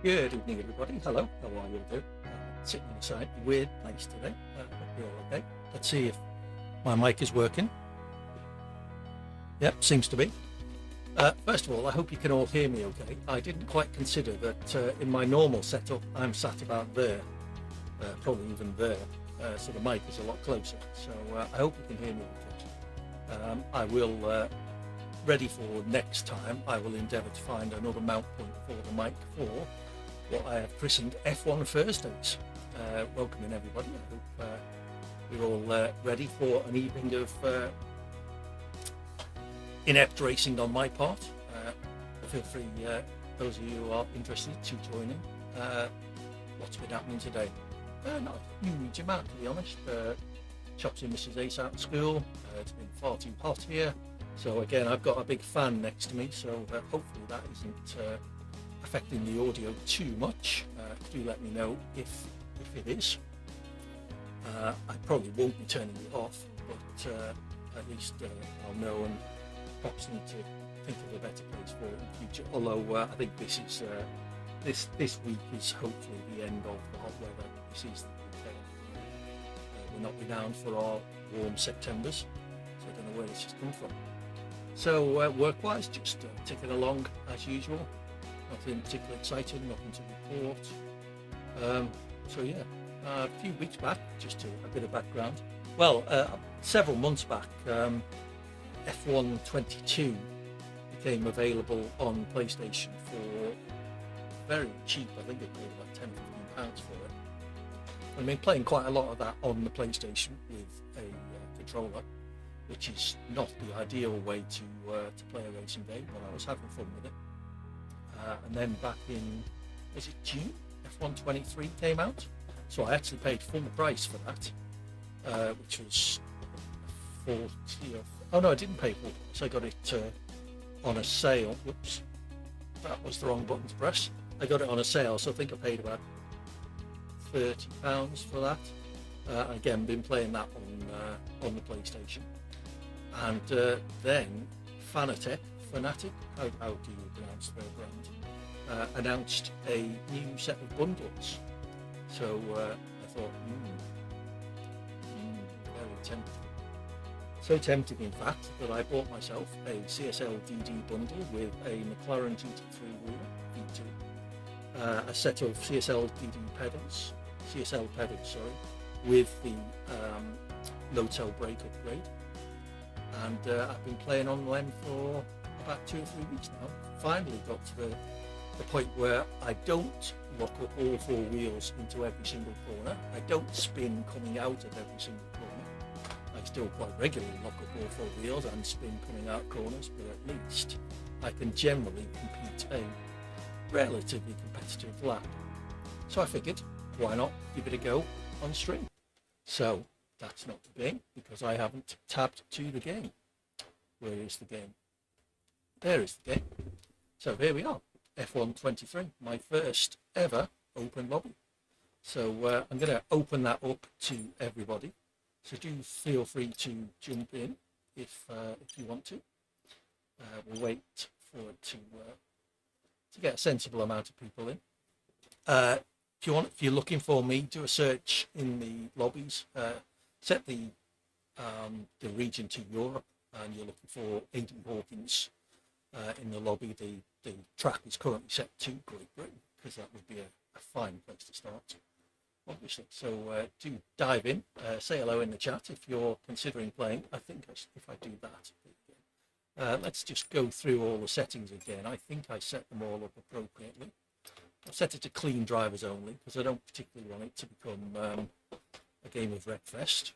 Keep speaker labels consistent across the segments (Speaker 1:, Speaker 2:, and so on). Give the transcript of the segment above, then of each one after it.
Speaker 1: Good evening, everybody. Hello, how are you all doing? Sitting in a slightly weird place today. Hope you're all okay. Let's see if my mic is working. Yep, seems to be. First of all, I hope you can all hear me okay. I didn't quite consider that in my normal setup, I'm sat about there, probably even there, so the mic is a lot closer. So I hope you can hear me okay. I will, ready for next time, I will endeavour to find another mount point for the mic for what I have christened F1 Thursdays. Welcoming everybody. I hope you're all ready for an evening of inept racing on my part. Feel free, those of you who are interested, to join in. What's been happening today? Not a huge amount, to be honest. Chops and Mrs. Ace out of school. It's been far too hot here. So again, I've got a big fan next to me, so hopefully that isn't affecting the audio too much. Do let me know if it is. I probably won't be turning it off, but at least I'll know, and perhaps need to think of a better place for it in the future. Although I think this is this week is hopefully the end of the hot weather. This is the UK. We're not renowned for our warm Septembers, so I don't know where this has come from. So work-wise, just ticking along as usual. Nothing particularly exciting, nothing to report. So yeah, a few weeks back, just a bit of background. Well, several months back, F1 22 became available on PlayStation for very cheap. I think they paid about £10-15 for it. I've been playing quite a lot of that on the PlayStation with a controller, which is not the ideal way to play a racing game, but I was having fun with it. And then back in, was it June? F1 23 came out, so I actually paid full price for that, which was 40. Oh no, I didn't pay full price. I got it on a sale. Whoops, that was the wrong button to press. I got it on a sale, so I think I paid about £30 for that. Again, been playing that on the PlayStation, and then Fanatec, how do you pronounce their brand? Announced a new set of bundles. So I thought, very tempting. So tempting, in fact, that I bought myself a CSL DD bundle with a McLaren GT3 wheel, V2, a set of CSL pedals, with the no-tail brake upgrade. And I've been playing on them for about 2 or 3 weeks now. Finally got to the point where I don't lock up all four wheels into every single corner. I don't spin coming out of every single corner. I still quite regularly lock up all four wheels and spin coming out corners, but at least I can generally compete a relatively competitive lap. So I figured, why not give it a go on stream? So that's not the game, because I haven't tabbed to the game. Where is the game? There is the game. So here we are, F1 23, my first ever open lobby. So I'm going to open that up to everybody. So do feel free to jump in if you want to. We'll wait for it to get a sensible amount of people in. If you're looking for me, do a search in the lobbies. Set the region to Europe, and you're looking for Aidan Hawkins in the lobby. The track is currently set to Great Britain, because that would be a fine place to start, obviously. So do dive in, say hello in the chat if you're considering playing. I think if I do that, let's just go through all the settings again. I think I set them all up appropriately. I've set it to clean drivers only, because I don't particularly want it to become a game of Wreckfest.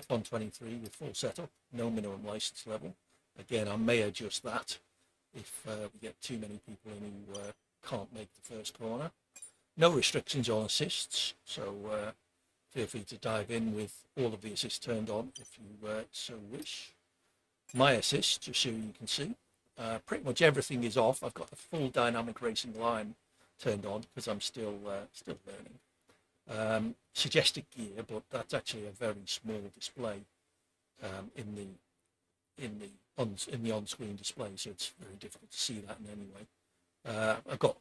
Speaker 1: F1 23 with full setup, no minimum license level. Again, I may adjust that if we get too many people in who can't make the first corner. No restrictions on assists, so feel free to dive in with all of the assists turned on if you so wish. My assists, just so you can see, pretty much everything is off. I've got the full dynamic racing line turned on because I'm still learning. Suggested gear, but that's actually a very small display in the on-screen display, so it's very difficult to see that in any way. I've got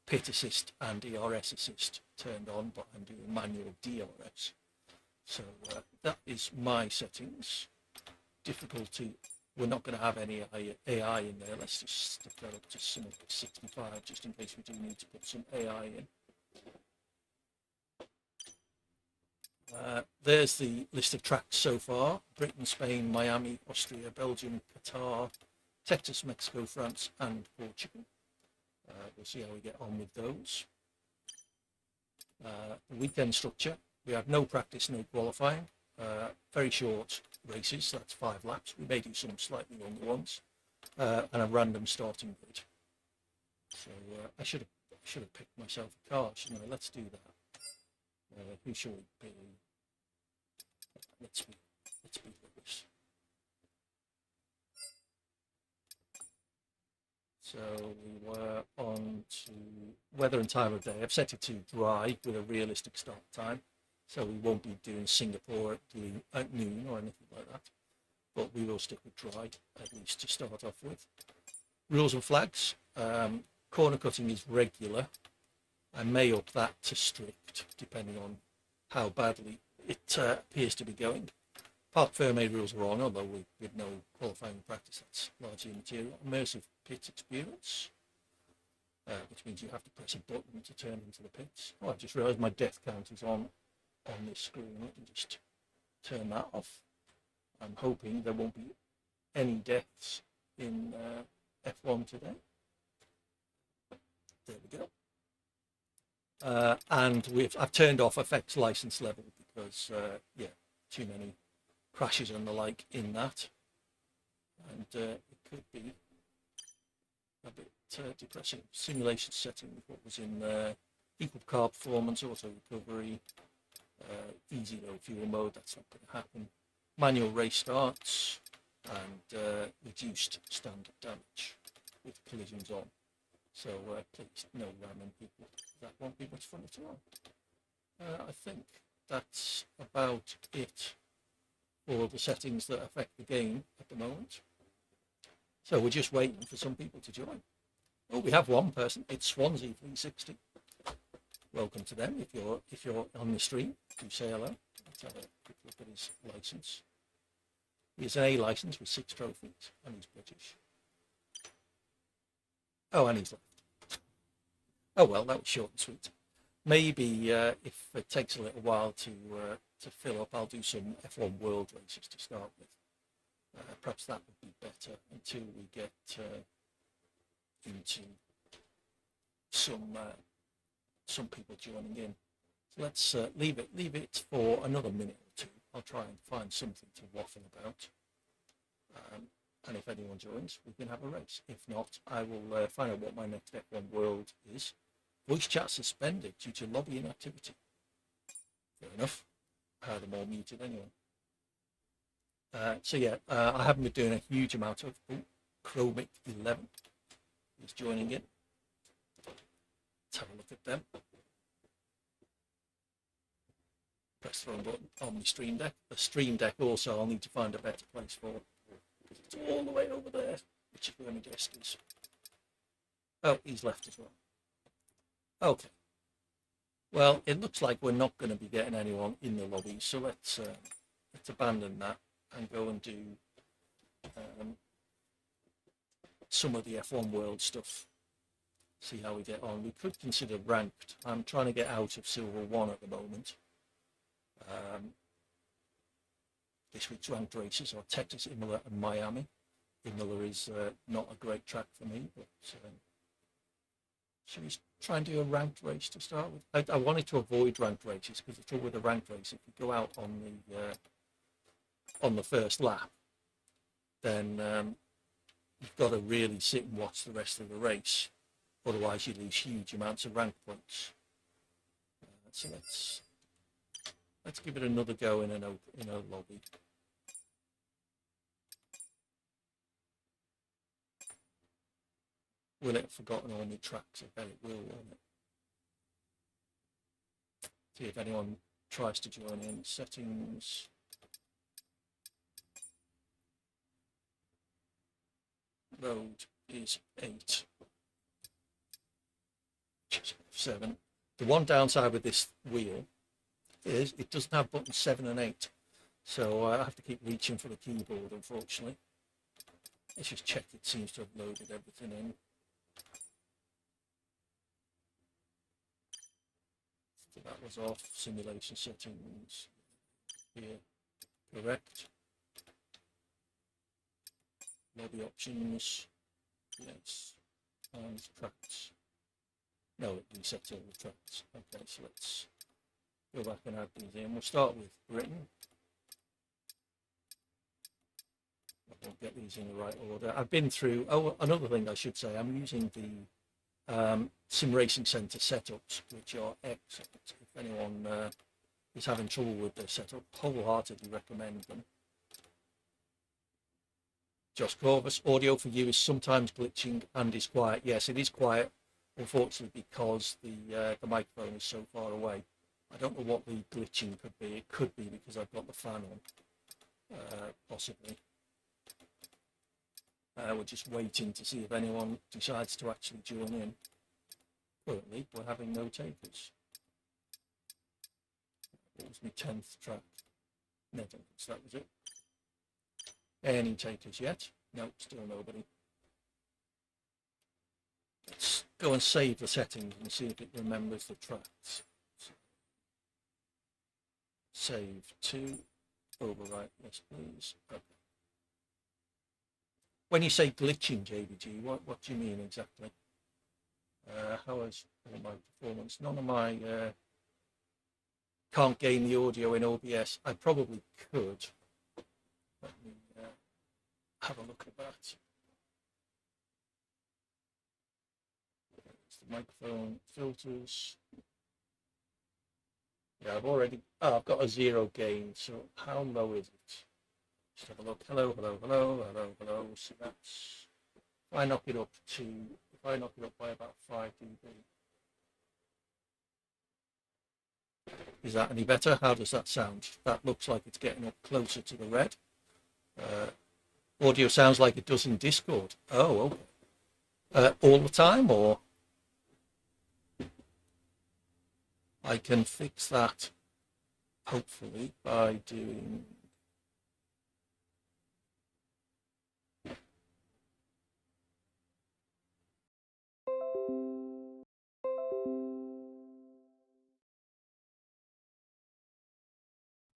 Speaker 1: pit assist and ERS assist turned on, but I'm doing manual DRS. So that is my settings. Difficulty, we're not going to have any AI in there. Let's just stick that up to some 65, just in case we do need to put some AI in. There's the list of tracks so far: Britain, Spain, Miami, Austria, Belgium, Qatar, Texas, Mexico, France, and Portugal. We'll see how we get on with those. The weekend structure: we have no practice, no qualifying. Very short races, that's 5 laps. We may do some slightly longer ones, and a random starting grid. So I should have picked myself a car, shouldn't I? Let's do that. Who shall we be? Let's be Lewis. So we were on to weather and time of day. I've set it to dry with a realistic start time, so we won't be doing Singapore at noon or anything like that, but we will stick with dry, at least to start off with. Rules and flags: corner cutting is regular. I may up that to strict, depending on how badly it appears to be going. Parc Fermé rules are on, although with no qualifying practice, that's largely immaterial. Immersive pit experience, which means you have to press a button to turn into the pits. Oh, I've just realised my death count is on this screen. Let me just turn that off. I'm hoping there won't be any deaths in F1 today. There we go. And I've turned off effects license level because too many crashes and the like in that, and it could be a bit depressing. Simulation setting with what was in there: equal car performance, auto recovery, easy low fuel mode. That's not going to happen. Manual race starts and reduced standard damage with collisions on. So please, no ramming people. That won't be much fun at all. I think that's about it for the settings that affect the game at the moment. So we're just waiting for some people to join. Oh, we have one person. It's Swansea 360. Welcome to them. If you're on the stream, do say hello. Let's have a quick look at his license. He has an A license with 6 trophies, and he's British. Oh, and he's left. Oh well, that was short and sweet. Maybe if it takes a little while to fill up, I'll do some F1 World races to start with. Perhaps that would be better until we get into some people joining in. So let's leave it for another minute or two. I'll try and find something to waffle about. And if anyone joins, we can have a race. If not, I will find out what my next F1 World is. Voice chat suspended due to lobbying activity. Fair enough. I had them all muted anyway. I haven't been doing a huge amount of Chromic 11 is joining in. Let's have a look at them. Press the wrong button on the Stream Deck. The Stream Deck also I'll need to find a better place for. It's all the way over there, which is where my desk is. Oh, he's left as well. Okay. Well, it looks like we're not going to be getting anyone in the lobby, so let's abandon that and go and do some of the F1 World stuff. See how we get on. We could consider ranked. I'm trying to get out of Silver 1 at the moment. This week's ranked races are Texas, Imola and Miami. Imola is not a great track for me, but should we try and do a ranked race to start with? I wanted to avoid ranked races because it's all with a ranked race. If you go out on the first lap, then you've got to really sit and watch the rest of the race. Otherwise, you lose huge amounts of rank points. So let's give it another go in a lobby. Will it have forgotten all my tracks? I bet it will, won't it? See if anyone tries to join in. Settings. Road is 8. 7. The one downside with this wheel is it doesn't have buttons 7 and 8. So I have to keep reaching for the keyboard, unfortunately. Let's just check it seems to have loaded everything in. So that was off. Simulation settings. Here. Correct. Lobby options. Yes. And tracks. No, it resets all the tracks. Okay, so let's go back and add these in. We'll start with Britain. I won't get these in the right order. I've been through, oh, another thing I should say, I'm using the Sim Racing Centre setups, which are excellent. If anyone is having trouble with their setup, wholeheartedly recommend them. Josh Corvus, audio for you is sometimes glitching and is quiet. Yes, it is quiet, unfortunately, because the microphone is so far away. I don't know what the glitching could be. It could be because I've got the fan on, possibly. We're just waiting to see if anyone decides to actually join in. Currently, we're having no takers. It was my 10th track. Netherlands, that was it. Any takers yet? No, still nobody. Let's go and save the settings and see if it remembers the tracks. Save to overwrite, yes please. Okay. When you say glitching, JBG, what do you mean exactly? How is all my performance? None of my can't gain the audio in OBS. I probably could. Let me have a look at that. It's the microphone filters. Yeah, I've got a 0 gain. So how low is it? Just have a look. Hello, hello, hello, hello, hello. So that's, if I knock it up by about 5 dB. Is that any better? How does that sound? That looks like it's getting up closer to the red. Audio sounds like it does in Discord. Oh, okay. All the time, or? I can fix that, hopefully, by doing...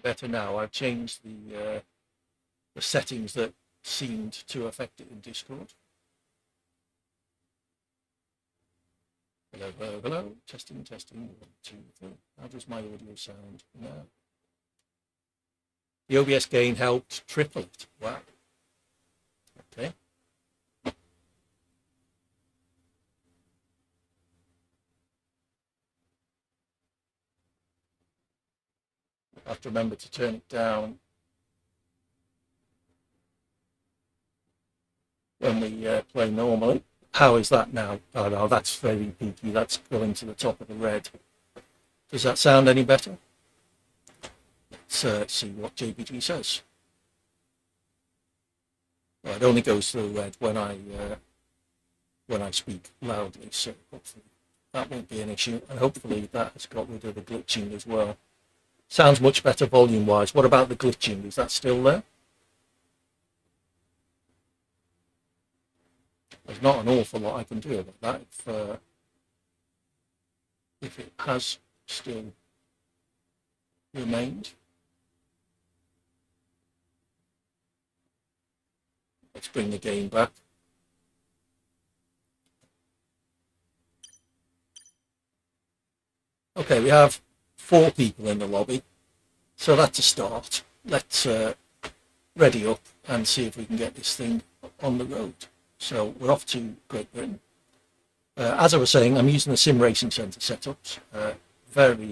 Speaker 1: Better now. I've changed the settings that seemed to affect it in Discord. Hello, hello, hello. Testing, testing. 1, 2, 3. How does my audio sound now? The OBS gain helped triple it. Wow. Okay. I have to remember to turn it down when we play normally. How is that now? Oh no, that's very peaky. That's going to the top of the red. Does that sound any better? Let's see what JPG says. Well, it only goes to the red when I speak loudly, so hopefully that won't be an issue, and hopefully that has got rid of the glitching as well. Sounds much better volume-wise. What about the glitching? Is that still there? There's not an awful lot I can do about that. If it has still remained. Let's bring the gain back. Okay, we have 4 people in the lobby, so that's a start. Let's ready up and see if we can get this thing on the road. So we're off to Great Britain. As I was saying, I'm using the Sim Racing Centre setups. Very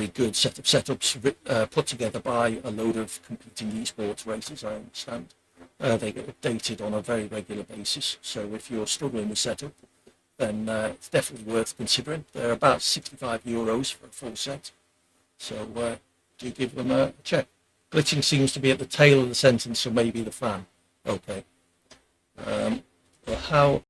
Speaker 1: good set of setups put together by a load of competing esports racers, I understand. They get updated on a very regular basis. So if you're struggling with setup, then it's definitely worth considering. They're about €65 for a full set. So do give them a check. Glitching seems to be at the tail of the sentence, so maybe the fan. Okay. But how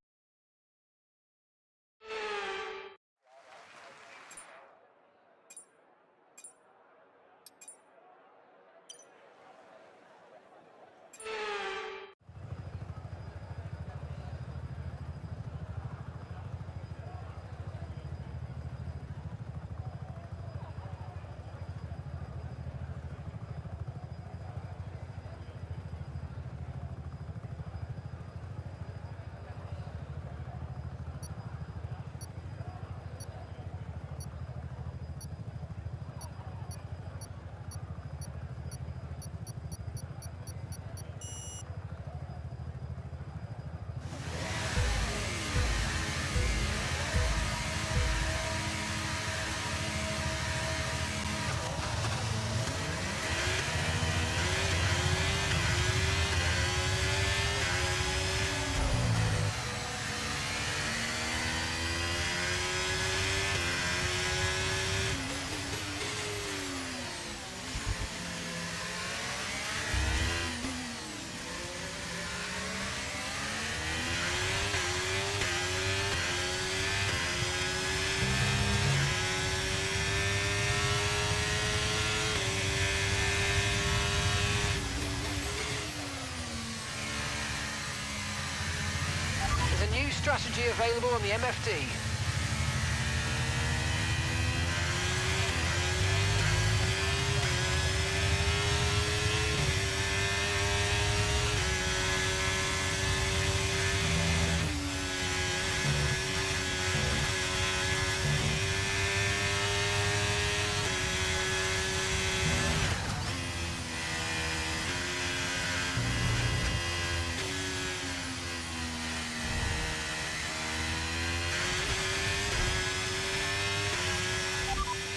Speaker 2: strategy available on the MFD.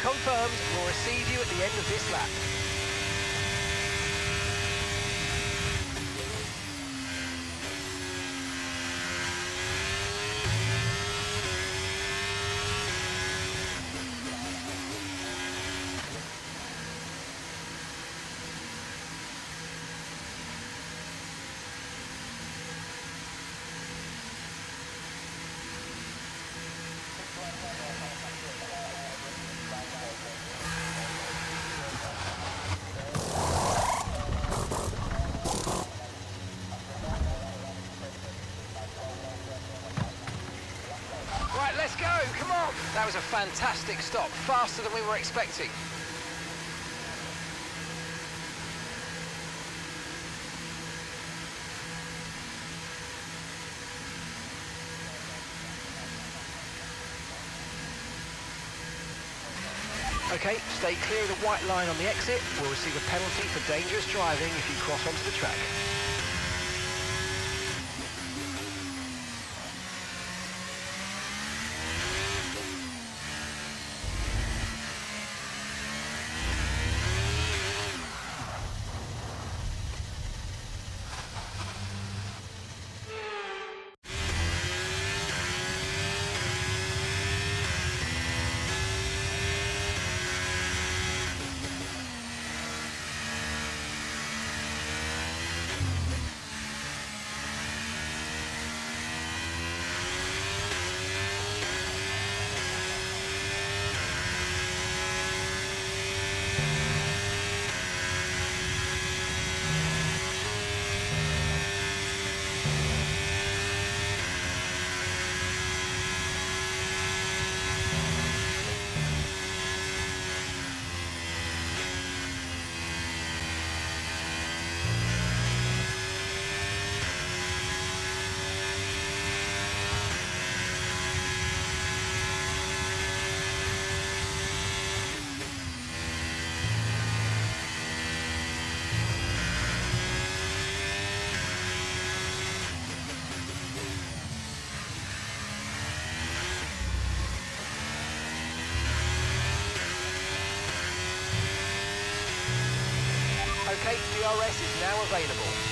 Speaker 2: Confirmed, we'll receive you at the end of this lap. Right, let's go, come on! That was a fantastic stop, faster than we were expecting. Okay, stay clear of the white line on the exit. We'll receive a penalty for dangerous driving if you cross onto the track. Okay, DRS is now available.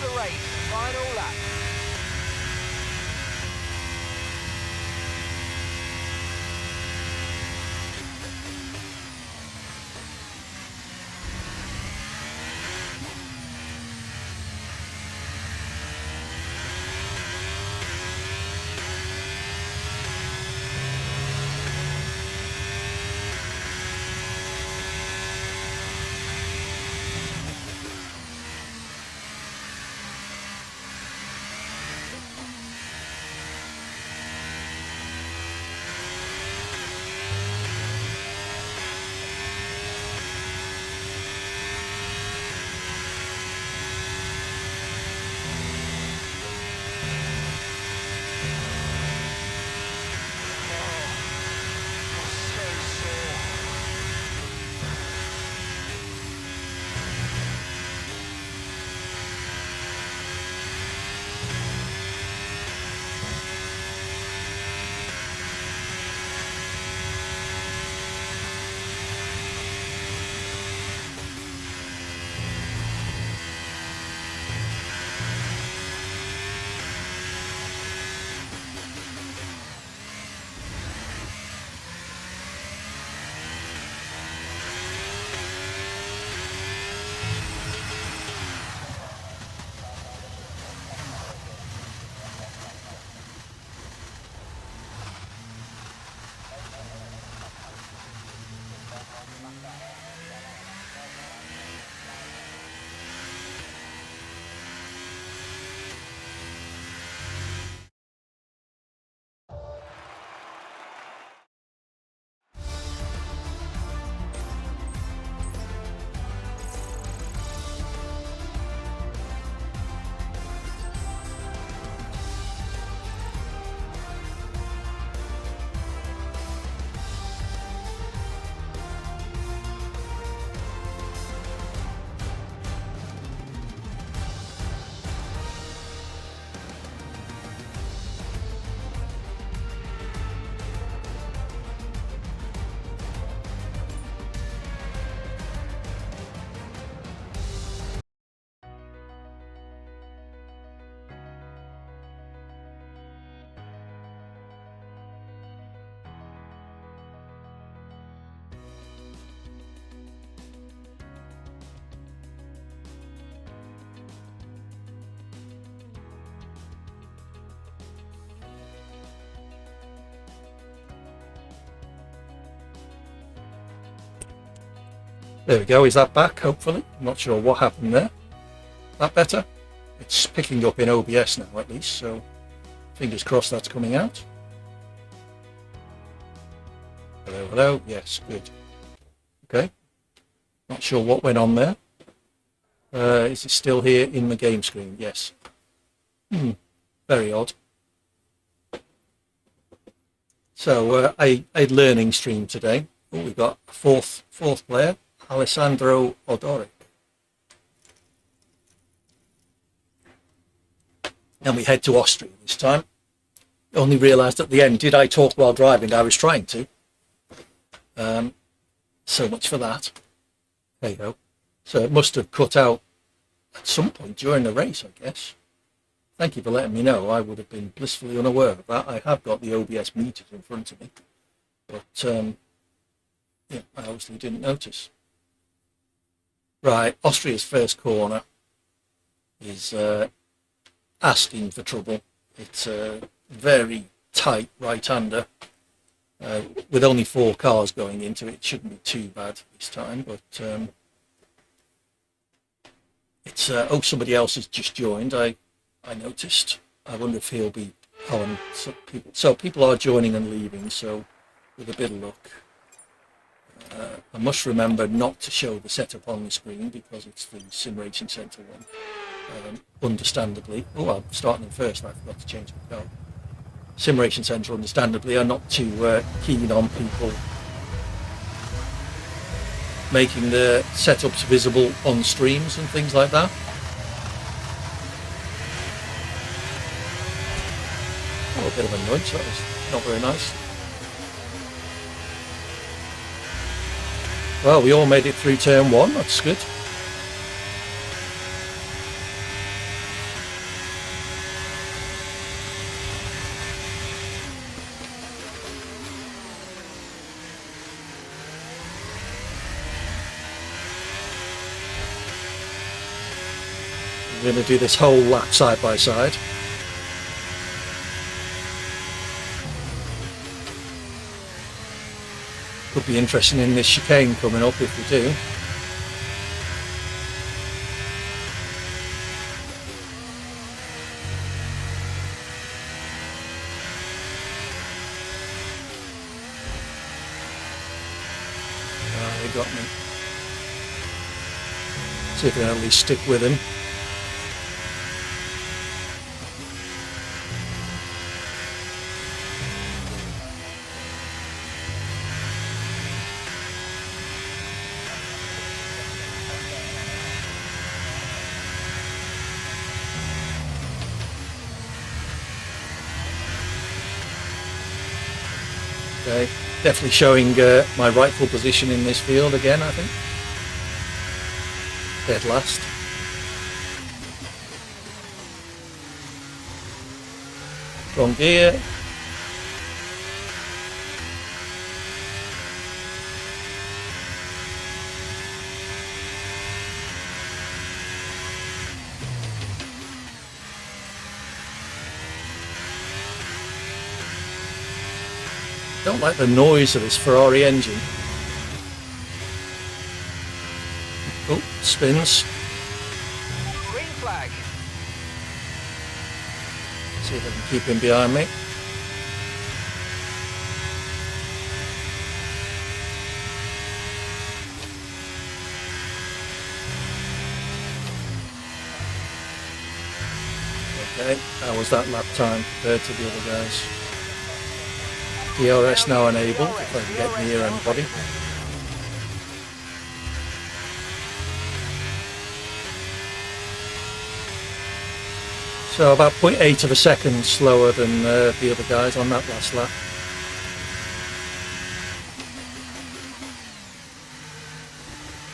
Speaker 2: the race, final lap.
Speaker 1: There we go. Is that back? Hopefully. I'm not sure what happened there. That better? It's picking up in OBS now at least, so fingers crossed that's coming out. Hello, hello. Yes, good. Okay. Not sure what went on there. Is it still here in the game screen? Yes. Very odd. So a learning stream today. Oh, we've got a fourth player, Alessandro Odoric. And we head to Austria this time. Only realised at the end, did I talk while driving? I was trying to. So much for that. There you go. So it must have cut out at some point during the race, I guess. Thank you for letting me know. I would have been blissfully unaware of that. I have got the OBS meters in front of me. But, yeah, I obviously didn't notice. Right, Austria's first corner is asking for trouble. It's a very tight right-hander. With only 4 cars going into it, it shouldn't be too bad this time, but it's oh, somebody else has just joined. I noticed. I wonder if he'll be on. So people are joining and leaving, so with a bit of luck. I must remember not to show the setup on the screen because it's the Sim Racing Centre one. Understandably. Oh, I'm starting in first. I forgot to change my car. Sim Racing Centre, understandably, are not too keen on people making the setups visible on streams and things like that. Oh, a bit of a nudge. That was not very nice. Well, we all made it through turn 1. That's good. We're going to do this whole lap side by side. Could be interesting in this chicane coming up if we do. They got me. See if we can at least stick with him. Okay, definitely showing my rightful position in this field again, I think. Dead last. Wrong gear. Don't like the noise of this Ferrari engine. Oh, spins.
Speaker 2: Green flag.
Speaker 1: See if I can keep him behind me. Okay, how was that lap time compared to the other guys? DRS now enabled, if I can get near anybody. So about 0.8 of a second slower than the other guys on that last lap.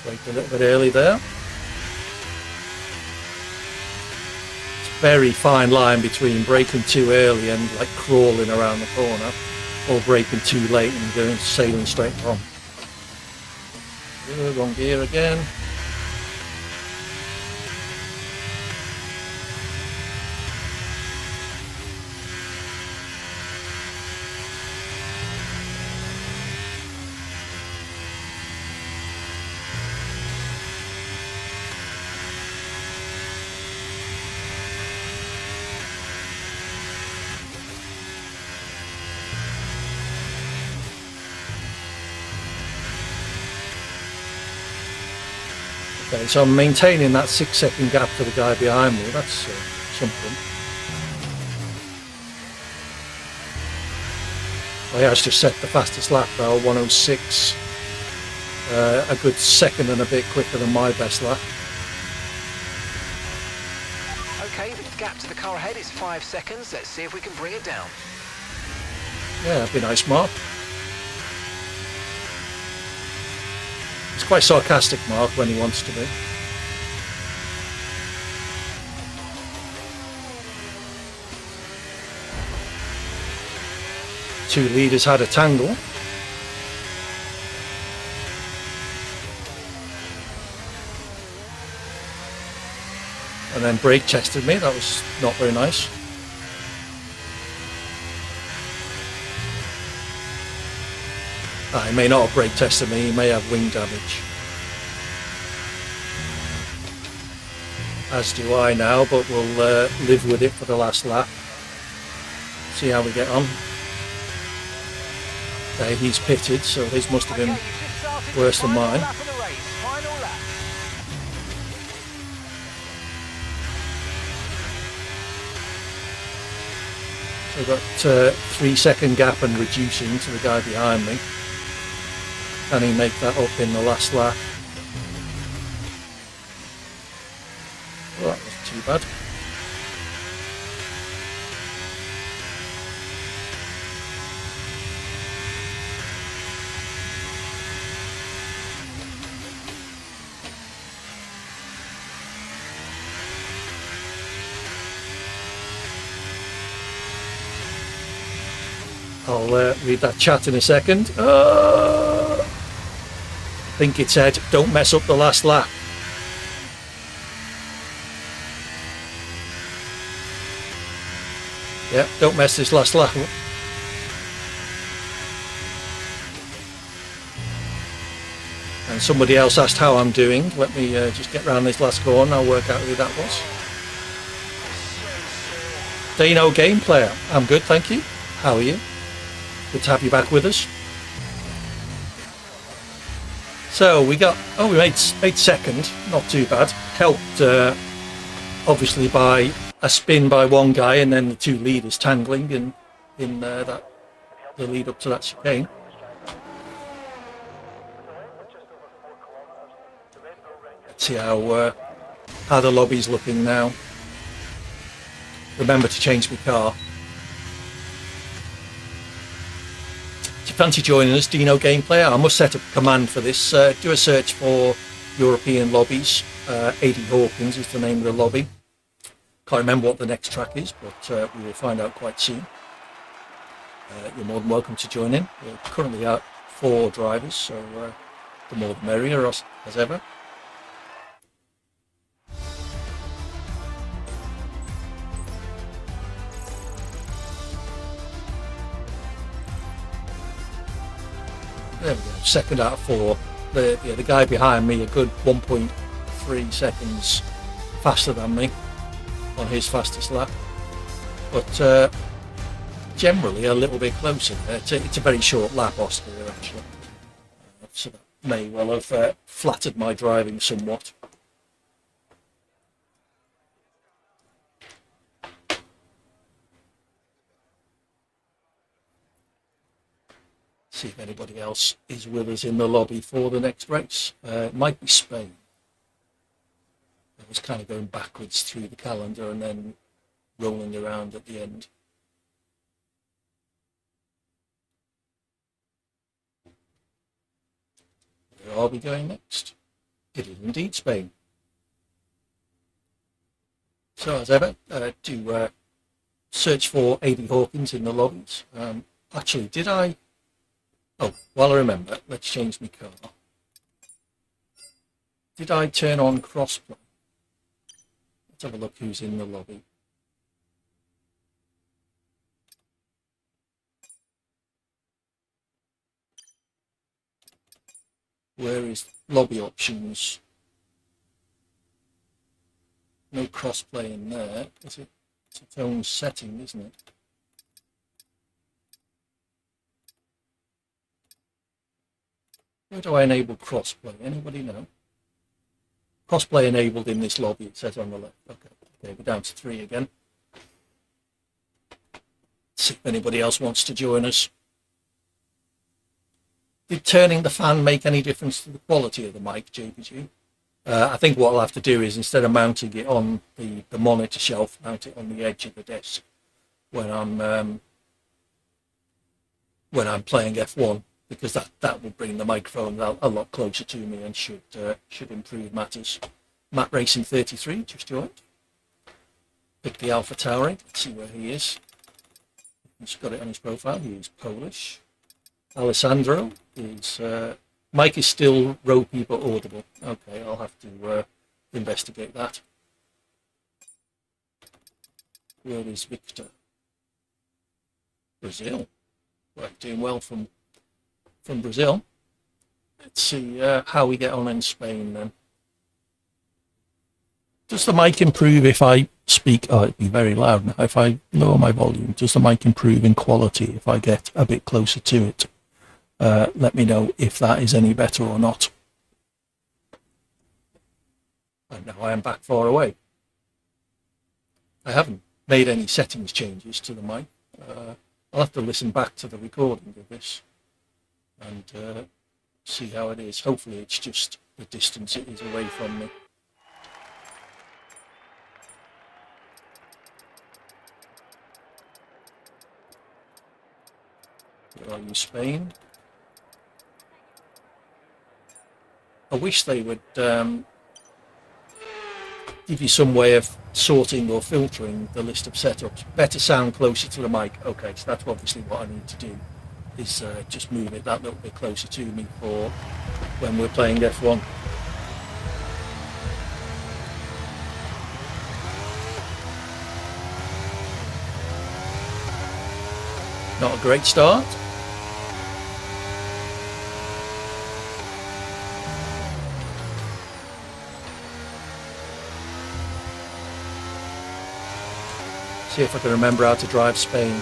Speaker 1: Braked a little bit early there. It's a very fine line between braking too early and like crawling around the corner, or braking too late and going sailing straight on. Wrong gear again. Okay, so I'm maintaining that 6-second gap to the guy behind me. That's something. I has just set the fastest lap now, 1:06. A good second and a bit quicker than my best lap.
Speaker 2: Okay, the gap to the car ahead is 5 seconds. Let's see if we can bring it down.
Speaker 1: Yeah, that'd be nice, Mark. He's quite sarcastic, Mark, when he wants to be. Two leaders had a tangle. And then brake tested me. That was not very nice. He may not have brake tested me, he may have wing damage. As do I now, but we'll live with it for the last lap. See how we get on. Okay, he's pitted, so his must have been worse than mine. So I've got 3-second gap and reducing to the guy behind me. Can he make that up in the last lap? Well, that wasn't too bad. I'll read that chat in a second. I think it said, don't mess up the last lap. Yeah, don't mess this last lap up. And somebody else asked how I'm doing. Let me just get round this last corner. I'll work out who that was. Dano Game Player. I'm good, thank you. How are you? Good to have you back with us. So we made second. Not too bad. Helped obviously by a spin by one guy and then the two leaders tangling in the lead up to that chicane. Let's see how the lobby's looking now. Remember to change my car. If you fancy joining us, Dino Game Player, I must set up a command for this. Do a search for European lobbies. AD Hawkins is the name of the lobby. Can't remember what the next track is, but we will find out quite soon. You're more than welcome to join in. We're currently at 4 drivers, so the more the merrier as ever. There we go, second out of 4. The guy behind me, a good 1.3 seconds faster than me on his fastest lap. But generally a little bit closer. It's a very short lap, Oscar, actually. So that may well have flattered my driving somewhat. See if anybody else is with us in the lobby for the next race. It might be Spain. I was kind of going backwards through the calendar and then rolling around at the end. Where are we going next? It is indeed Spain. So as ever, do search for AD Hawkins in the lobbies. Actually, did I? Oh, while I remember, let's change my car. Did I turn on crossplay? Let's have a look who's in the lobby. Where is lobby options? No crossplay in there. It's its own setting, isn't it? Where do I enable crossplay? Anybody know? Crossplay enabled in this lobby, it says on the left. Okay, we're down to 3 again. Let's see if anybody else wants to join us. Did turning the fan make any difference to the quality of the mic, JPG? I think what I'll have to do is, instead of mounting it on the monitor shelf, mount it on the edge of the desk when I'm playing F1. Because that will bring the microphone a lot closer to me and should improve matters. Matt Racing 33 just joined. Pick the Alpha Tauri. Let's see where he is. He's got it on his profile. He is Polish. Alessandro is mic is still ropey but audible. Okay, I'll have to investigate that. Where is Victor? Brazil. Right, doing well from Brazil. Let's see how we get on in Spain then. Does the mic improve if I speak? Oh, it'd be very loud now. If I lower my volume, does the mic improve in quality if I get a bit closer to it? Let me know if that is any better or not. And now I am back far away. I haven't made any settings changes to the mic. I'll have to listen back to the recording of this and see how it is. Hopefully it's just the distance it is away from me. Where are you, Spain? I wish they would give you some way of sorting or filtering the list of setups. Better sound closer to the mic. Okay, so that's obviously what I need to do, is just move it that little bit closer to me for when we're playing F1. Not a great start. See if I can remember how to drive Spain.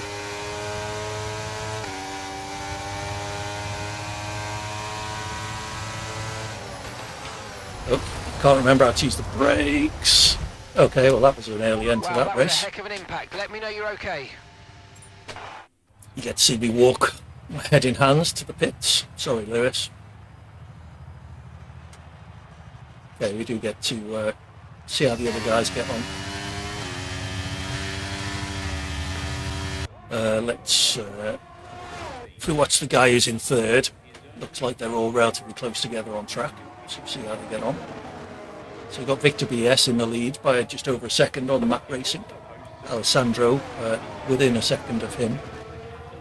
Speaker 1: Oh, can't remember how to use the brakes. Okay, well that was an early end to that
Speaker 2: was
Speaker 1: race.
Speaker 2: a heck of an impact. Let me know you're okay.
Speaker 1: You get to see me walk my head in hands to the pits. Sorry, Lewis. Okay, we do get to see how the other guys get on. If we watch the guy who's in third, looks like they're all relatively close together on track. So we'll see how they get on. So we've got Victor BS in the lead by just over a second on the map racing. Alessandro within a second of him.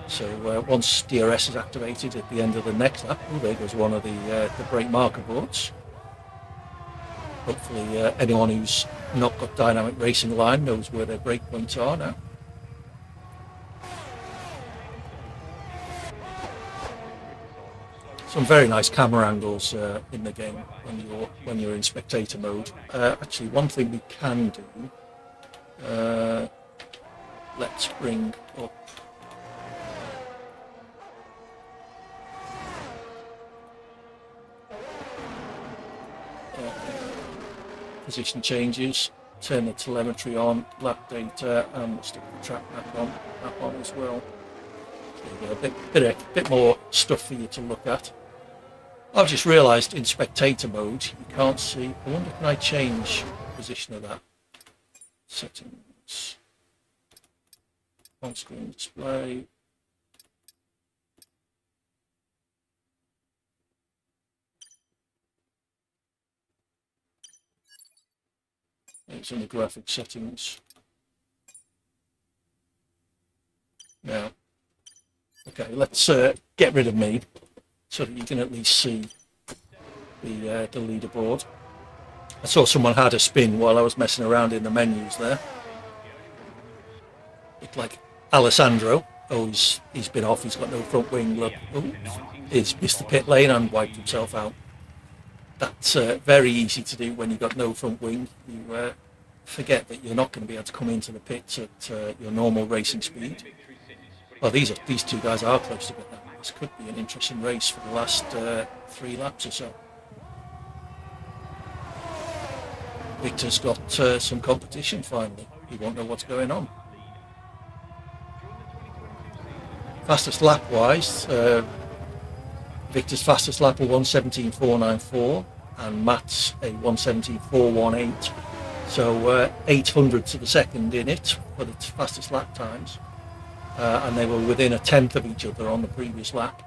Speaker 1: So once DRS is activated at the end of the next lap, there goes one of the brake marker boards. Hopefully anyone who's not got dynamic racing line knows where their brake points are now. Some very nice camera angles in the game when you're in spectator mode. Actually, one thing we can do. Let's bring up. Position changes. Turn the telemetry on, lap data, and we'll stick the track map on as well. There you go, a bit more stuff for you to look at. I've just realised in spectator mode you can't see. I wonder can I change the position of that? Settings, on screen display. It's in the graphic settings. Now, okay, let's get rid of me so that you can at least see the leaderboard. I saw someone had a spin while I was messing around in the menus there. Looked like Alessandro. Oh, he's been off. He's got no front wing. Look, oh, he's missed the pit lane and wiped himself out. That's very easy to do when you've got no front wing. You forget that you're not going to be able to come into the pits at your normal racing speed. Well, these two guys are close together. This could be an interesting race for the last 3 laps or so. Victor's got some competition finally. He won't know what's going on. Fastest lap wise, Victor's fastest lap was 1:17.494 and Matt's a 1:17.418. So 800ths of a second in it for the fastest lap times. And they were within a tenth of each other on the previous lap.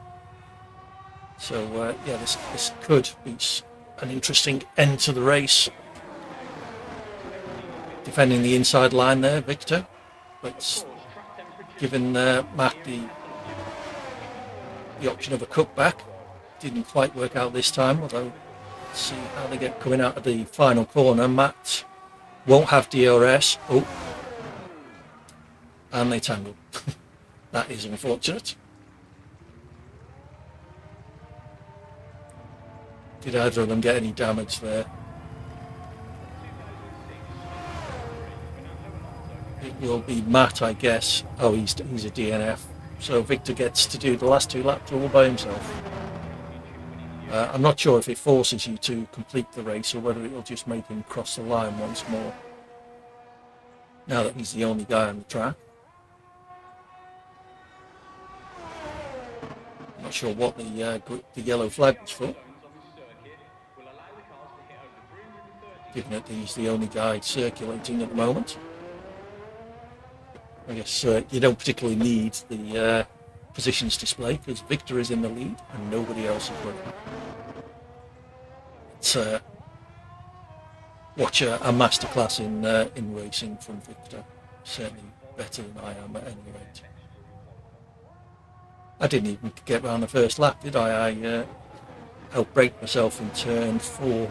Speaker 1: So yeah, this could be an interesting end to the race. Defending the inside line there, Victor, but given Matt the option of a cutback. Didn't quite work out this time, although let's see how they get coming out of the final corner. Matt won't have DRS. Oh, and they tangle. That is unfortunate. Did either of them get any damage there? It will be Matt, I guess. Oh, he's a DNF. So Victor gets to do the last 2 laps all by himself. I'm not sure if it forces you to complete the race or whether it will just make him cross the line once more. Now that he's the only guy on the track. I'm not sure what the yellow flag was for. Given that he's the only guy circulating at the moment. I guess you don't particularly need the positions display because Victor is in the lead and nobody else is running. Let's watch a masterclass in racing from Victor. Certainly better than I am at any rate. I didn't even get round the first lap, did I? I outbraked myself in turn 4.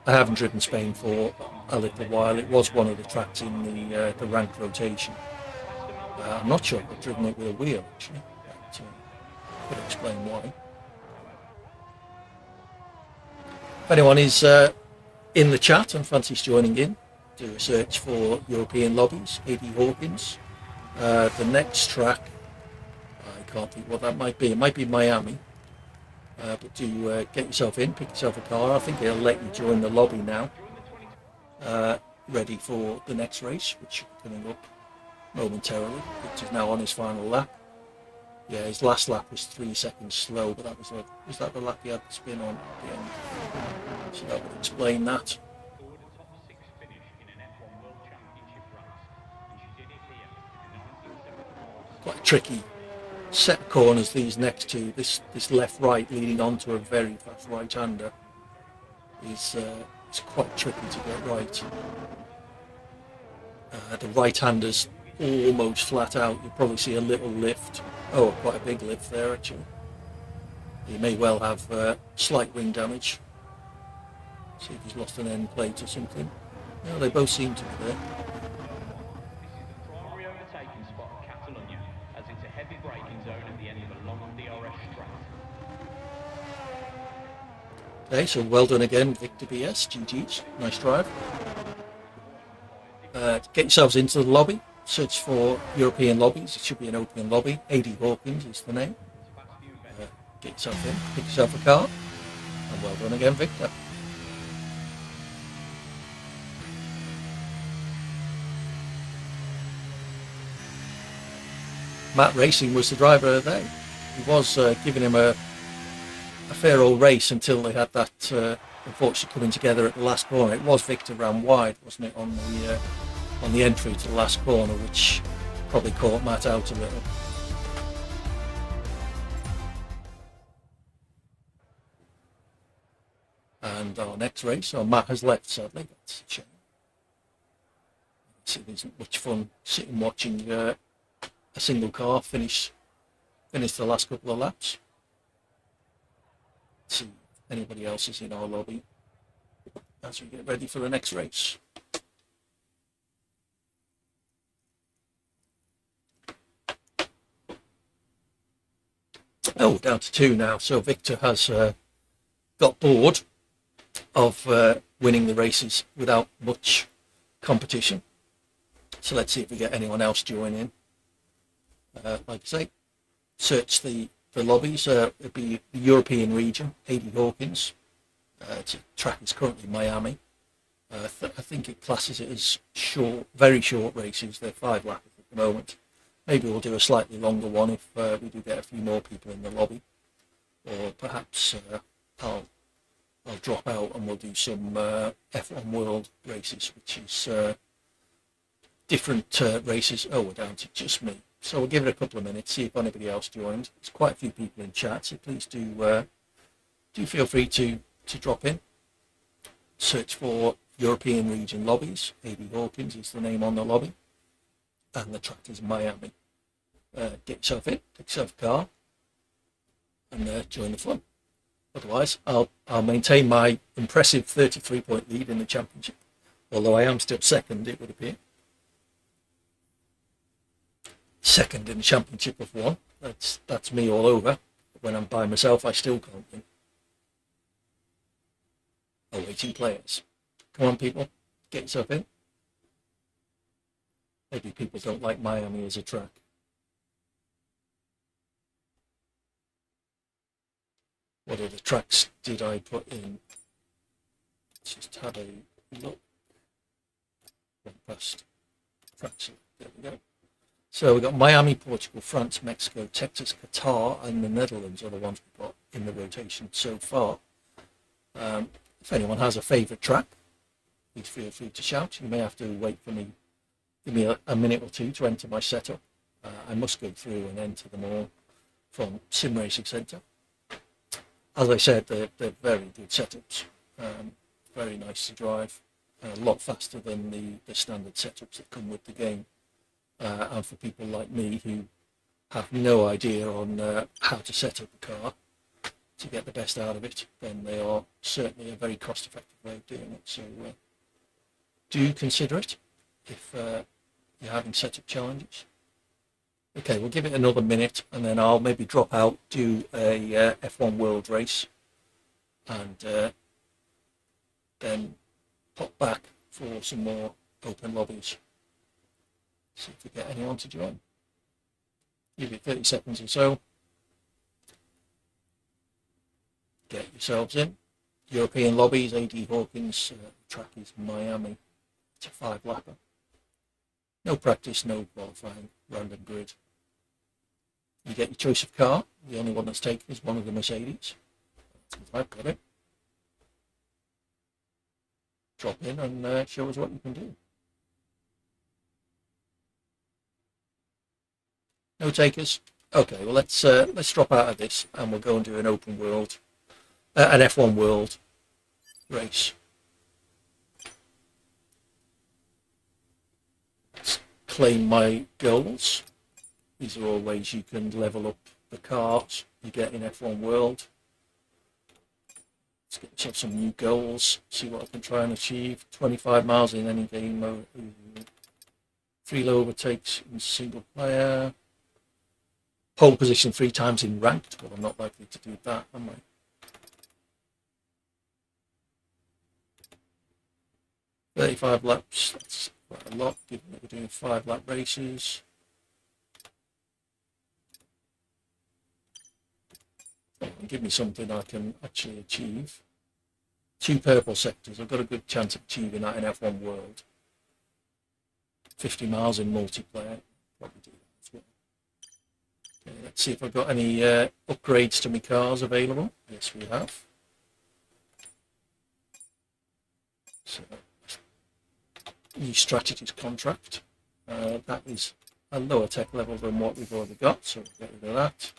Speaker 1: I haven't driven Spain for a little while. It was one of the tracks in the ranked rotation. I'm not sure I've driven it with a wheel actually, but could explain why. If anyone is in the chat and fancies joining in, do a search for European Lobbies, A.D. Hawkins. The next track, I can't think what that might be. It might be Miami. But do get yourself in, pick yourself a car. I think it'll let you join the lobby now. Ready for the next race, which should be coming up momentarily, which is now on his final lap. Yeah, his last lap was 3 seconds slow, but was that the lap he had the spin on at the end? So that would explain that. Quite a tricky set of corners, these next two. This left right leading onto a very fast right hander is it's quite tricky to get right. The right hander's almost flat out. You'll probably see a little lift. Oh, quite a big lift there actually. He may well have slight ring damage. See if he's lost an end plate or something. No, they both seem to be there. Okay, so well done again, Victor BS. GG's. Nice drive. Get yourselves into the lobby. Search for European lobbies. It should be an open lobby. A.D. Hawkins is the name. Get yourself in, pick yourself a car, and well done again, Victor. Matt Racing was the driver of the day. He was giving him a fair old race until they had that unfortunately coming together at the last corner. It was Victor ran wide, wasn't it, on the entry to the last corner, which probably caught Matt out a little. And our next race, Matt has left sadly. That's a shame. It isn't much fun sitting watching a single car finish the last couple of laps. Let's see if anybody else is in our lobby as we get ready for the next race. Oh, down to 2 now. So Victor has got bored of winning the races without much competition. So let's see if we get anyone else join in. Like I say, search the lobbies. It'd be the European region, A.D. Hawkins. It's a track is currently Miami. I think it classes it as short, very short races. They're 5 laps at the moment. Maybe we'll do a slightly longer one if we do get a few more people in the lobby, or perhaps I'll drop out and we'll do some F1 World races, which is different races. Oh, we're down to just me. So we'll give it a couple of minutes, see if anybody else joined. There's quite a few people in chat, so please do feel free to drop in. Search for European region lobbies. A.D. Hawkins is the name on the lobby, and the track is Miami. Get yourself in, take yourself a car, and join the fun. Otherwise, I'll maintain my impressive 33-point lead in the championship, although I am still second, it would appear. Second in the championship of 1. That's me all over. When I'm by myself, I still can't win. Awaiting players. Come on, people, get yourself in. Maybe people don't like Miami as a track. What other tracks did I put in? Let's just have a look. Past tracks. There we go. So we've got Miami, Portugal, France, Mexico, Texas, Qatar, and the Netherlands are the ones we've got in the rotation so far. If anyone has a favourite track, please feel free to shout. You may have to wait for me. Give me a minute or two to enter my setup. I must go through and enter them all from Sim Racing Centre. As I said, they're very good setups. Very nice to drive. A lot faster than the standard setups that come with the game. And for people like me who have no idea on how to set up a car to get the best out of it, then they are certainly a very cost-effective way of doing it. So do consider it if you're having setup challenges. Okay, we'll give it another minute and then I'll maybe drop out, do a F1 World race, and then pop back for some more open lobbies. See if we get anyone to join. Give it 30 seconds or so. Get yourselves in. European lobbies, AD Hawkins, track is Miami. It's a 5-lapper. No practice, no qualifying, random grid. You get your choice of car. The only one that's taken is one of the Mercedes. I've got it. Drop in and show us what you can do. No takers. Okay, well let's drop out of this and we'll go and do an open world, an F1 World race. Let's claim my goals. These are all ways you can level up the cars you get in F1 World. Let's get myself some new goals, see what I can try and achieve. 25 miles in any game mode. 3 low overtakes in single player. Pole position 3 times in ranked, but I'm not likely to do that, am I? $35 laps, that's quite a lot, given that we're doing 5-lap races. Give me something I can actually achieve. 2 purple sectors. I've got a good chance of achieving that in F1 World. 50 miles in multiplayer. Probably do that as well. Okay, let's see if I've got any upgrades to my cars available. Yes, we have. So, new strategies contract. That is a lower tech level than what we've already got, so we'll get rid of that.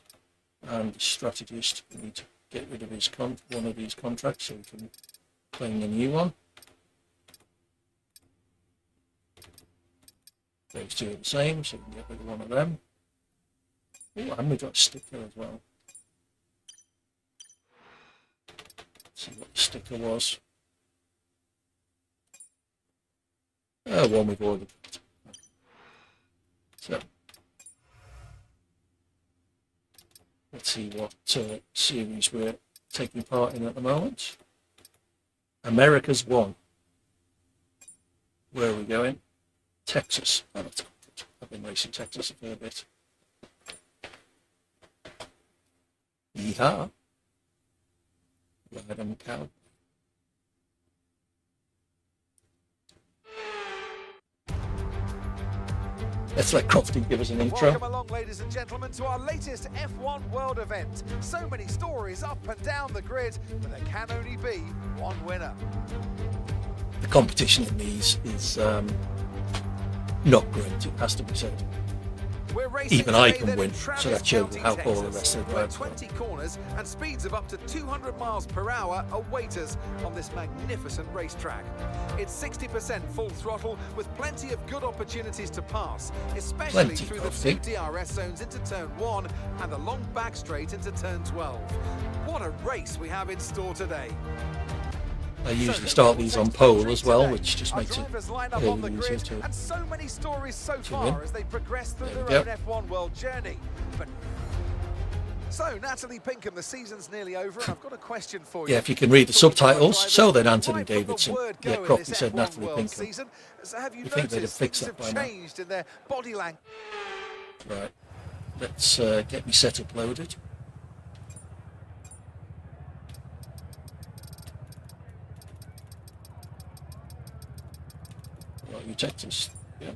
Speaker 1: And the strategist, we need to get rid of his one of these contracts so we can claim the new one. Those two are the same, so we can get rid of one of them. Oh, and we've got a sticker as well. Let's see what the sticker was. One we've already got. So let's see what series we're taking part in at the moment. America's won. Where are we going? Texas. Oh, that's good. I've been racing Texas a fair bit. Yeehaw. Ride on cow. Let's let Crofty give us an intro.
Speaker 3: Welcome along, ladies and gentlemen, to our latest F1 World event. So many stories up and down the grid, but there can only be one winner.
Speaker 1: The competition in these is not great, it has to be said. Even I can win, so that shows how poor the rest of the
Speaker 3: where
Speaker 1: drivers
Speaker 3: 20 corners and speeds of up to 200 miles per hour await us on this magnificent racetrack. It's 60% full throttle with plenty of good opportunities to pass, especially through the 2 DRS zones into turn 1 and the long back straight into turn 12. What a race we have in store today.
Speaker 1: I usually start these on pole as well, which just makes it
Speaker 3: really
Speaker 1: easier to
Speaker 3: and so many stories so far as they progress through their own F1 World journey. But so, Natalie Pinkham, the season's nearly over, and I've got a question for you.
Speaker 1: Yeah, if you can read the subtitles. So then Anthony Davidson. Yeah, Crofty said Natalie Pinkham.
Speaker 3: So have you
Speaker 1: think they'd have fixed that by now?
Speaker 3: Changed in their body language?
Speaker 1: Right, let's get me setup loaded. Well, you Texas, yeah.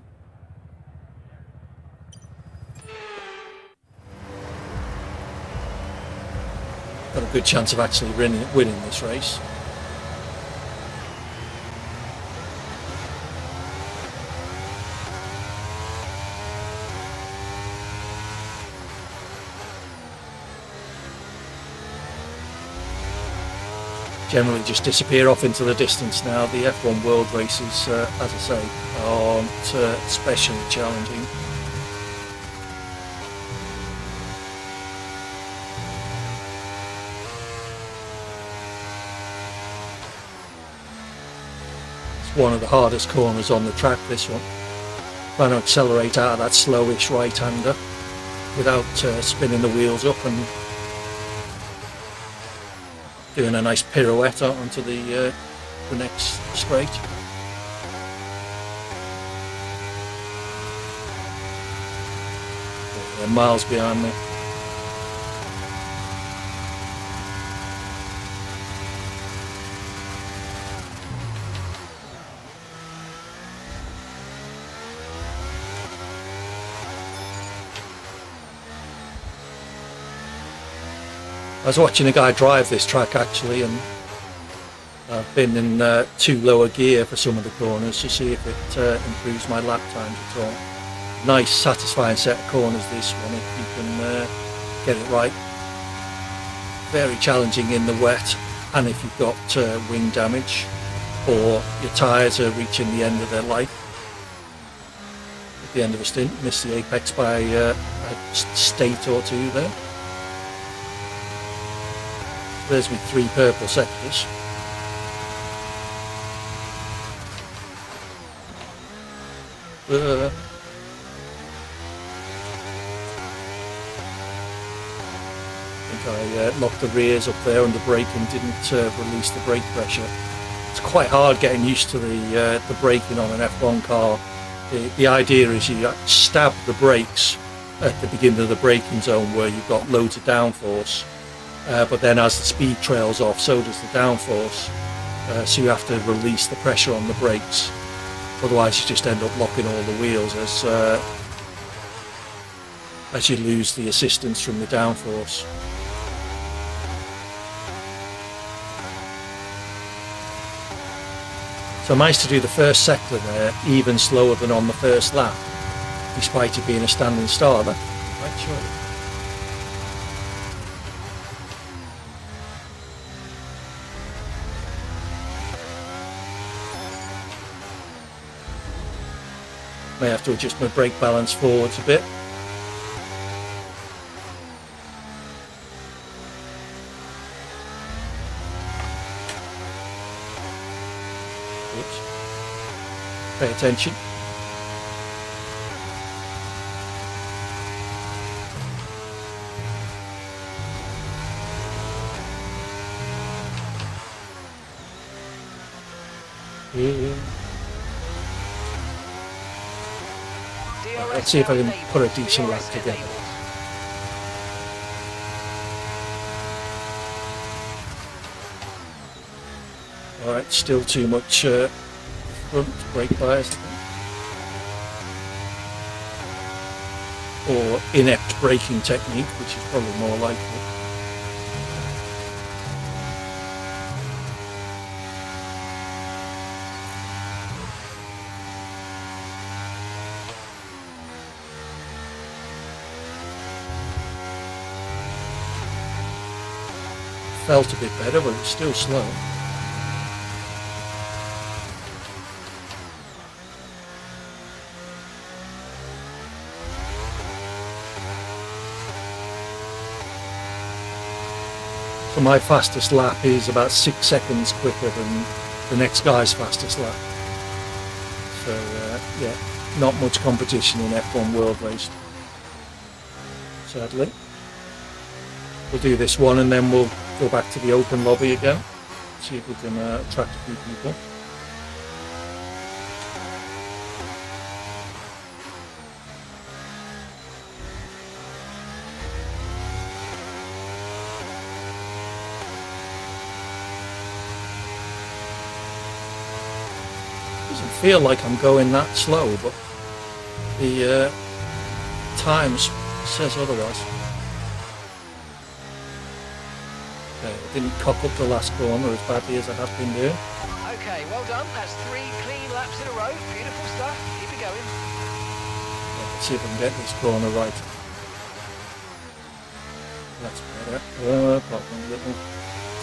Speaker 1: Got a good chance of actually winning this race. Generally just disappear off into the distance now. The F1 World races, as I say, aren't especially challenging. It's one of the hardest corners on the track, this one. Trying to accelerate out of that slowish right-hander. without spinning the wheels up and doing a nice pirouette out onto the next straight. They're miles behind me. I was watching a guy drive this track actually, and I've been in too low a gear for some of the corners to see if it improves my lap times at all. Nice satisfying set of corners this one if you can get it right. Very challenging in the wet, and if you've got wing damage or your tyres are reaching the end of their life at the end of a stint. Missed the apex by a state or two there. There's me 3 purple sectors. I think I locked the rears up there, and the braking didn't release the brake pressure. It's quite hard getting used to the braking on an F1 car. The idea is you stab the brakes at the beginning of the braking zone where you've got loads of downforce. But then as the speed trails off, so does the downforce. So you have to release the pressure on the brakes. Otherwise you just end up locking all the wheels as you lose the assistance from the downforce. So I managed to do the first sector there even slower than on the first lap, despite it being a standing start. Right, sure. May have to adjust my brake balance forwards a bit. Oops. Pay attention. Let's see if I can put a decent lap together. Alright, still too much front brake bias, or inept braking technique, which is probably more likely. Felt a bit better, but it's still slow. So my fastest lap is about 6 seconds quicker than the next guy's fastest lap. So yeah, not much competition in F1 World Race, sadly. We'll do this one and then we'll go back to the open lobby again, see if we can attract a few people. Doesn't feel like I'm going that slow, but the times says otherwise. I didn't cock up the last corner as badly as I have been doing.
Speaker 2: Okay, well done. That's 3 clean laps in a row. Beautiful stuff. Keep it going.
Speaker 1: Let's see if I can get this corner right. That's better. Got a little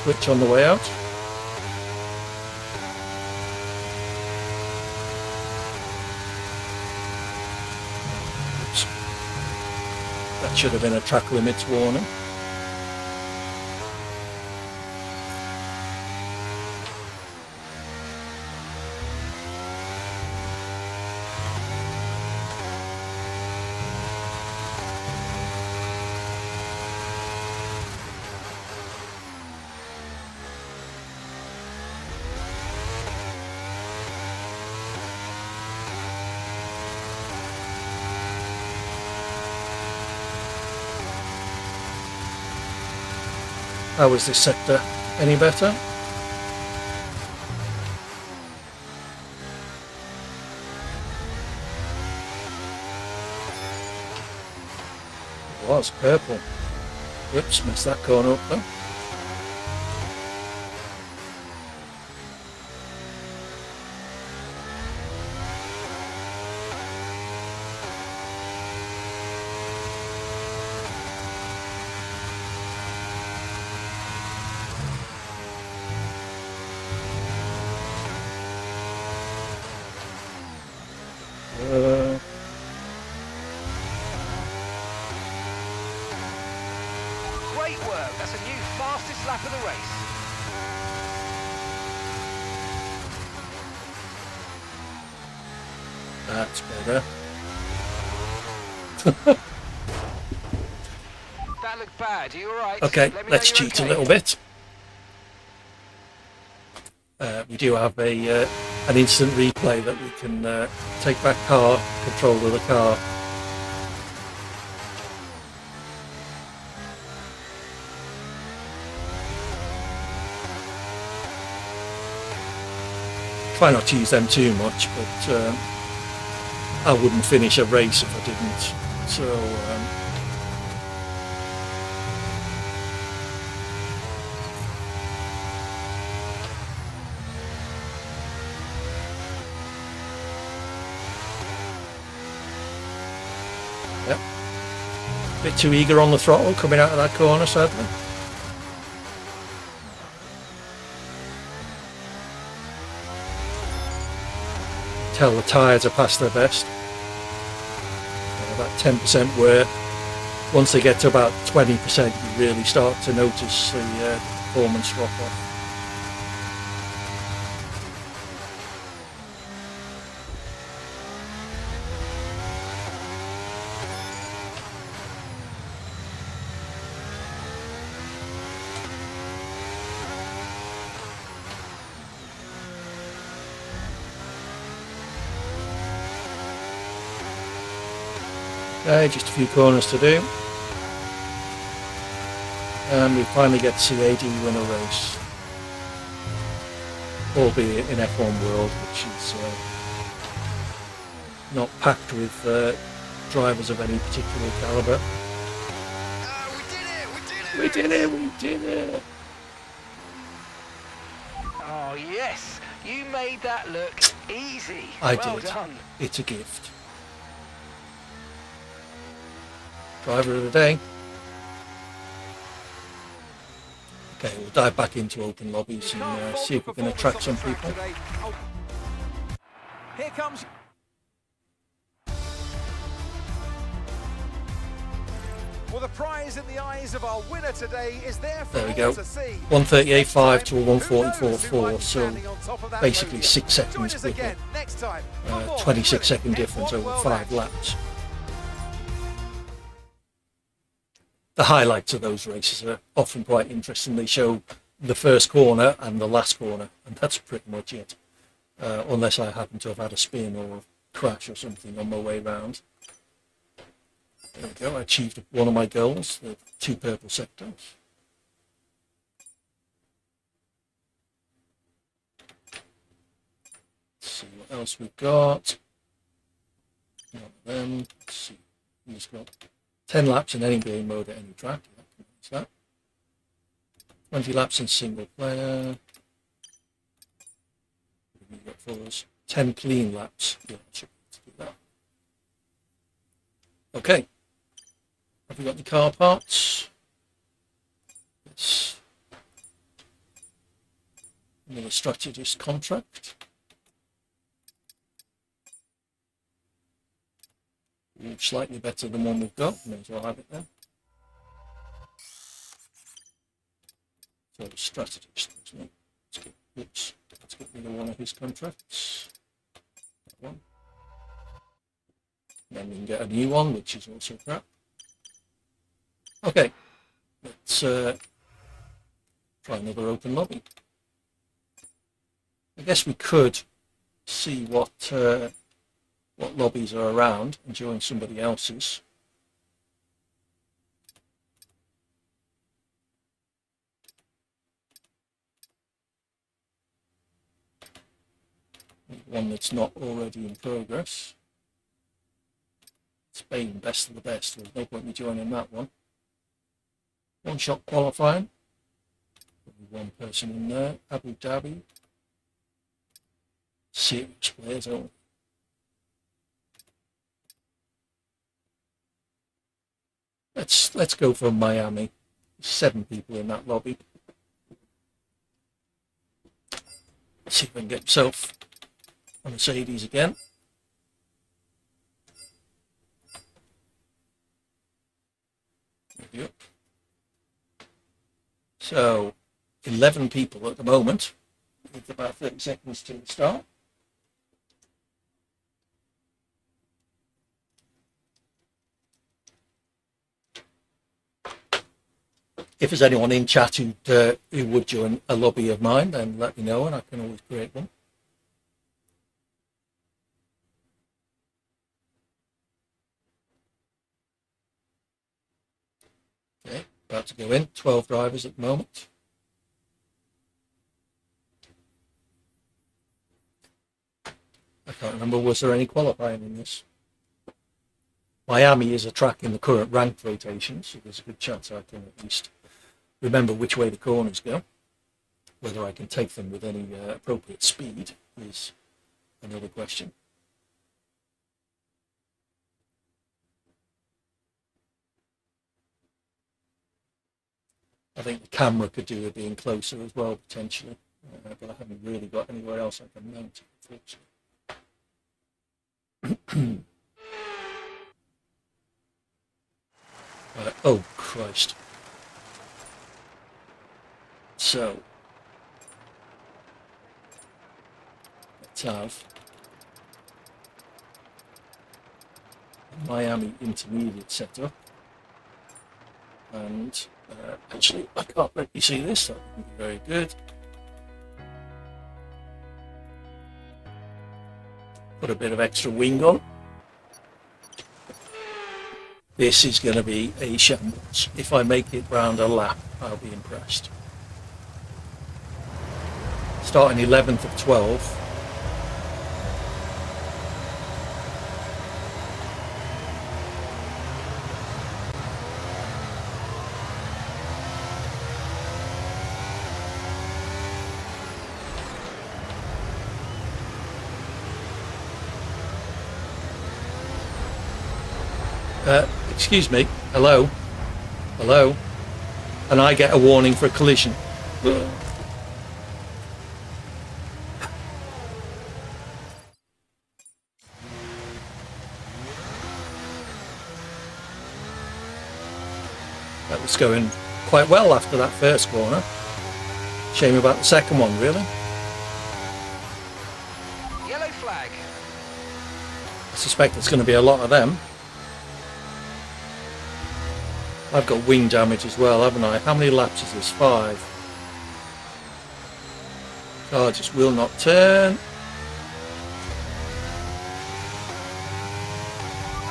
Speaker 1: switch on the way out. Oops. That should have been a track limits warning. How is this sector any better? It was purple. Whoops, missed that corner up though.
Speaker 2: Great work. That's a new fastest lap of the race.
Speaker 1: That's better.
Speaker 2: That looked bad. Are you all right?
Speaker 1: Okay,
Speaker 2: Let me
Speaker 1: let's
Speaker 2: know you're
Speaker 1: cheat a
Speaker 2: okay.
Speaker 1: little bit. We do have an instant replay that we can take back control of the car. Try not to use them too much, but I wouldn't finish a race if I didn't. So yep, bit too eager on the throttle coming out of that corner, sadly. Tell the tyres are past their best. About 10% where once they get to about 20% you really start to notice the performance drop off. Okay, just a few corners to do. And we finally get to see AD win a race. Albeit in F1 World, which is not packed with drivers of any particular calibre. We did it!
Speaker 2: Oh, yes. You made that look easy.
Speaker 1: I
Speaker 2: well
Speaker 1: did.
Speaker 2: done.
Speaker 1: It's a gift. Driver of the day. Okay, we'll dive back into open lobbies and see if we can attract some people.
Speaker 3: Here comes. Well, the prize in the eyes of our winner today is there for
Speaker 1: There we go.
Speaker 3: all to see.
Speaker 1: 138.5 to a
Speaker 3: Who knows who
Speaker 1: 144.4,
Speaker 3: might be
Speaker 1: so
Speaker 3: standing on top of that
Speaker 1: basically
Speaker 3: podium.
Speaker 1: 6
Speaker 3: Join
Speaker 1: seconds
Speaker 3: us
Speaker 1: quicker.
Speaker 3: again next time. for more
Speaker 1: 26-second
Speaker 3: thrilling
Speaker 1: difference
Speaker 3: F1
Speaker 1: over
Speaker 3: World
Speaker 1: 5
Speaker 3: action.
Speaker 1: laps. The highlights of those races are often quite interesting. They show the first corner and the last corner, and that's pretty much it. Unless I happen to have had a spin or a crash or something on my way round. There we go, I achieved one of my goals, the 2 purple sectors. Let's see what else we've got. One of them. Let's see. He's got 10 laps in any game mode at any track. That's that. 20 laps in single player. We've got for us 10 clean laps. Yeah, I should be able to do that. Okay. Have we got the car parts? Yes. Another strategist contract. Ooh, slightly better than one we've got. May as well have it there. So the strategist, isn't it? Let's get rid of one of his contracts. That one. Then we can get a new one, which is also crap. Okay, let's try another open lobby. I guess we could see what lobbies are around and join somebody else's. one that's not already in progress. Spain, best of the best. There's no point in me joining that one. One shot qualifying. Only one person in there. Abu Dhabi. Serious players, aren't we? Let's go for Miami. 7 people in that lobby. Let's see if I can get himself a Mercedes again. There we go. So 11 people at the moment, with about 30 seconds to the start. If there's anyone in chat who would join a lobby of mine, then let me know and I can always create one. Okay, about to go in. 12 drivers at the moment. I can't remember, was there any qualifying in this? Miami is a track in the current ranked rotation, so there's a good chance I can at least remember which way the corners go. Whether I can take them with any appropriate speed is another question. I think the camera could do with being closer as well, potentially, but I haven't really got anywhere else I can mount it, unfortunately. Oh, Christ. So, let's have Miami intermediate setup. And actually, I can't let you see this, that would be very good. Put a bit of extra wing on. This is going to be a shambles. If I make it round a lap, I'll be impressed. Starting 11th of 12. Excuse me, hello, and I get a warning for a collision. That was going quite well after that first corner. Shame about the second one, really.
Speaker 2: Yellow flag.
Speaker 1: I suspect there's going to be a lot of them. I've got wing damage as well, haven't I? How many laps is this? 5. Car just will not turn.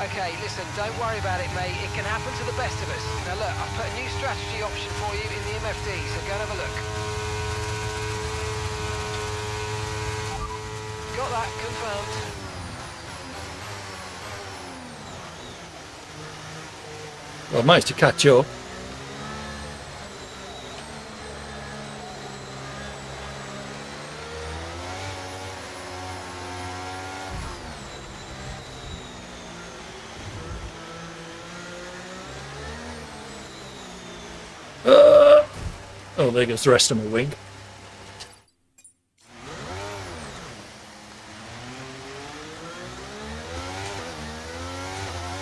Speaker 2: Okay, listen, don't worry about it, mate. It can happen to the best of us. Now look, I've put a new strategy option for you in the MFD, so go and have a look. Got that, confirmed.
Speaker 1: Well, I managed to catch up. Oh, there goes the rest of my wing.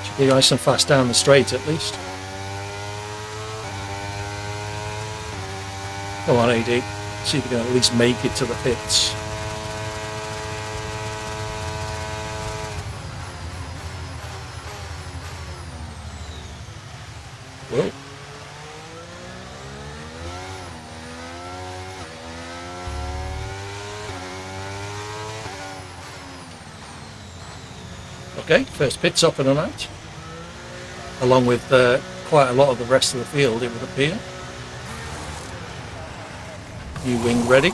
Speaker 1: Should be nice and fast down the straight at least. Come on, AD. See if we can at least make it to the pits. Whoa. Okay, first pit stop of the night, along with quite a lot of the rest of the field, it would appear. New wing ready.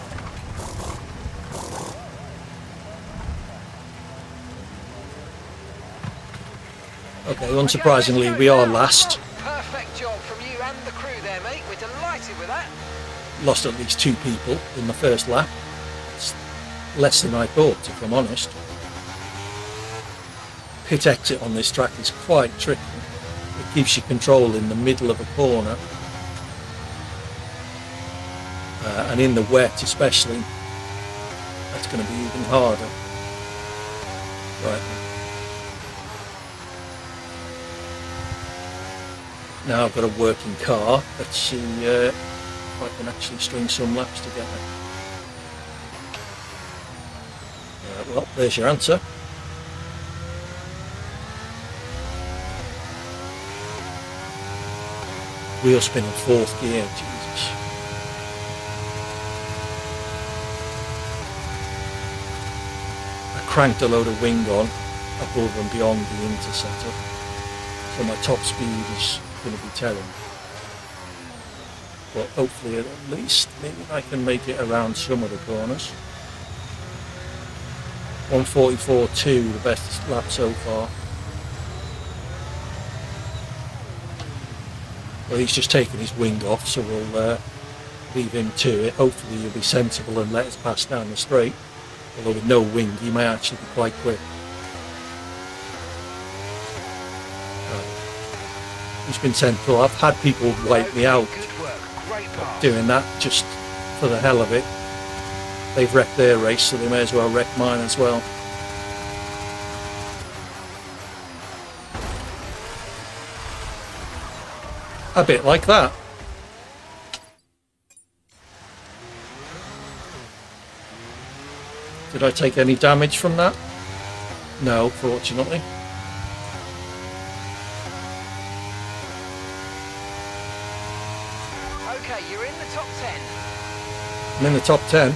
Speaker 1: Okay, unsurprisingly, we are last.
Speaker 2: Perfect job from you and the crew there, mate. We're delighted with that.
Speaker 1: Lost at least 2 people in the first lap. It's less than I thought, if I'm honest. Pit exit on this track is quite tricky. It gives you control in the middle of a corner. And in the wet especially, that's going to be even harder. Right. Now I've got a working car. Let's see if I can actually string some laps together. Well, there's your answer. Wheel spin in 4th gear, Jesus. I cranked a load of wing on above and beyond the interceptor, so my top speed is going to be terrible. But hopefully at least maybe I can make it around some of the corners. 1:44.2, the best lap so far. Well, he's just taken his wing off, so we'll leave him to it. Hopefully he'll be sensible and let us pass down the straight. Although with no wing, he may actually be quite quick. He's been sensible. I've had people wipe me out doing that just for the hell of it. They've wrecked their race, so they may as well wreck mine as well. A bit like that. Did I take any damage from that? No, fortunately.
Speaker 2: Okay, you're in the top 10.
Speaker 1: I'm in the top 10.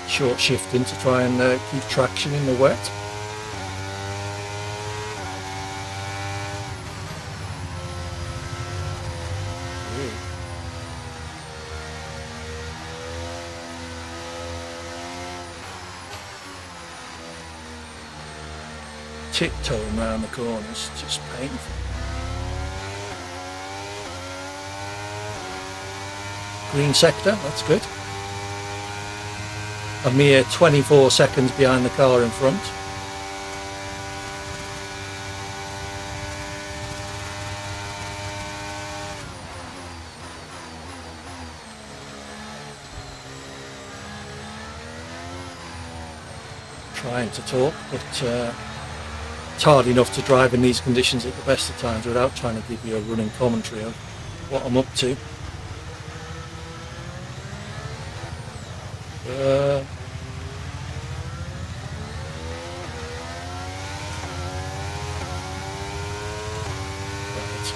Speaker 1: Short shifting to try and keep traction in the wet. Tiptoeing around the corners, just painful. Green sector, that's good. A mere 24 seconds behind the car in front. Trying to talk, but it's hard enough to drive in these conditions at the best of times without trying to give you a running commentary of what I'm up to.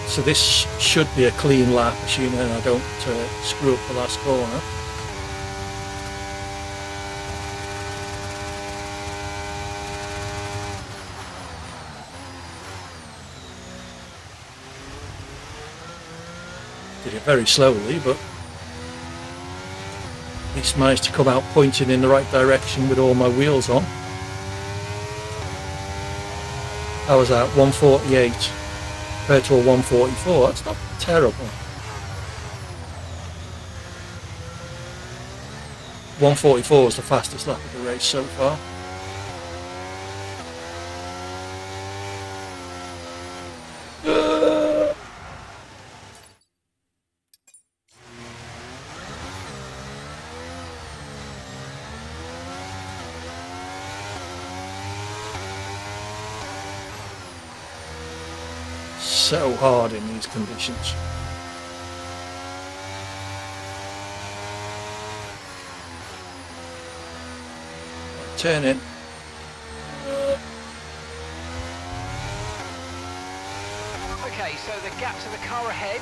Speaker 1: So this should be a clean lap, assuming I don't screw up the last corner. Did it very slowly, but at least managed to come out pointing in the right direction with all my wheels on. How was that? 1:48 compared to a 1:44. That's not terrible. 1:44 is the fastest lap of the race so far. So hard in these conditions. Turn in.
Speaker 2: Okay, so the gap to the car ahead,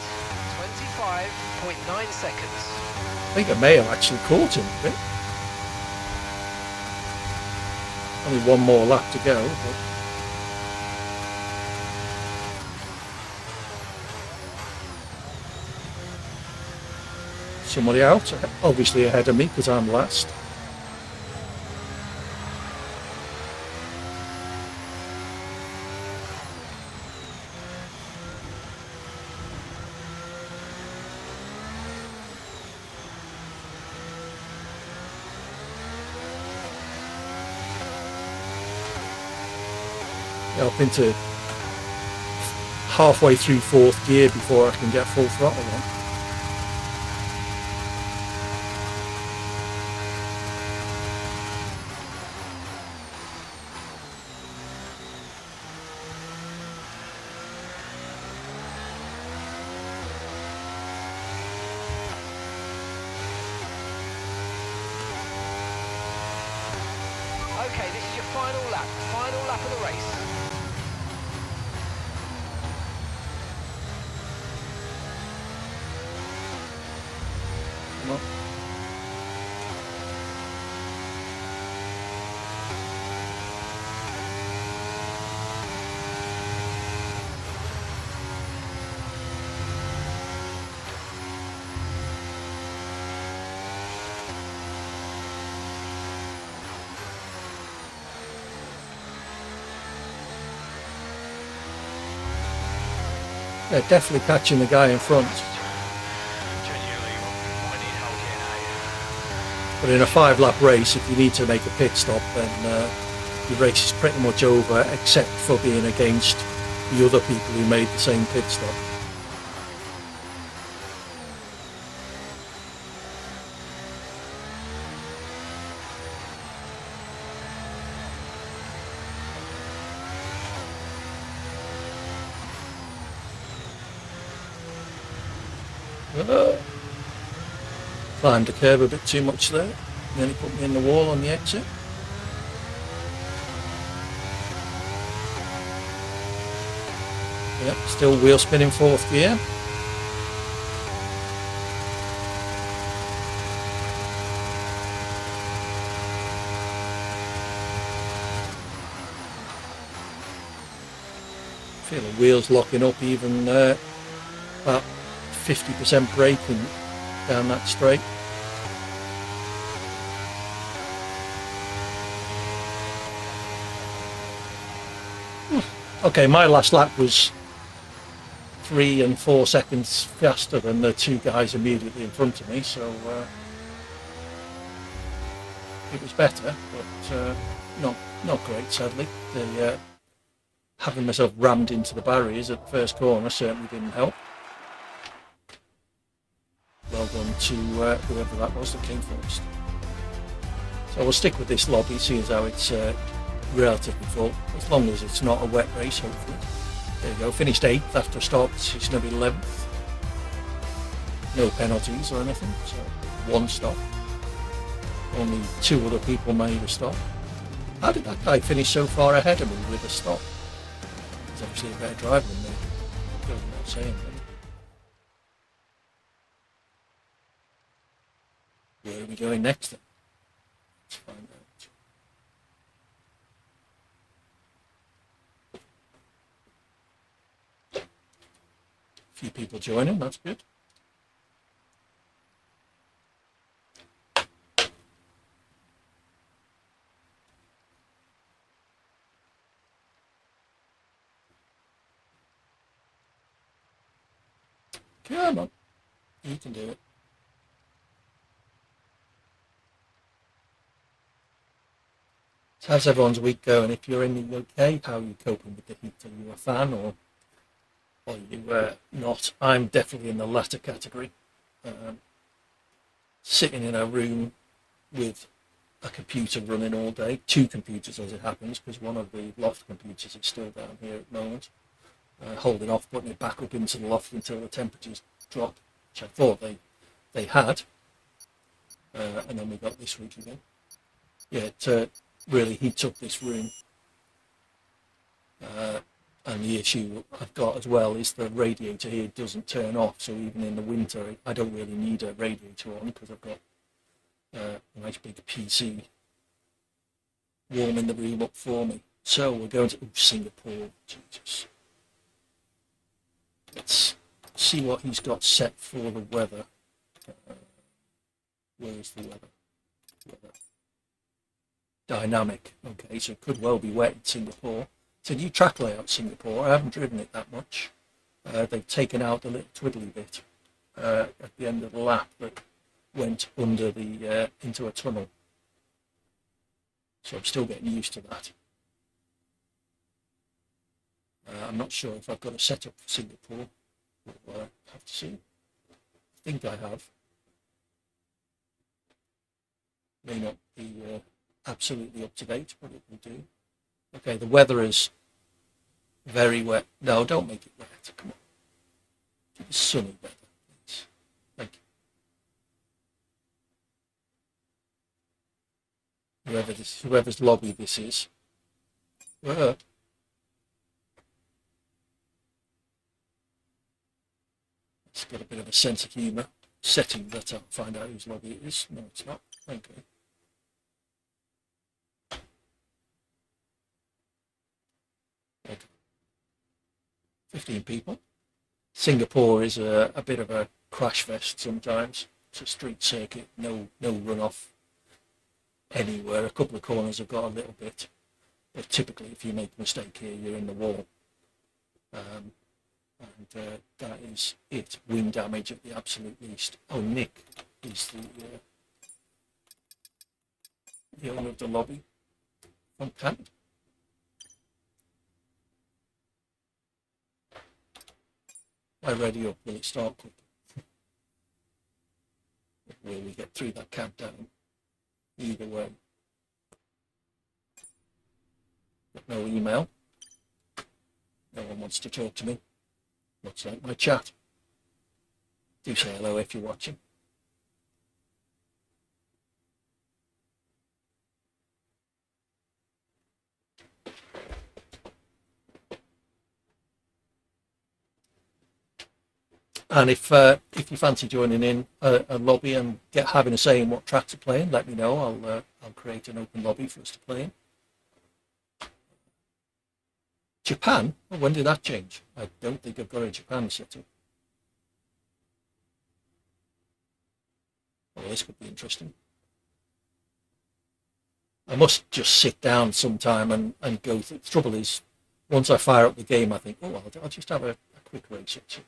Speaker 2: 25.9 seconds.
Speaker 1: I think I may have actually caught him a bit. Only one more lap to go, but somebody out, obviously ahead of me because I'm last. Up into halfway through fourth gear before I can get full throttle on.
Speaker 2: Okay, this is your final lap of the race.
Speaker 1: Come on. Yeah, definitely catching the guy in front. But in a 5-lap race, if you need to make a pit stop, then your race is pretty much over, except for being against the other people who made the same pit stop. Climbed the curb a bit too much there. Nearly put me in the wall on the exit. Yep, still wheel spinning fourth gear. Feel the wheels locking up even about 50% braking down that straight. Okay, my last lap was 3 and 4 seconds faster than the two guys immediately in front of me, so it was better, but not great, sadly. Having myself rammed into the barriers at the first corner certainly didn't help. Well done to whoever that was that came first. So we'll stick with this lobby, seeing as how it's relatively full, as long as it's not a wet race, hopefully. There you go, finished 8th after a stop, it's going to be 11th. No penalties or anything, so 1 stop. Only 2 other people made a stop. How did that guy finish so far ahead of me with a stop? He's obviously a better driver than me. Goes without saying, really. Where are we going next then? Let's find out. A few people joining, that's good. Come on, you can do it. So how's everyone's week going? If you're in the UK, how are you coping with the heat? Are you a fan or are you not? I'm definitely in the latter category. Sitting in a room with a computer running all day, 2 computers as it happens, because one of the loft computers is still down here at the moment. Holding off, putting it back up into the loft until the temperatures drop, which I thought they had. And then we got this week again. Yeah, it really heats up this room. And the issue I've got as well is the radiator here doesn't turn off, so even in the winter I don't really need a radiator on because I've got a nice big PC warming the room up for me. So we're going to Singapore. Jesus. Let's see what he's got set for the weather. Where's the weather? Dynamic. Okay, so it could well be wet in Singapore. It's a new track layout, Singapore. I haven't driven it that much. They've taken out the little twiddly bit at the end of the lap that went under the into a tunnel. So I'm still getting used to that. I'm not sure if I've got a setup for Singapore. We'll have to see. I think I have. May not be absolutely up to date, but it will do. Okay, the weather is very wet. No, don't make it wet. Come on. Give it sunny weather, please. Thank you. Whoever's lobby this is. It's got a bit of a sense of humour. Setting that up, find out whose lobby it is. No, it's not. Okay. Okay. 15 people. Singapore is a bit of a crash fest sometimes. It's a street circuit, no runoff anywhere. A couple of corners have got a little bit, but typically if you make a mistake here, you're in the wall. And that is it. Wing damage at the absolute least. Oh, Nick is the owner of the lobby from Canada. I ready up. Will it start quick? Will we get through that countdown? Either way. Got no email. No one wants to talk to me. Looks like my chat. Do say hello if you're watching. And if you fancy joining in a lobby and having a say in what tracks are playing, let me know. I'll create an open lobby for us to play in. Japan? Well, when did that change? I don't think I've got a Japan set up. Well, this could be interesting. I must just sit down sometime and go through. The trouble is, once I fire up the game, I think, oh, I'll just have a quick race or two.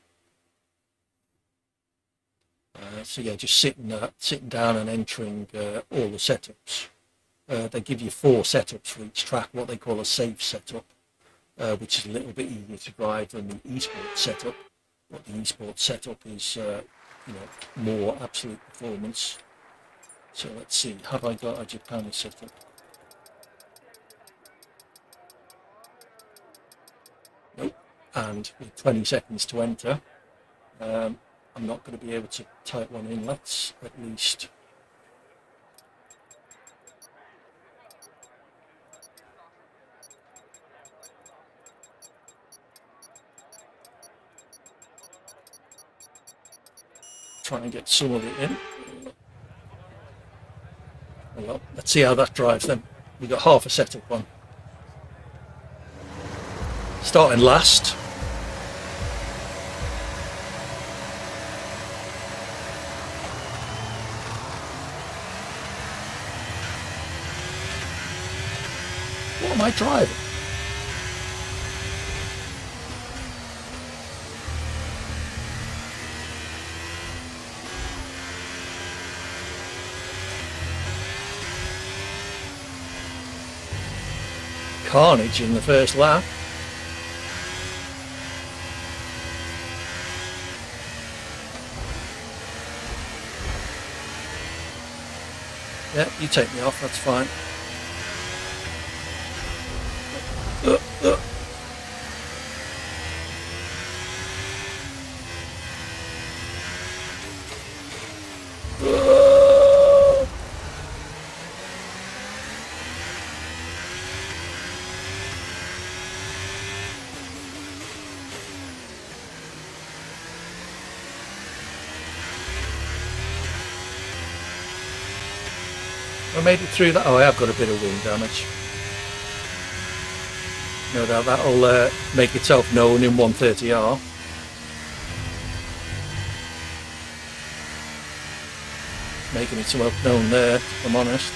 Speaker 1: So yeah, just sitting down and entering all the setups. They give you 4 setups for each track, what they call a safe setup. Which is a little bit easier to drive than the esports setup. But the esports setup is, more absolute performance. So let's see, have I got a Japan setup? Nope. And with 20 seconds to enter, I'm not going to be able to type one in. Let's at least. Trying to get some of it in. Well, let's see how that drives then. We've got half a setup on. Starting last. What am I driving? Carnage in the first lap. Yeah, you take me off, that's fine. I made it through that. Oh, I have got a bit of wing damage. No doubt that'll make itself known in 130R. making itself known there, if I'm honest.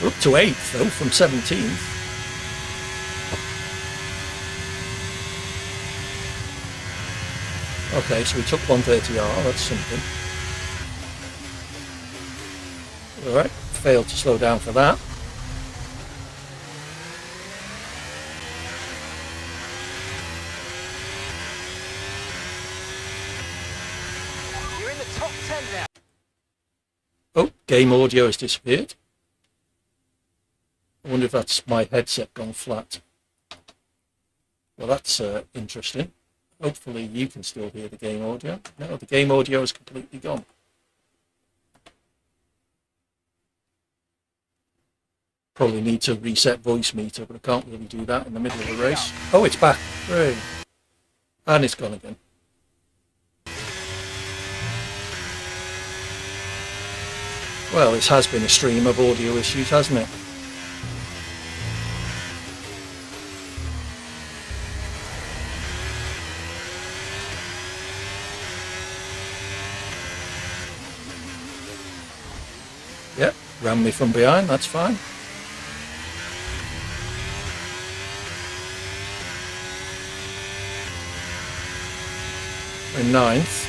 Speaker 1: We're up to 8th though, from 17th. Okay, so we took 130R, that's something. Alright, failed to slow down for that.
Speaker 2: You're in the top 10 now.
Speaker 1: Oh, game audio has disappeared. I wonder if that's my headset gone flat. Well, that's interesting. Hopefully you can still hear the game audio. No, the game audio is completely gone. Probably need to reset voice meter, but I can't really do that in the middle of the race. Oh, it's back. Hooray. And it's gone again. Well, this has been a stream of audio issues, hasn't it? Yep, ran me from behind, that's fine. In 9th.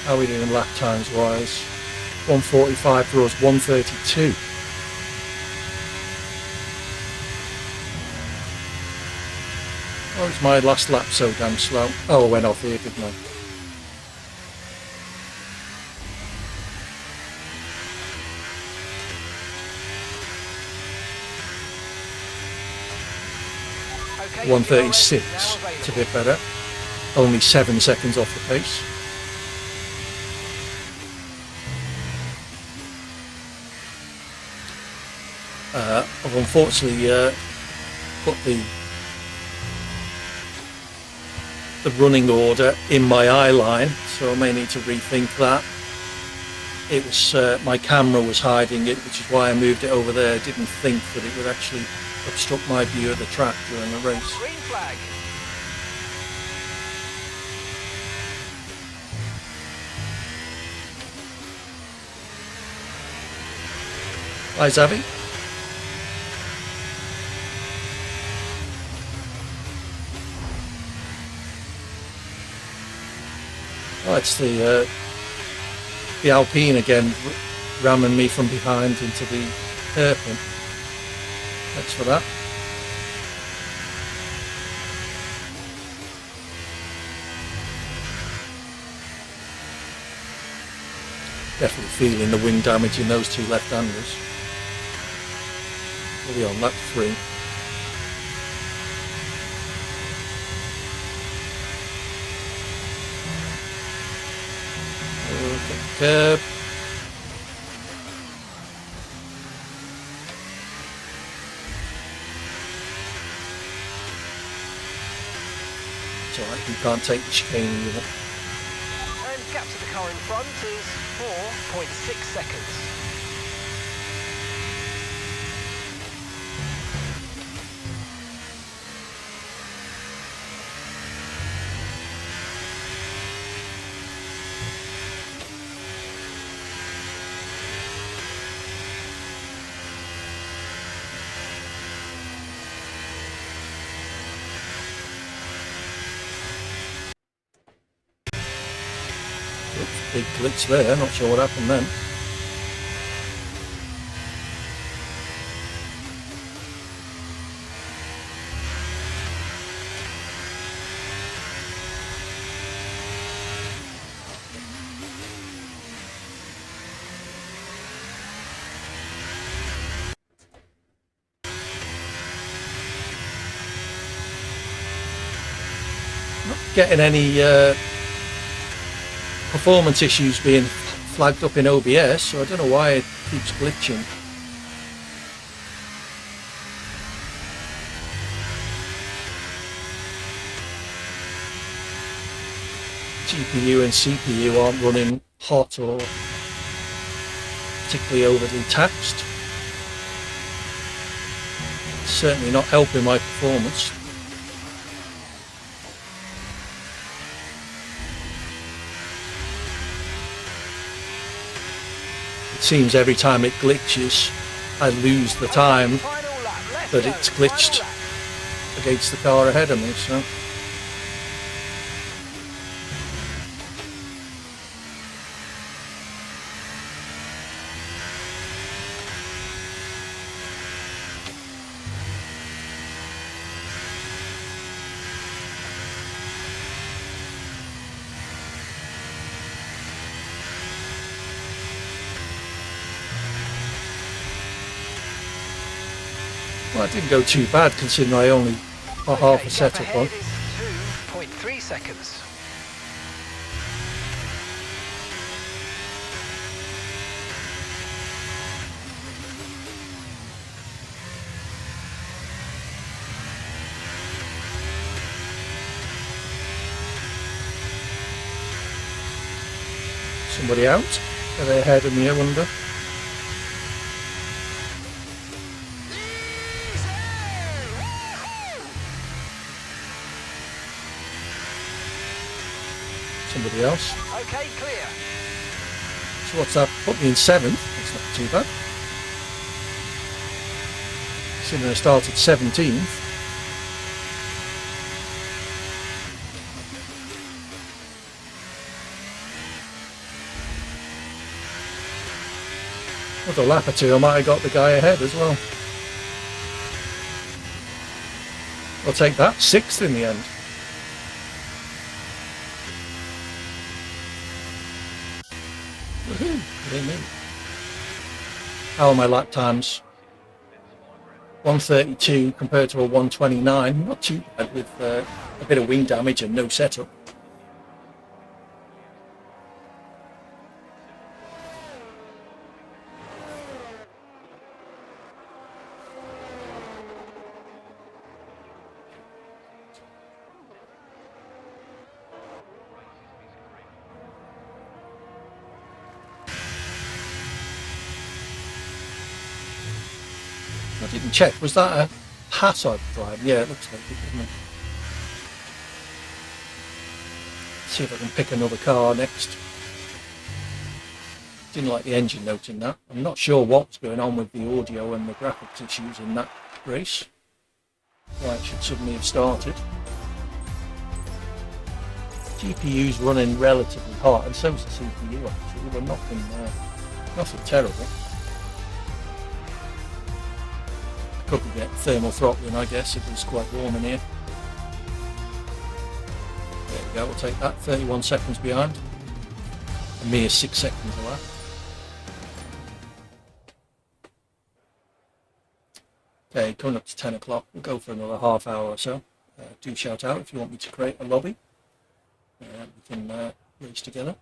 Speaker 1: How are we doing lap times wise? 1:45 for us, 1:32. Oh, it's my last lap so damn slow. Oh, I went off here, didn't I?
Speaker 2: Okay,
Speaker 1: 1:36,
Speaker 2: now
Speaker 1: it's a
Speaker 2: available.
Speaker 1: bit better. Only 7 seconds off the pace. I've unfortunately put the running order in my eye line, so I may need to rethink that. It was my camera was hiding it, which is why I moved it over there. I didn't think that it would actually obstruct my view of the track during the race.
Speaker 2: Green flag.
Speaker 1: Hi, Zavi. Oh, it's the Alpine again, ramming me from behind into the hairpin. Thanks for that. Definitely feeling the wing damage in those two left-handers. We'll be on lap 3. Curb. It's alright, you can't take the chicane either.
Speaker 2: And gap to the car in front is 4.6 seconds.
Speaker 1: Oops, big glitch there, not sure what happened then. Not getting any performance issues being flagged up in OBS, so I don't know why it keeps glitching. GPU and CPU aren't running hot or particularly overly taxed. It's certainly not helping my performance. It seems every time it glitches, I lose the time that it's glitched against the car ahead of me. So. Well, it didn't go too bad considering I only got half a setup on.
Speaker 2: 2.3 seconds.
Speaker 1: Somebody out? Are they ahead of me, I wonder? Somebody else.
Speaker 2: Okay, clear.
Speaker 1: So what's that? Put me in 7th. That's not too bad. Considering I started 17th. With a lap or two, I might have got the guy ahead as well. I'll take that. 6th in the end. Woohoo! How are my lap times? 132 compared to a 129. Not too bad with a bit of wing damage and no setup. I didn't check. Was that a Hazard drive? Yeah, it looks like it, doesn't it? See if I can pick another car next. Didn't like the engine note in that. I'm not sure what's going on with the audio and the graphics issues in that race. Why it should suddenly have started. GPU's running relatively hot, and so is the CPU actually, but nothing terrible. Could get thermal throttling, I guess, if it's quite warm in here. There we go, we'll take that. 31 seconds behind. A mere 6 seconds away. Okay, coming up to 10 o'clock. We'll go for another half hour or so. Do shout out if you want me to create a lobby. We can race together.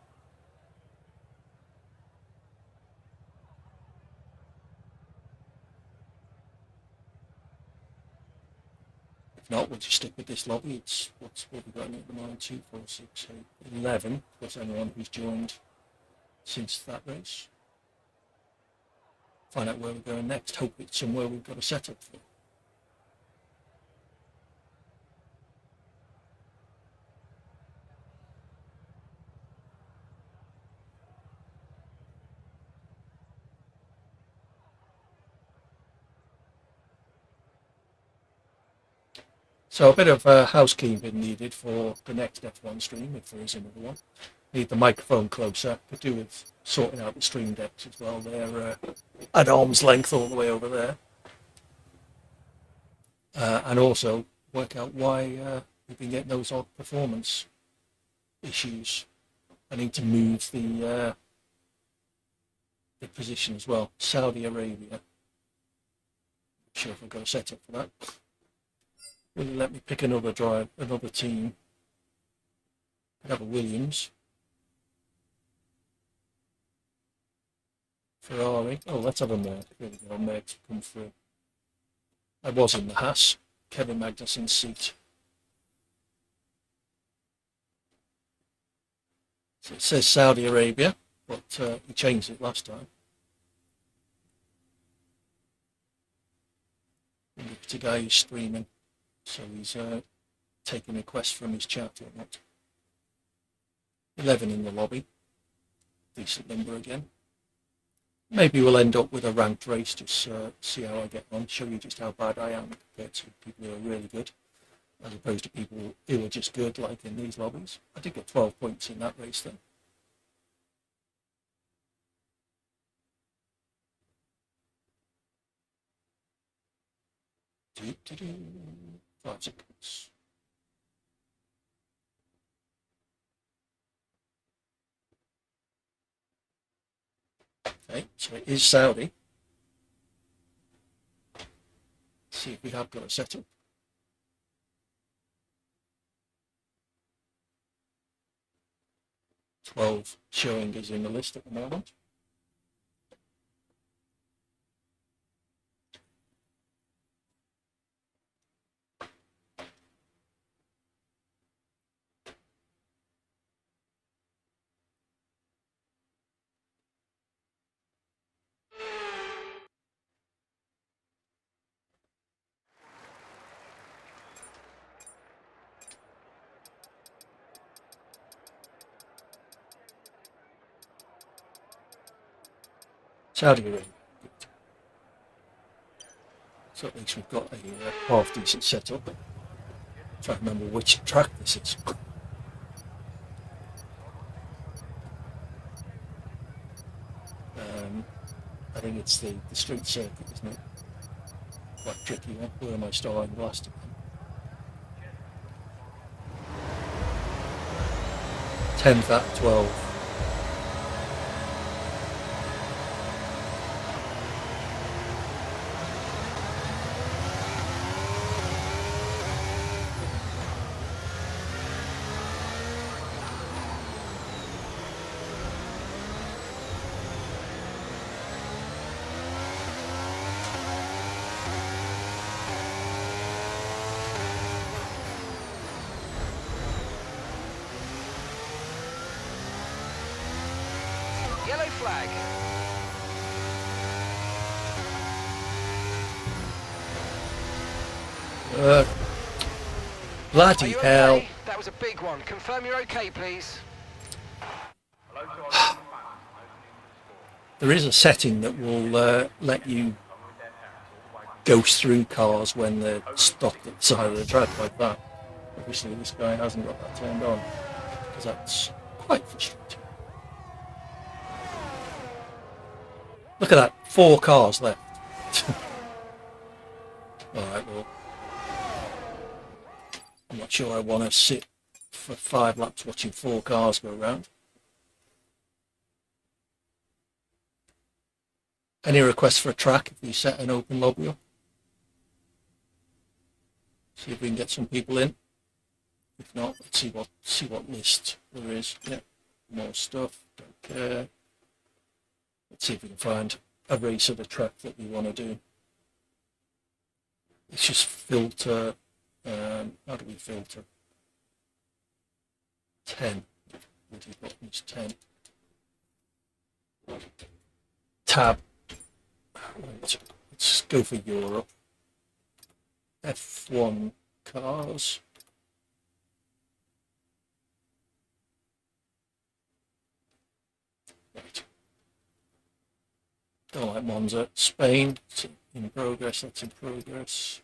Speaker 1: If not, we'll just stick with this lobby. It's what we've got at the moment: 2, 4, 6, 8, 11. Plus anyone who's joined since that race. Find out where we're going next. Hope it's somewhere we've got a setup for. So a bit of housekeeping needed for the next F1 stream, if there is another one. Need the microphone closer. Could do with sorting out the stream decks as well. They're at arm's length all the way over there. And also work out why we've been getting those odd performance issues. I need to move the position as well. Saudi Arabia. Not sure if I've got a setup for that. Will you let me pick another team? I'd have a Williams. Ferrari. Oh, let's have a Merc. There we go. Merc's come through. I was in the Haas. Kevin Magnussen's seat. So it says Saudi Arabia, but he changed it last time. It's a guy who's streaming, so he's taking requests from his chat or not. 11 in the lobby. Decent number again. Maybe we'll end up with a ranked race, just see how I get on, show you just how bad I am compared to people who are really good, as opposed to people who are just good, like in these lobbies. I did get 12 points in that race though. Do-do-do. 5 seconds. Okay, so it is Saudi. Let's see if we have got a setup. 12 showing is in the list at the moment. Saudi Arabia. Good. So at least we've got a half decent setup. Try to remember which track this is. I think it's the street circuit, isn't it? Quite tricky one. Where am I starting last? 10th at 12.
Speaker 2: Yellow flag.
Speaker 1: Bloody hell.
Speaker 2: Okay? That was a big one. Confirm you're okay, please.
Speaker 1: There is a setting that will let you ghost through cars when they're stopped at the side of the track like that. Obviously this guy hasn't got that turned on, because that's quite frustrating. Look at that, 4 cars left. Alright, well, I'm not sure I want to sit for 5 laps watching 4 cars go around. Any requests for a track if we set an open lobby up? See if we can get some people in. If not, let's see what list there is. Yeah, more stuff. Don't care. Let's see if we can find a race of a track that we want to do. Let's just filter. How do we filter? 10. Bloody buttons. 10. Tab. Right. Let's go for Europe. F1 cars. Right. Don't like Monza. Spain. It's in progress. That's in progress.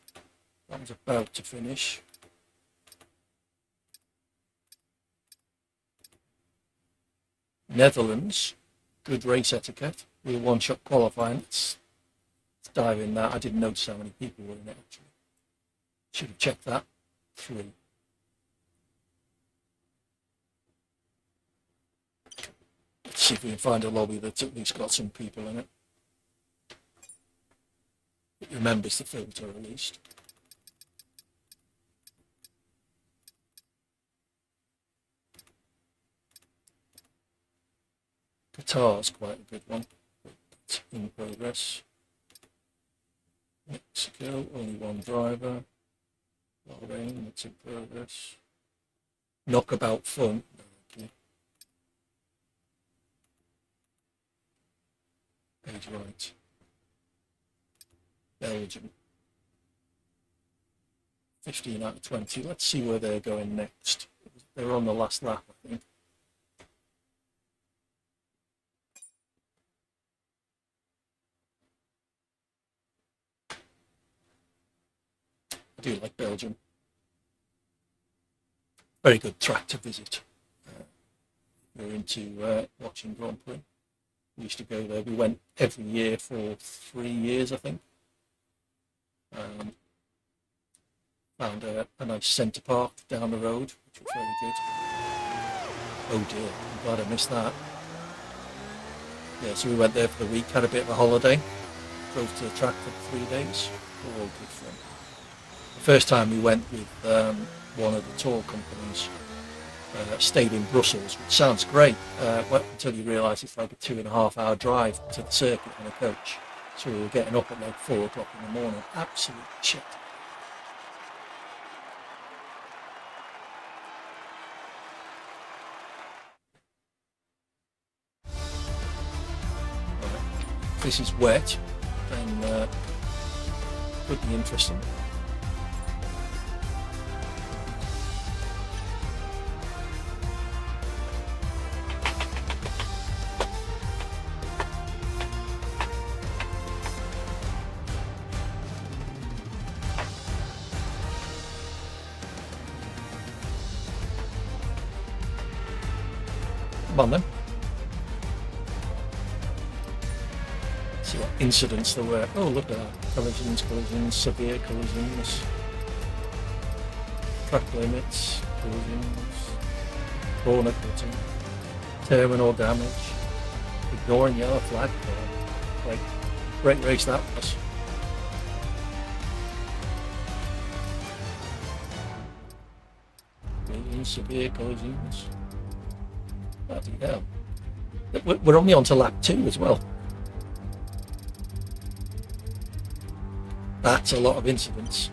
Speaker 1: That one's about to finish. Netherlands. Good race etiquette. We're one-shot qualifying. Let's dive in that. I didn't notice how many people were in it actually. Should have checked that. 3. Let's see if we can find a lobby that's at least got some people in it. It remembers the filter at least. Qatar's quite a good one. It's in progress. Mexico, only 1 driver. Bahrain, it's in progress. Knockabout fun. Okay. Page right. Belgium. 15 out of 20. Let's see where they're going next. They're on the last lap, I think. I do like Belgium. Very good track to visit. We're into watching Grand Prix. We used to go there. We went every year for 3 years, I think. Found a nice centre park down the road, which was very good. Oh dear, I'm glad I missed that. Yeah, so we went there for the week, had a bit of a holiday, drove to the track for 3 days. All good fun. The first time we went with one of the tour companies, stayed in Brussels, which sounds great, until you realise it's like a 2.5 hour drive to the circuit on a coach. So we were getting up at like 4 o'clock in the morning. Absolute shit. If this is wet, then could be interesting. Come on then. See what incidents there were. Oh, look at that. Collisions, severe collisions, track limits, collisions, corner cutting, terminal damage, ignoring yellow flag. Like, great race that was. Collisions, severe collisions. Bloody hell. We're only on to lap 2 as well. That's a lot of incidents.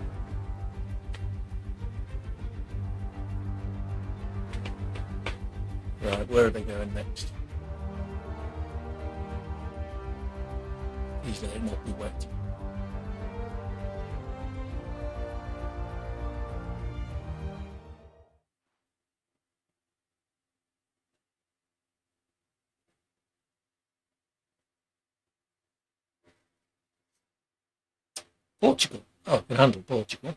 Speaker 1: Right, where are they going next? Please let it not be wet. Portugal. Oh, I can handle Portugal.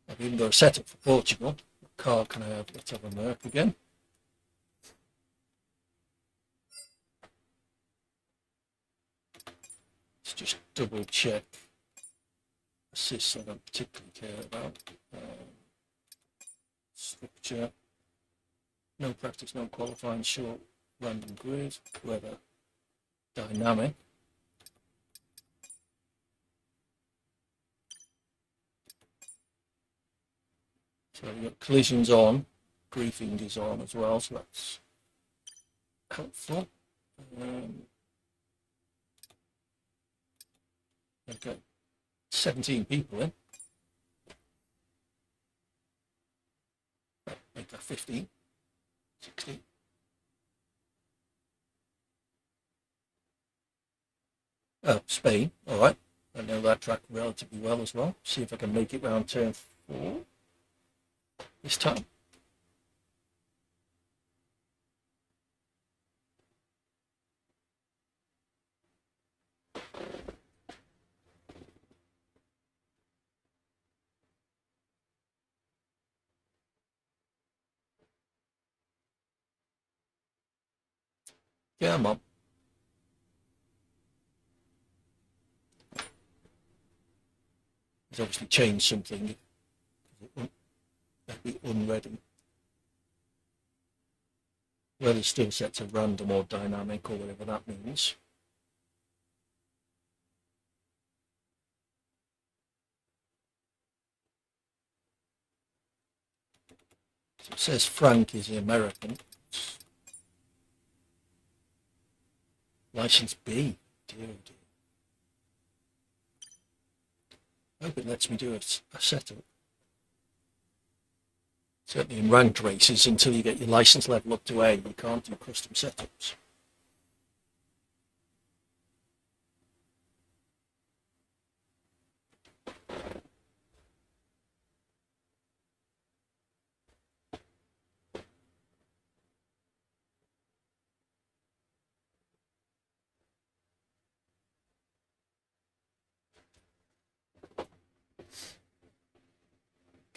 Speaker 1: I've even got a setup for Portugal. What car can I have? Let's have a Merc again. Let's just double check. Assists I don't particularly care about. Structure. No practice, no qualifying, short, random grid. Weather. Dynamic. So we've got collisions on, griefing is on as well, so that's helpful. Okay, 17 people in. Make that 15, 16. Oh, Spain, all right. I know that track relatively well as well. See if I can make it round turn 4 this time. Yeah, I'm on. He's obviously changed something. It'd be unready. Whether it's still set to random or dynamic or whatever that means. So it says Frank is the American. License B. Dear, oh dear. I hope it lets me do a setup. Certainly in ranked races, until you get your license level up to A, you can't do custom setups.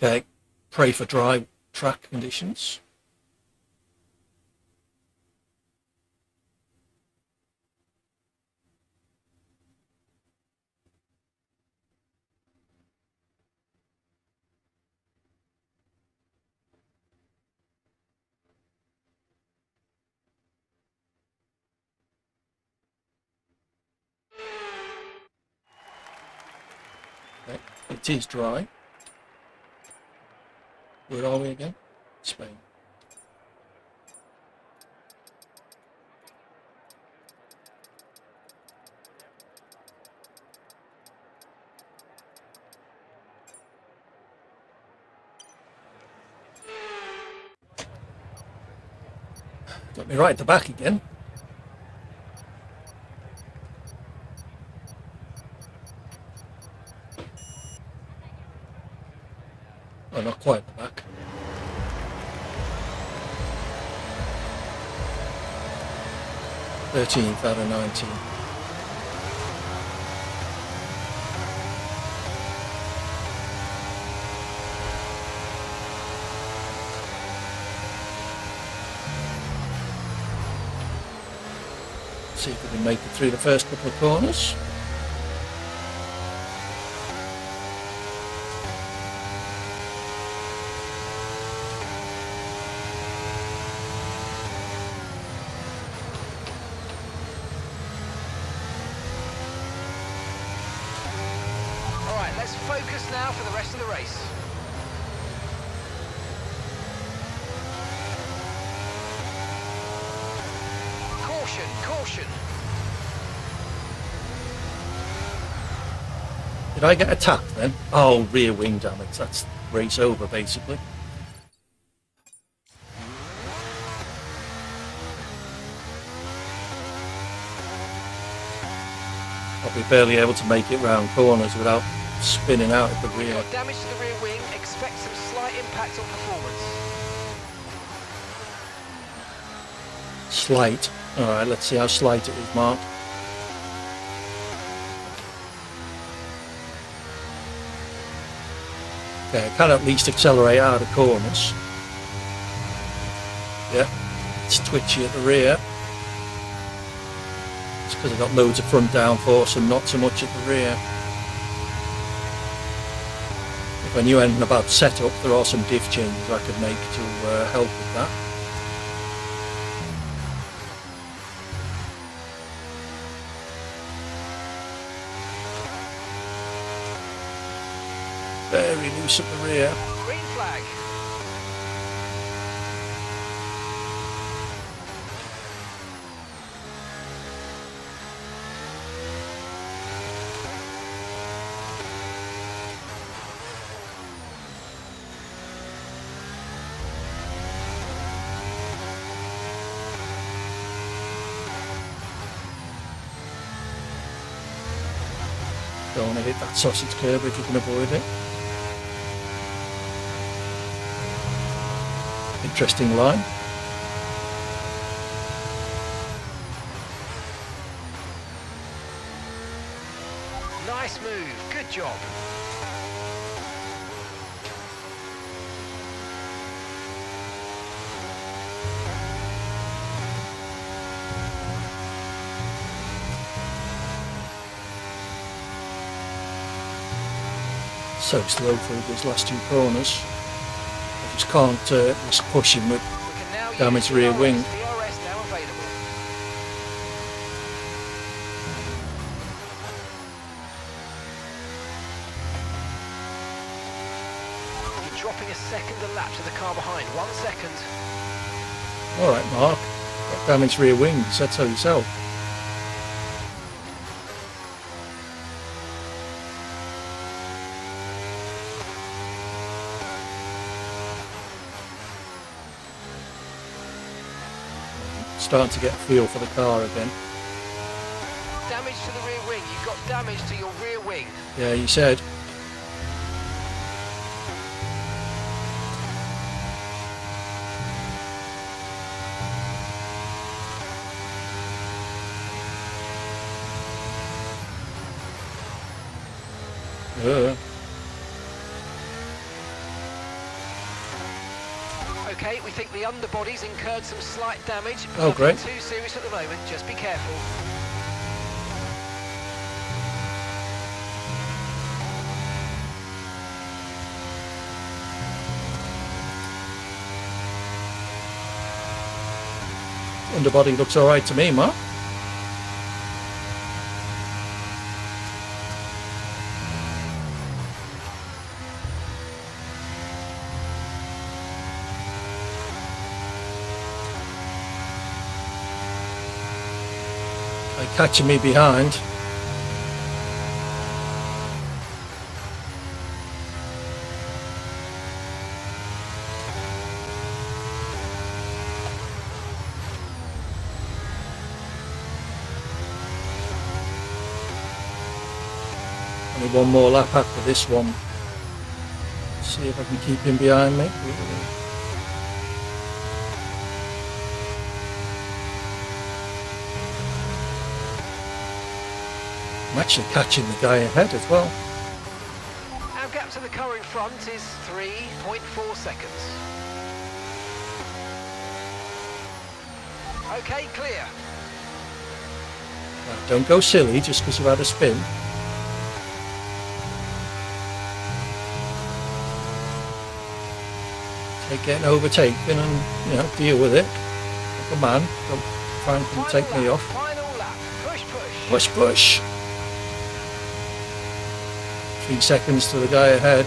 Speaker 1: Okay, pray for dry track conditions. Okay, it is dry. Where are we again? Spain. Got me right at the back again. Oh, not quite at the back. Thirteenth out of 19. See if we can make it through the first couple of corners.
Speaker 2: Alright, let's focus now for the rest of the race. Caution, caution.
Speaker 1: Did I get attacked then? Oh, rear wing damage. That's race over basically. I'll be barely able to make it round corners without spinning out at the rear.
Speaker 2: Got damage to the rear wing, expect some slight impact on performance.
Speaker 1: Slight. Alright, let's see how slight it is, Mark. Okay, I can at least accelerate out of corners. Yeah, it's twitchy at the rear. It's because I've got loads of front downforce and not so much at the rear. If I knew anything about setup, there are some diff changes I could make to help with that. Very loose at the rear.
Speaker 2: Green flag.
Speaker 1: Don't want to hit that sausage curb if you can avoid it. Interesting line.
Speaker 2: Nice move, good job.
Speaker 1: So slow through those last two corners. I just can't risk pushing with
Speaker 2: We can now
Speaker 1: damaged
Speaker 2: use
Speaker 1: rear
Speaker 2: DRS.
Speaker 1: wing.
Speaker 2: DRS now available. You're dropping a second a lap to the car behind. 1 second.
Speaker 1: Alright, Mark. Got damaged rear wing, you said so yourself. Starting to get a feel for the car again.
Speaker 2: Damage to the rear wing. You've got damage to your rear wing.
Speaker 1: Yeah, you said.
Speaker 2: Okay, we think the underbody's incurred some slight damage. But
Speaker 1: Oh, great.
Speaker 2: nothing too serious at the moment, just be careful.
Speaker 1: Underbody looks all right to me, Mark. Catching me behind. Only one more lap after this one. See if I can keep him behind me. I'm actually catching the guy ahead as well.
Speaker 2: Our gap to the car in front is 3.4 seconds. Okay, clear.
Speaker 1: Right, don't go silly just because you've had a spin. Take getting overtaken and deal with it. Like a man. Don't try and come take me off.
Speaker 2: Final lap. Push, push.
Speaker 1: Push, push. 3 seconds to the guy ahead.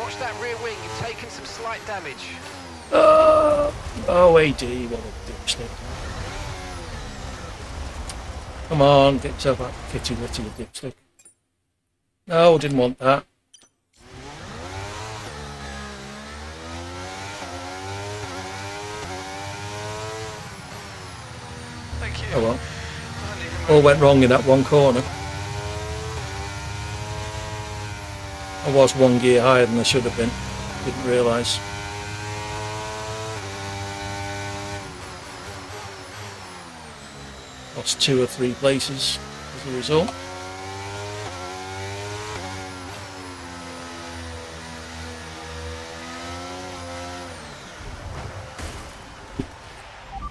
Speaker 2: Watch that rear wing, you've taken some slight damage.
Speaker 1: Oh, AD, what a dipstick. Come on, get yourself out of the kitty litty, you dipstick. No, didn't want that.
Speaker 2: Thank you.
Speaker 1: Oh well. All went wrong in that one corner. I was 1 gear higher than I should have been. Didn't realise. Lost 2 or 3 places as a result.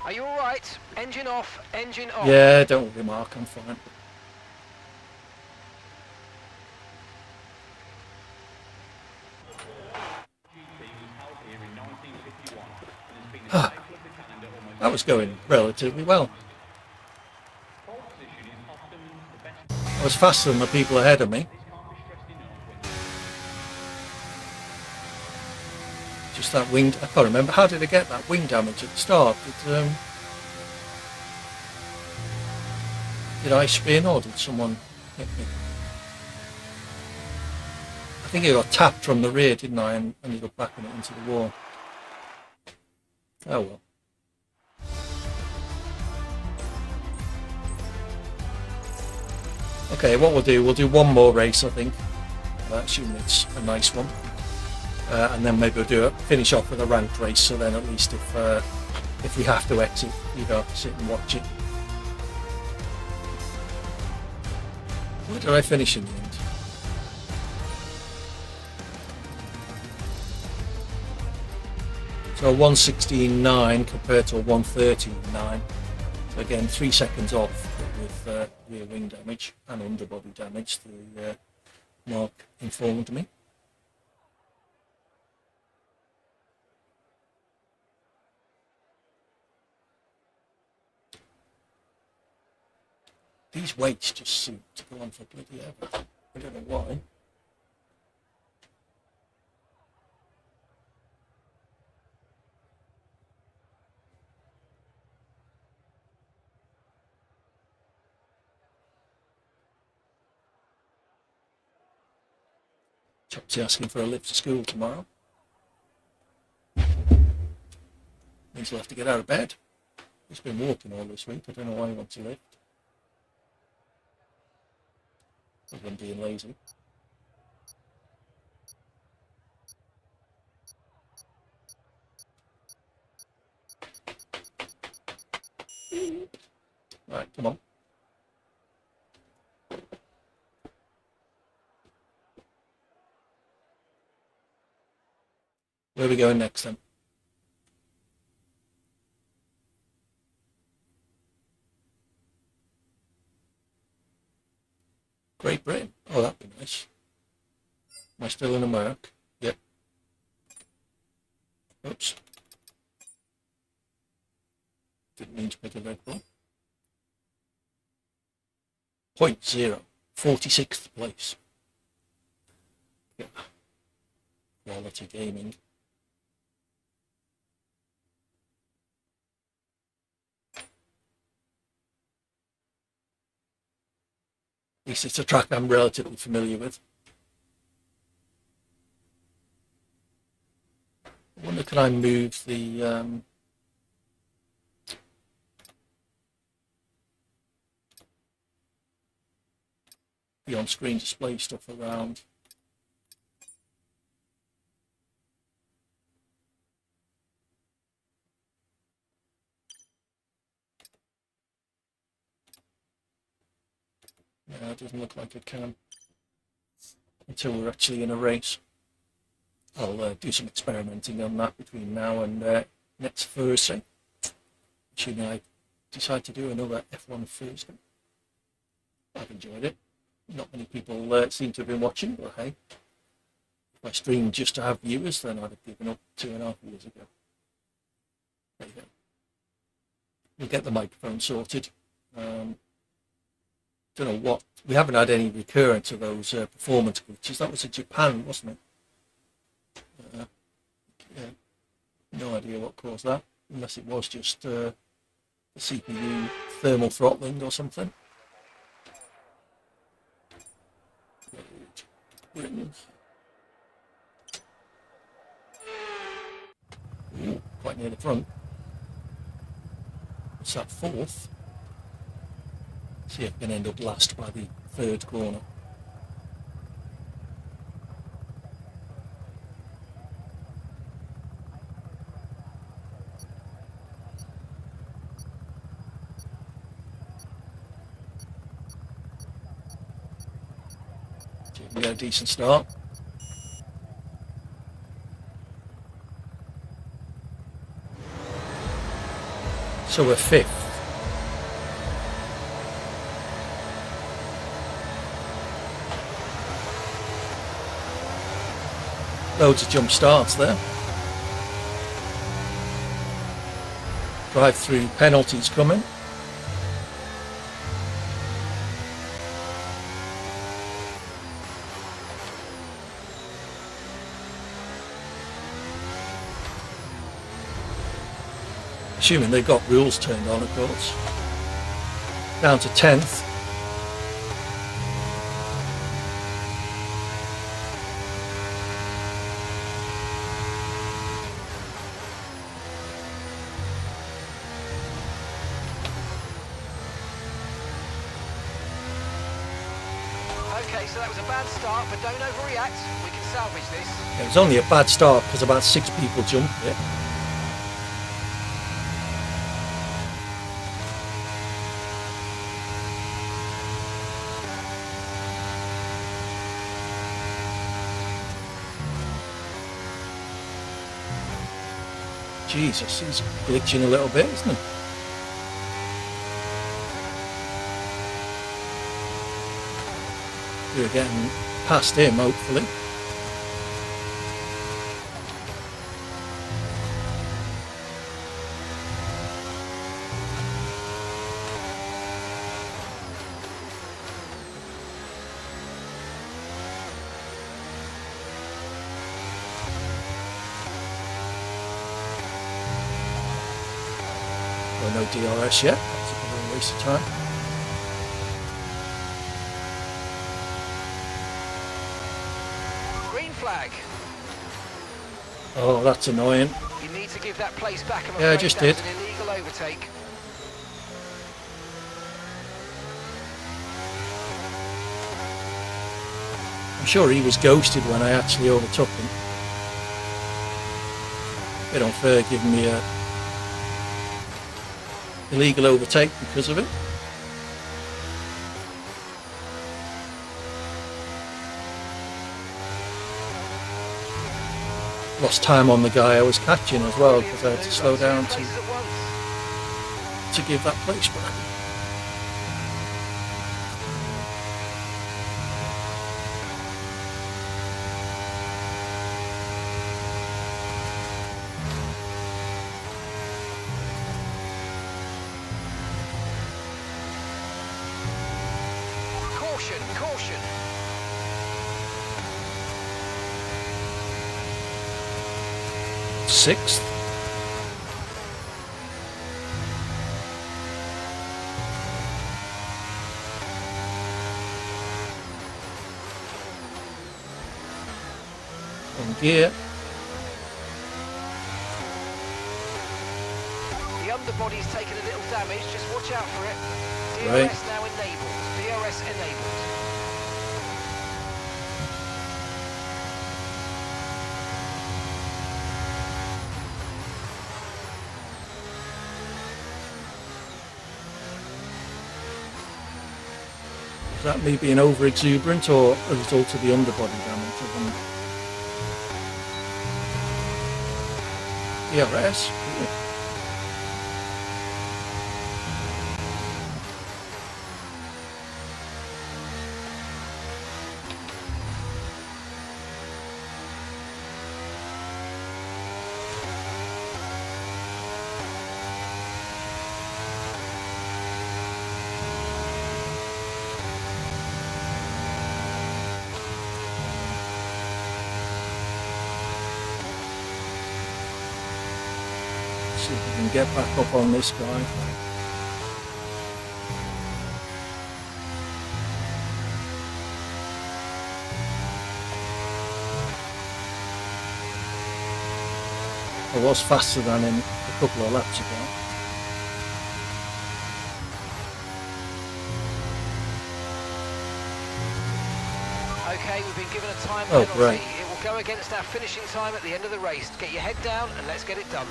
Speaker 2: Are you alright? Engine off, engine off.
Speaker 1: Yeah, don't worry, Mark, I'm fine. That was going relatively well. I was faster than the people ahead of me. Just that wing, I can't remember, how did I get that wing damage at the start? Did I spin or did someone hit me? I think I got tapped from the rear, didn't I, and ended up backing it into the wall. Oh well. Okay, what we'll do one more race, I think. Assuming it's a nice one. And then maybe we'll finish off with a ranked race, so then at least if we have to exit, you don't have to sit and watch it. Where did I finish in the end? So 1:16.9 compared to a 1:13.9. So again, 3 seconds off with rear wing damage and underbody damage, the Mark informed me. These weights just seem to go on for bloody ever. I don't know why. Chopsy asking for a lift to school tomorrow. Means he'll have to get out of bed. He's been walking all this week. I don't know why he wants a lift. Other than being lazy. Right, come on. Where are we going next then? Great Britain. Oh, that'd be nice. Am I still in America? Yep. Oops. Didn't mean to pick a red one. 0.0. 46th place. Yeah. Quality gaming. At least it's a track I'm relatively familiar with. I wonder, can I move the on-screen display stuff around? No, it doesn't look like I can until we're actually in a race. I'll do some experimenting on that between now and next Thursday. Assuming I decide to do another F1 Thursday. I've enjoyed it. Not many people seem to have been watching, but hey, if I streamed just to have viewers, then I'd have given up 2.5 years ago. There you go. We'll get the microphone sorted. Don't know what, we haven't had any recurrence of those performance glitches. That was in Japan, wasn't it? Yeah, no idea what caused that, unless it was just the CPU thermal throttling or something. Ooh, quite near the front. What's that, fourth? See if I can end up last by the third corner. See if we get a decent start. So we're fifth. Loads of jump starts there. Drive-through penalties coming. Assuming they've got rules turned on, of course. Down to 10th.
Speaker 2: Okay, so that was a bad start, but don't overreact. We can salvage this.
Speaker 1: It was only a bad start because about 6 people jumped it. Jesus, he's glitching a little bit, isn't he? We're getting past him, hopefully. Well, no DRS yet. That's a bit of a waste of time.
Speaker 2: Flag.
Speaker 1: Oh, that's annoying.
Speaker 2: You need to give that place back.
Speaker 1: Yeah, I just did.
Speaker 2: An illegal overtake.
Speaker 1: I'm sure he was ghosted when I actually overtook him. Bit unfair giving me a illegal overtake because of it. Lost time on the guy I was catching as well because I had to slow down to give that place back.
Speaker 2: Caution, caution.
Speaker 1: Sixth. On gear.
Speaker 2: The underbody's taken a little damage, just watch out for it. DRS
Speaker 1: Right.
Speaker 2: now enabled. DRS enabled.
Speaker 1: Is that me being over exuberant or a result of the underbody damage? DRS. Yeah. See if we can get back up on this guy. I was faster than him a couple of laps ago.
Speaker 2: Okay, we've been given a time
Speaker 1: Oh,
Speaker 2: penalty.
Speaker 1: great.
Speaker 2: It will go against our finishing time at the end of the race. Get your head down and let's get it done.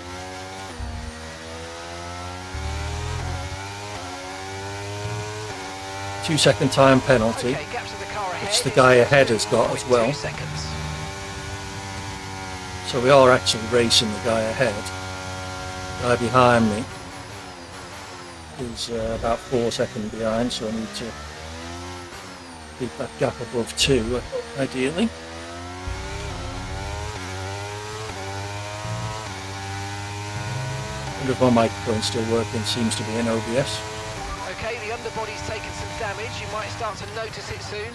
Speaker 1: 2 second time penalty,
Speaker 2: Okay, gaps of the car ahead.
Speaker 1: which the guy ahead has got as well.
Speaker 2: 0.2 seconds.
Speaker 1: So we are actually racing the guy ahead. The guy behind me is about 4 seconds behind, so I need to keep that gap above 2, ideally. I wonder if my microphone's still working, seems to be in OBS.
Speaker 2: Okay, the underbody's taken some damage. You might start to notice it soon.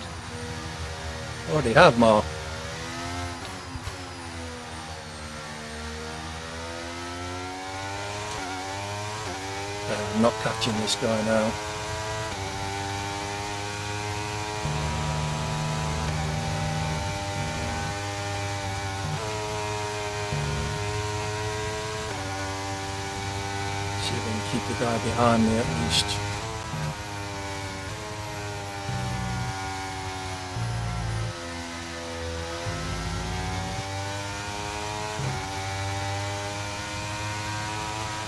Speaker 1: Already have, Mark. I'm not catching this guy now. See if I can keep the guy behind me at least.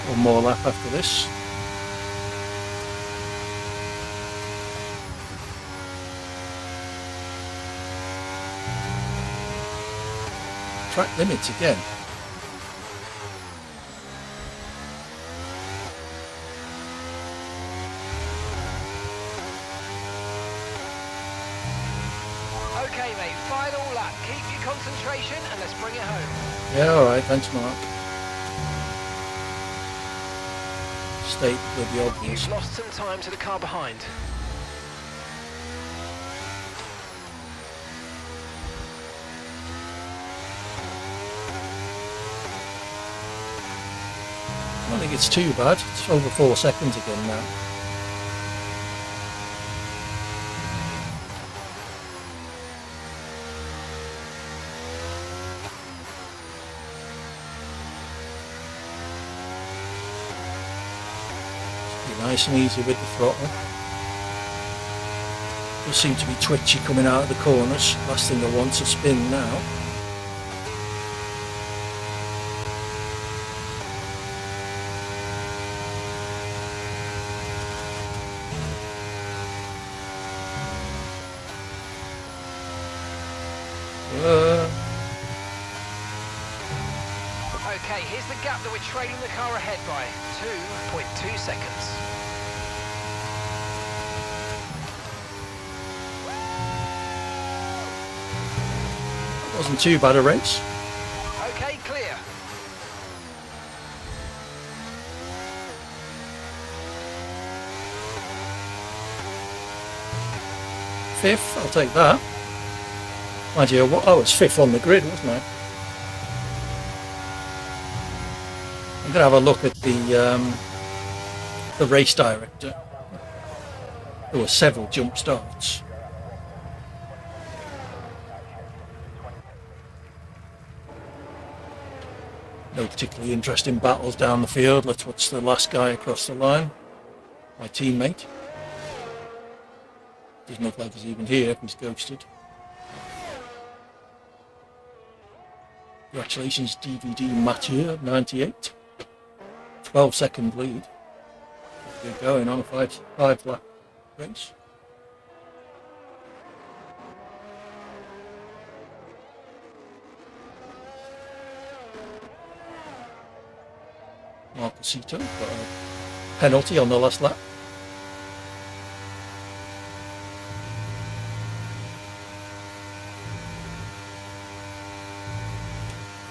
Speaker 1: One more lap after this. Track limits again.
Speaker 2: Okay, mate, final lap. Keep your concentration and let's bring it home.
Speaker 1: Yeah, alright, thanks Mark. State bloody obvious.
Speaker 2: You've lost some time to the car behind.
Speaker 1: I don't think it's too bad. It's over 4 seconds again now. Be nice and easy with the throttle. Does seem to be twitchy coming out of the corners. Last thing I want to spin now.
Speaker 2: Okay, here's the gap that we're trailing the car ahead by. 2.2 seconds.
Speaker 1: Wasn't too bad a race.
Speaker 2: Okay, clear.
Speaker 1: Fifth, I'll take that. Mind you, I was fifth on the grid, wasn't I? I'm going to have a look at the race director. There were several jump starts. No particularly interesting battles down the field. Let's watch the last guy across the line. My teammate. Doesn't look like he's even here. He's ghosted. Congratulations, DVD Mathieu, 98. 12-second lead. We're going on a five lap race. Marcosito got a penalty on the last lap.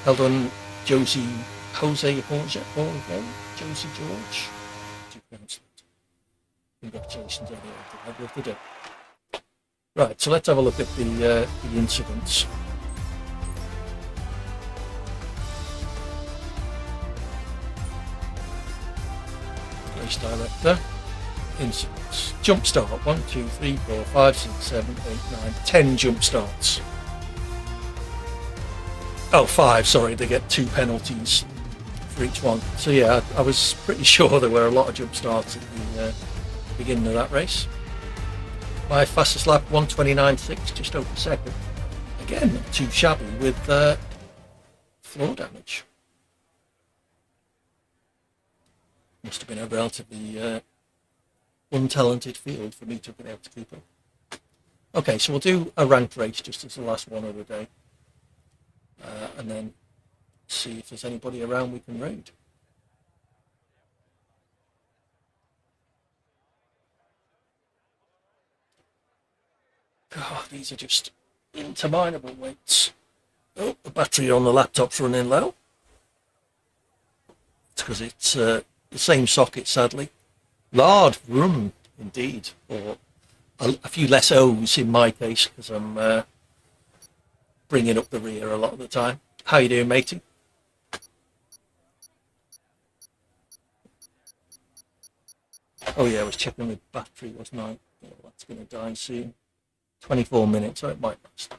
Speaker 1: Held on Jose Jorge, Josie George. Congratulations, I'd love to do. Right, so let's have a look at the incidents. Race director. Incidents. Jump start. 1, 2, 3, 4, 5, 6, 7, 8, 9, 10 jump starts. Oh, 5, sorry, they get 2 penalties for each one. So yeah, I was pretty sure there were a lot of jump starts at the beginning of that race. My fastest lap, 1:29.6, just over a second. Again, not too shabby with floor damage. Must have been a relatively untalented field for me to have been able to keep up. Okay, so we'll do a ranked race just as the last one of the day. And then see if there's anybody around we can raid. God, these are just interminable weights. Oh, the battery on the laptop's running low. It's because it's the same socket, sadly. Large room, indeed. Or a few less O's in my case, because I'm bringing up the rear a lot of the time. How you doing, matey? Oh yeah, I was checking the battery, wasn't I? Oh, that's going to die soon. 24 minutes, so it might last. So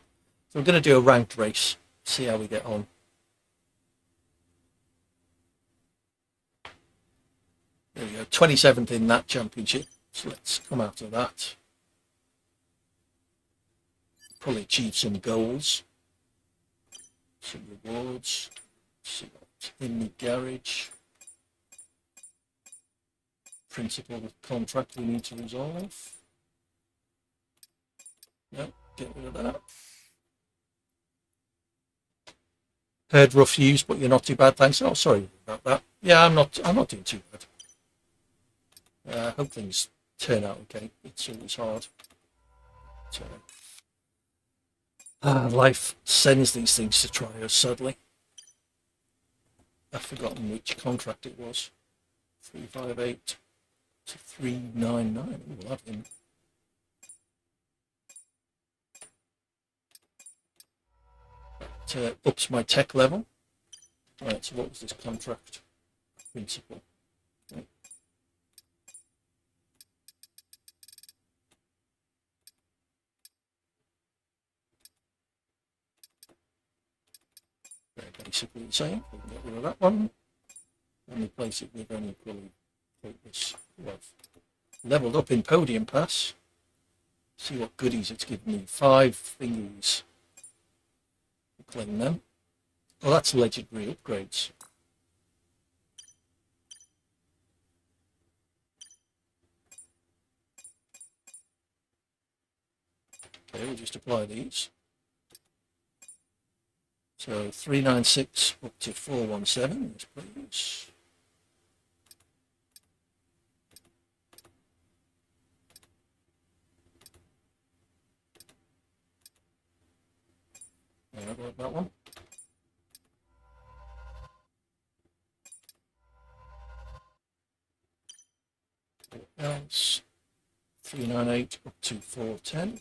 Speaker 1: we're going to do a ranked race, see how we get on. There we go, 27th in that championship. So let's come out of that. Probably achieve some goals, some rewards. See what's in the garage. Principal contract we need to resolve. No, get rid of that. Heard rough use, but you're not too bad, thanks. Oh, sorry about that. Yeah, I'm not doing too bad. I hope things turn out okay. It's always hard. So, life sends these things to try us, sadly. I've forgotten which contract it was. 358 to 399. We'll have him. That ups my tech level. Right, so what was this contract? Principal. Right. Very basically the same. We can get rid of that one and replace it with an equally pointless. Well, leveled up in podium pass. See what goodies it's given me. 5 thingies. Claim them. Oh, that's legendary upgrades. Okay, we'll just apply these. So 396 up to 417, yes, please. Yeah, I got that one. Else 398 up to 410.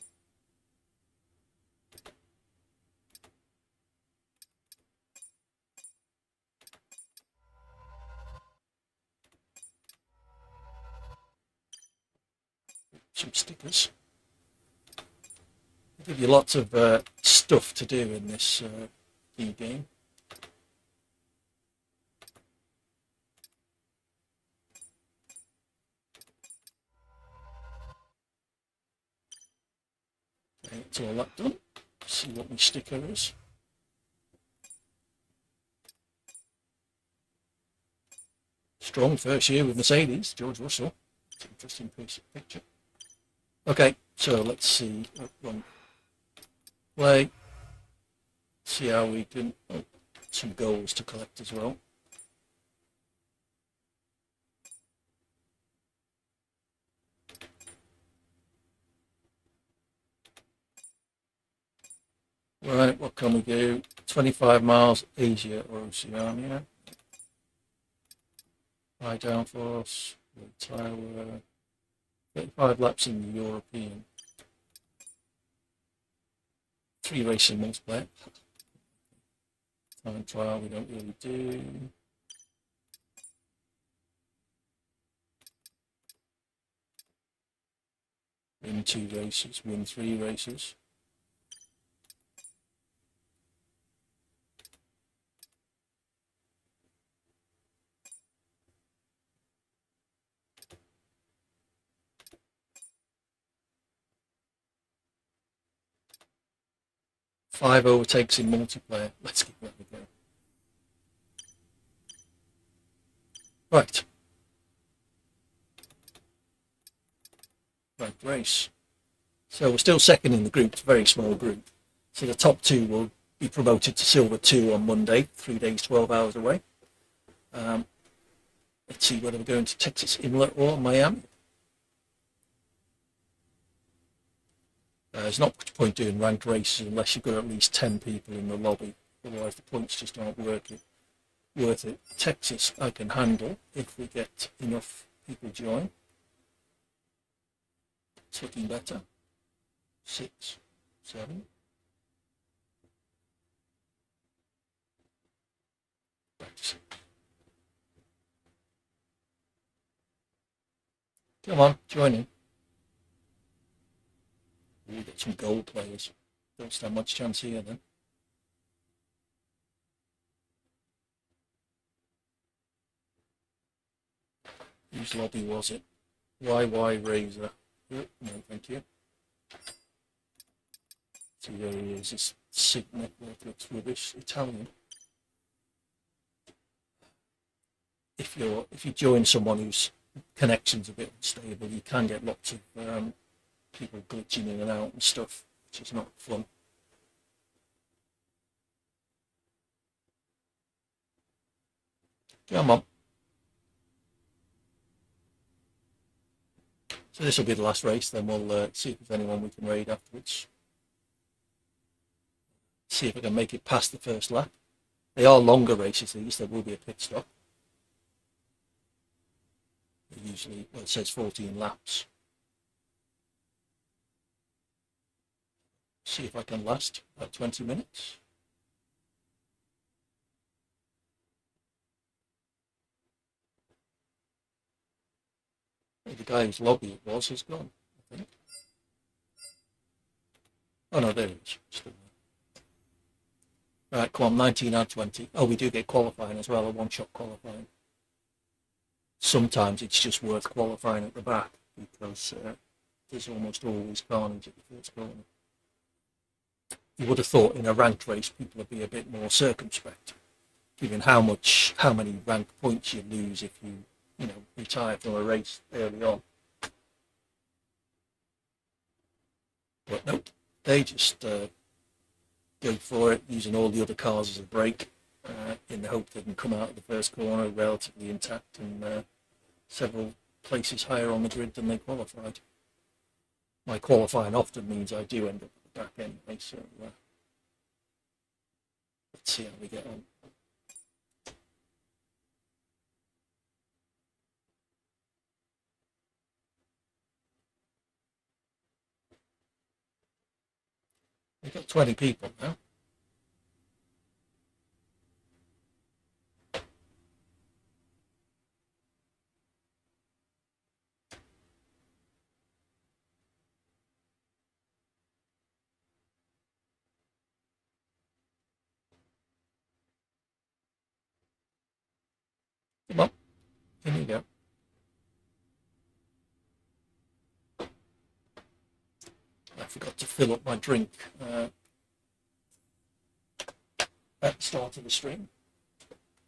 Speaker 1: Some stickers. They give you lots of stuff to do in this new game. Okay, it's all that done. Let's see what my sticker is. Strong first year with Mercedes, George Russell. It's an interesting picture. Okay, so let's see. One play. See how we can. Oh, some goals to collect as well. Right, what can we do? 25 miles Asia or Oceania. High downforce, tower, 35 laps in the European. 3 racing multiplayer. Time trial we don't really do. Win 2 races, win 3 races. Five overtakes in multiplayer. Let's give that a go. Right. Right, race. So we're still second in the group. It's a very small group. So the top 2 will be promoted to Silver 2 on Monday, 3 days, 12 hours away. Let's see whether we're going to Texas Inlet or Miami. There's not much point doing ranked races unless you've got at least 10 people in the lobby. Otherwise the points just aren't worth it. Texas I can handle if we get enough people join. It's looking better. 6, 7. Right. Come on, join in. We'll get some gold players. Don't stand much chance here then. Whose lobby was it? YY Razor. No, thank you. See, there he is. This SIG network looks rubbish. Italian. If you join someone whose connection's a bit unstable, you can get lots of people glitching in and out and stuff, which is not fun. Come on. So this will be the last race, then we'll see if there's anyone we can raid afterwards. See if I can make it past the first lap. They are longer races, these. There will be a pit stop. They're usually, well, it says 14 laps. See if I can last about 20 minutes. The guy whose lobby it was has gone, I think. Oh no, there he is. Still there. Right, come on, 19 out of 20. Oh, we do get qualifying as well, a one-shot qualifying. Sometimes it's just worth qualifying at the back because there's almost always carnage at the first corner. You would have thought in a ranked race people would be a bit more circumspect, given how many ranked points you lose if you retire from a race early on. But nope, they just go for it, using all the other cars as a brake, in the hope they can come out of the first corner relatively intact and several places higher on the grid than they qualified. My qualifying often means I do end up at the back anyway, so let's see how we get on. We've got 20 people now. Come on, in you go. I forgot to fill up my drink at the start of the stream,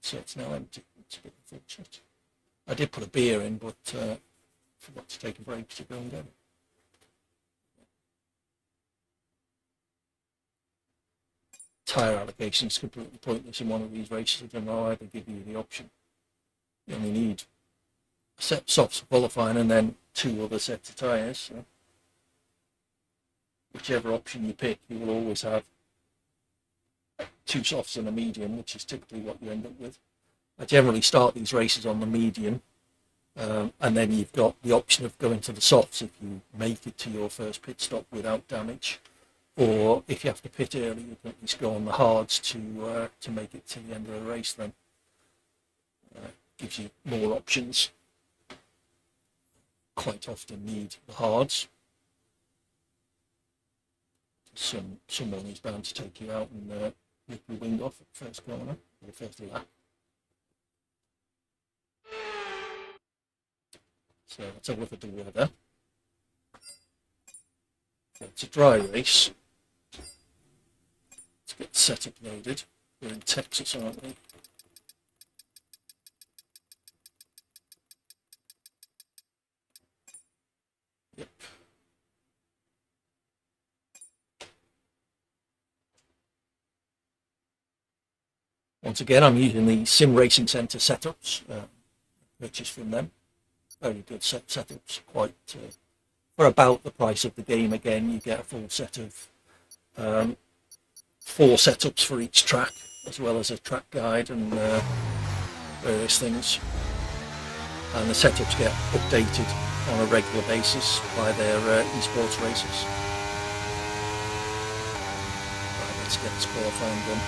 Speaker 1: so it's now empty. It's a bit unfortunate. I did put a beer in, but forgot to take a break to go and get it. Tyre allocation is completely pointless in one of these races. I don't know why they give you the option. You only need a set of softs for qualifying and then 2 other sets of tyres. So whichever option you pick, you will always have 2 softs and a medium, which is typically what you end up with. I generally start these races on the medium, and then you've got the option of going to the softs if you make it to your first pit stop without damage, or if you have to pit early, you can at least go on the hards to make it to the end of the race. Then gives you more options. Quite often need the hards. Someone is bound to take you out and rip your wing off at the first corner or the first lap. So let's have a look at the weather. It's a dry race. Let's get the setup loaded. We're in Texas, aren't we? Yep. Once again, I'm using the Sim Racing Centre setups, purchased from them. Very good setups, quite for about the price of the game. Again, you get a full set of 4 setups for each track, as well as a track guide and various things. And the setups get updated on a regular basis by their esports races. Right, let's get this qualifying done.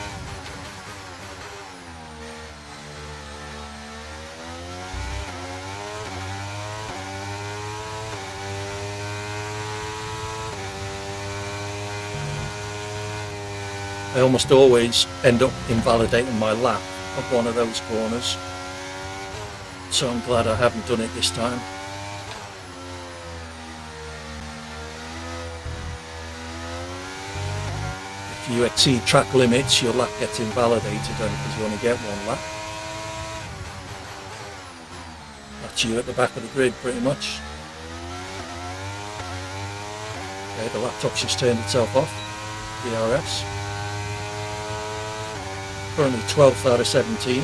Speaker 1: I almost always end up invalidating my lap of one of those corners, so I'm glad I haven't done it this time. If you exceed track limits, your lap gets invalidated because you only get 1 lap. That's you at the back of the grid pretty much. Okay, the laptop's just turned itself off, DRS. Currently 12th out of 17.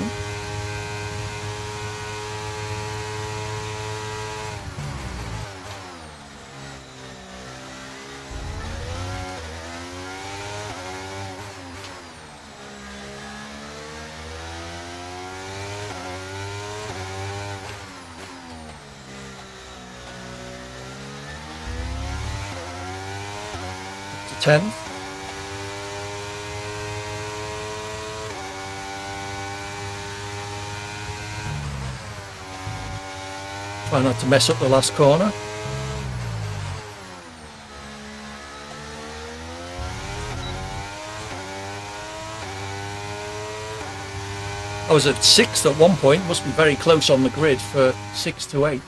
Speaker 1: Up to 10th. Try not to mess up the last corner. I was at 6th at one point, must be very close on the grid for 6th to 8th.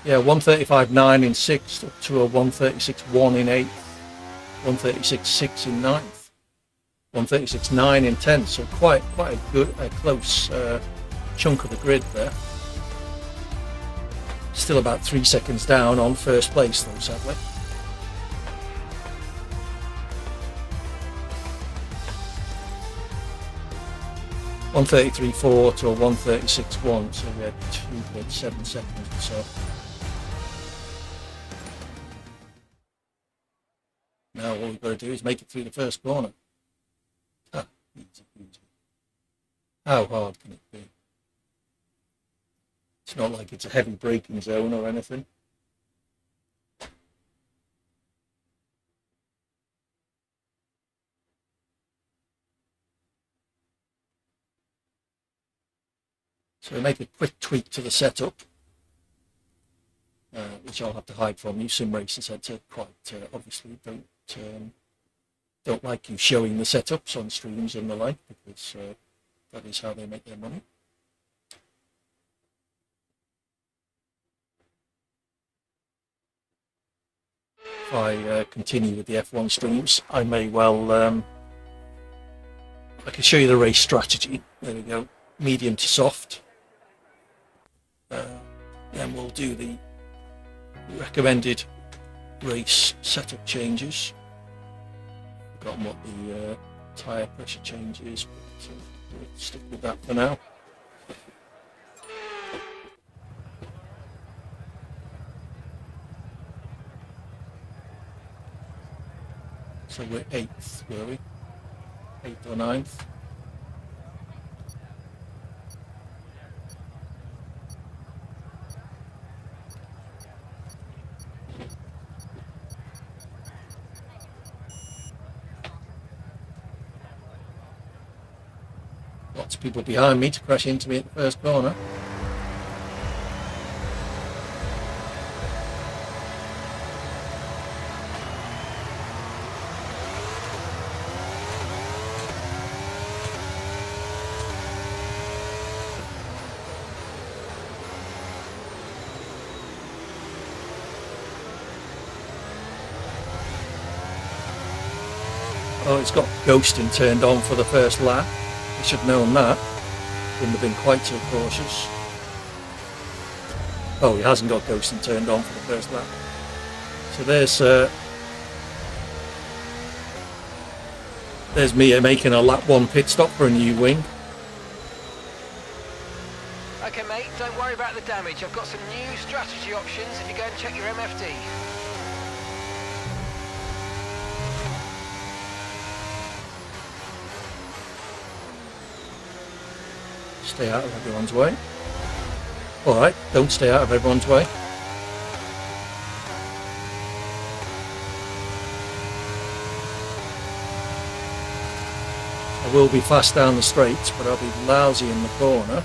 Speaker 1: Yeah, 135.9 in 6th up to a 136.1 in 8th, 136.6 in 9th, 136.9 in 10th, so quite a close chunk of the grid there. Still about 3 seconds down on first place though, sadly. 1:33.4 to a 1:36.1, so we had 2.7 seconds or so. Now all we've got to do is make it through the first corner. Easy. How hard can it be? It's not like it's a heavy braking zone or anything. So we make a quick tweak to the setup, which I'll have to hide from you. Sim racers quite obviously don't like you showing the setups on streams and the like, because that is how they make their money. If I continue with the F1 streams, I may well, I can show you the race strategy. There we go, medium to soft. Then we'll do the recommended race setup changes. Forgotten what the tyre pressure change is, but we'll stick with that for now. So we're 8th, were we? 8th or 9th? Lots of people behind me to crash into me at the first corner. Oh, it's got ghosting turned on for the first lap. I should have known that. Wouldn't have been quite so cautious. Oh, he hasn't got ghosting turned on for the first lap. So there's me making a lap 1 pit stop for a new wing.
Speaker 2: Okay mate, don't worry about the damage. I've got some new strategy options if you go and check your MFD.
Speaker 1: Stay out of everyone's way. Alright, don't stay out of everyone's way. I will be fast down the straights, but I'll be lousy in the corner.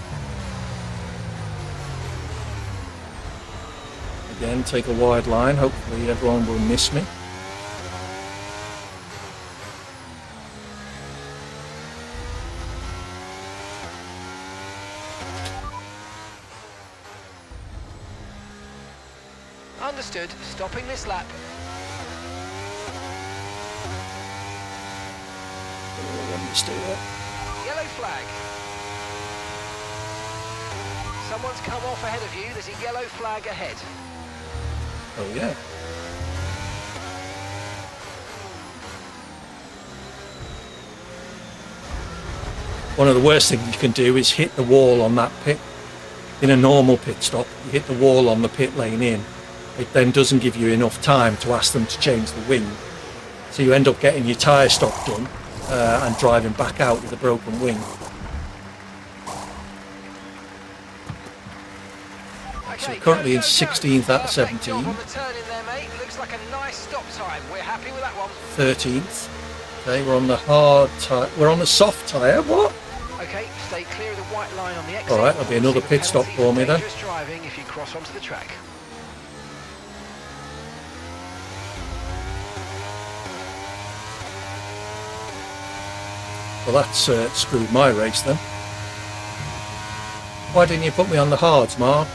Speaker 1: Again, take a wide line, hopefully everyone will miss me.
Speaker 2: Understood. Stopping this lap. Yellow flag. Someone's come off ahead of you. There's a yellow flag ahead.
Speaker 1: Oh yeah. One of the worst things you can do is hit the wall on that pit. In a normal pit stop, you hit the wall on the pit lane in. It then doesn't give you enough time to ask them to change the wing. So you end up getting your tyre stop done and driving back out with a broken wing. So we're currently in 16th out of 17.
Speaker 2: On the turn in there, mate. Looks like a nice stop time. We're happy with that one.
Speaker 1: 13th. Okay, we're on the hard tyre. We're on the soft tyre. What?
Speaker 2: Okay, stay clear of the white line on the exit.
Speaker 1: All right, there'll be another pit stop for me then.
Speaker 2: Dangerous driving if you cross onto the track.
Speaker 1: Well, that's screwed my race then. Why didn't you put me on the hards, Mark?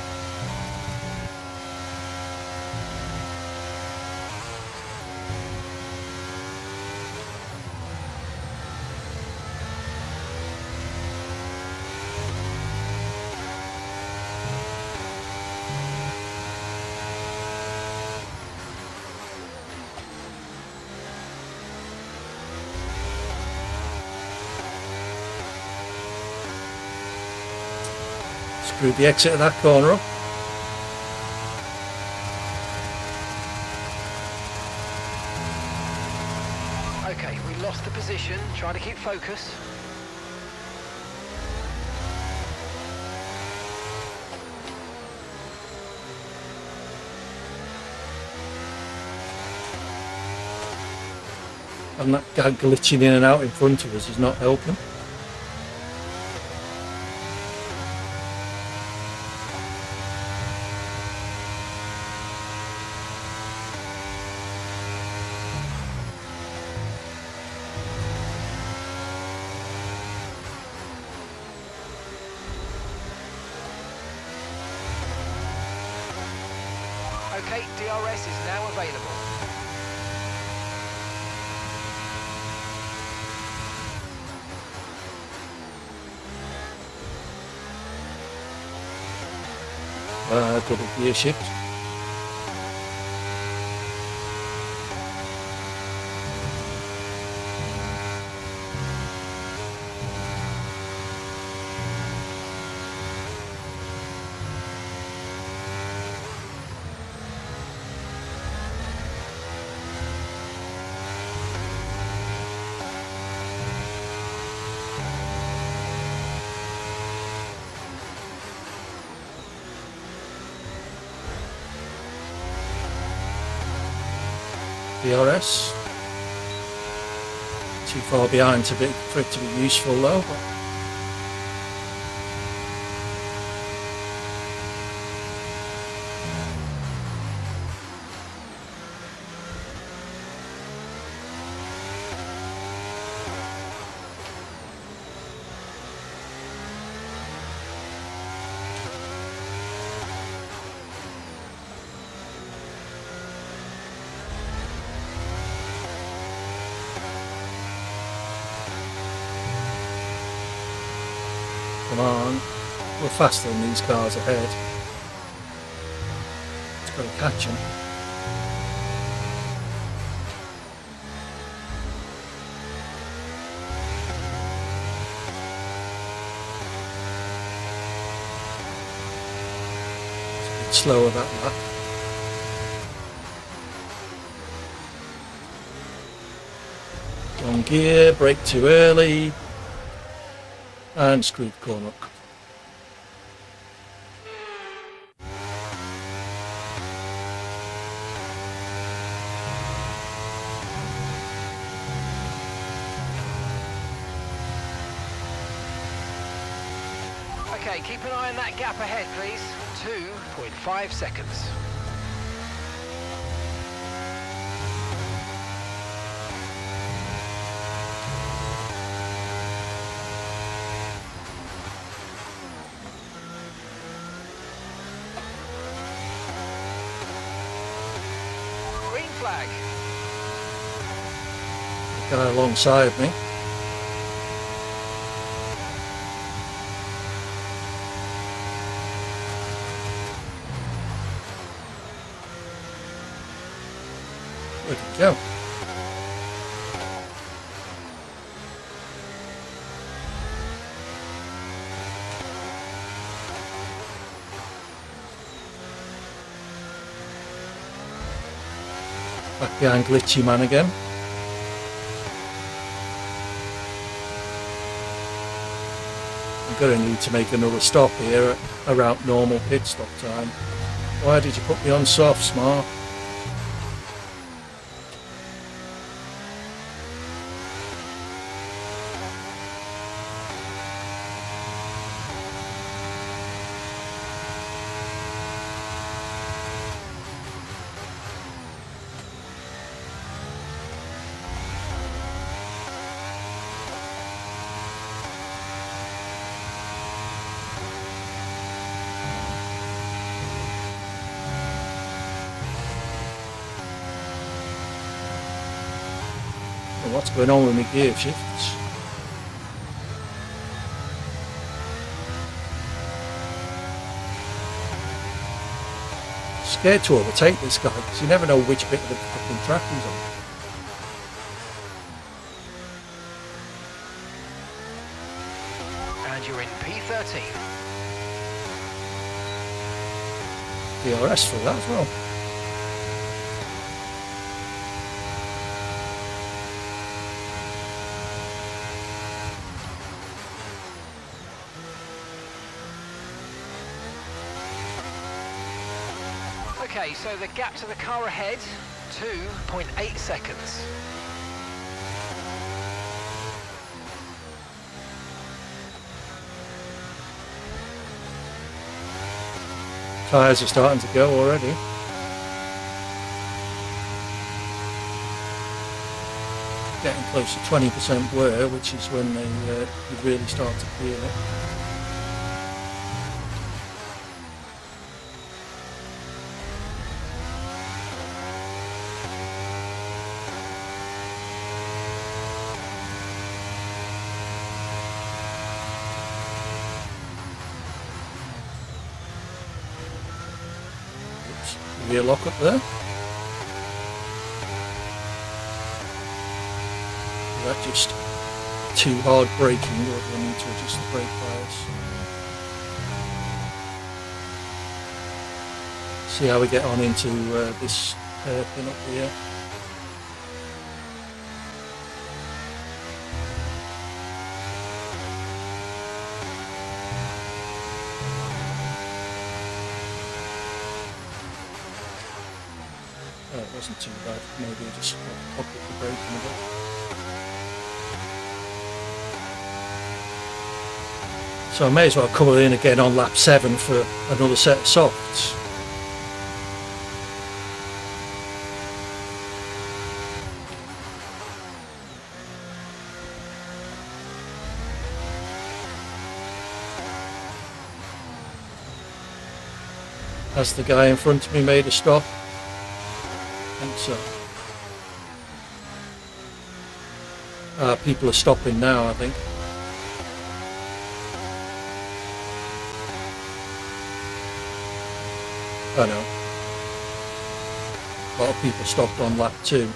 Speaker 1: Screwed the exit of that corner up.
Speaker 2: Okay, we lost the position. Trying to keep focus.
Speaker 1: And that guy glitching in and out in front of us is not helping.
Speaker 2: Okay, DRS is now available.
Speaker 1: Double gear shift. DRS. Too far behind for it to be useful though. Come on, we're faster than these cars ahead. It's got to catch them. It's a bit slower that lap. Wrong gear, brake too early. And screwed the corner up.
Speaker 2: Okay, keep an eye on that gap ahead, please. 2.5 seconds. Flag.
Speaker 1: Guy alongside me. Where'd he go? Back behind Glitchy Man again. I'm going to need to make another stop here at around normal pit stop time. Why did you put me on soft, Smart? What's going on with my gear shifts? Scared to overtake this guy because you never know which bit of the fucking track he's on.
Speaker 2: And you're in P13.
Speaker 1: DRS for that as well.
Speaker 2: Okay, so the gap to the car ahead, 2.8 seconds.
Speaker 1: Tyres are starting to go already. Getting close to 20% wear, which is when they you really start to feel it. Rear lock up there. Is that just too hard braking, or do I need to adjust the brake bias? See how we get on into this hairpin up here. It wasn't too bad. Maybe I just pocket the brake in a bit. So I may as well come in again on lap 7 for another set of softs. Has the guy in front of me made a stop? I think so. People are stopping now, I think. I know. A lot of people stopped on lap 2.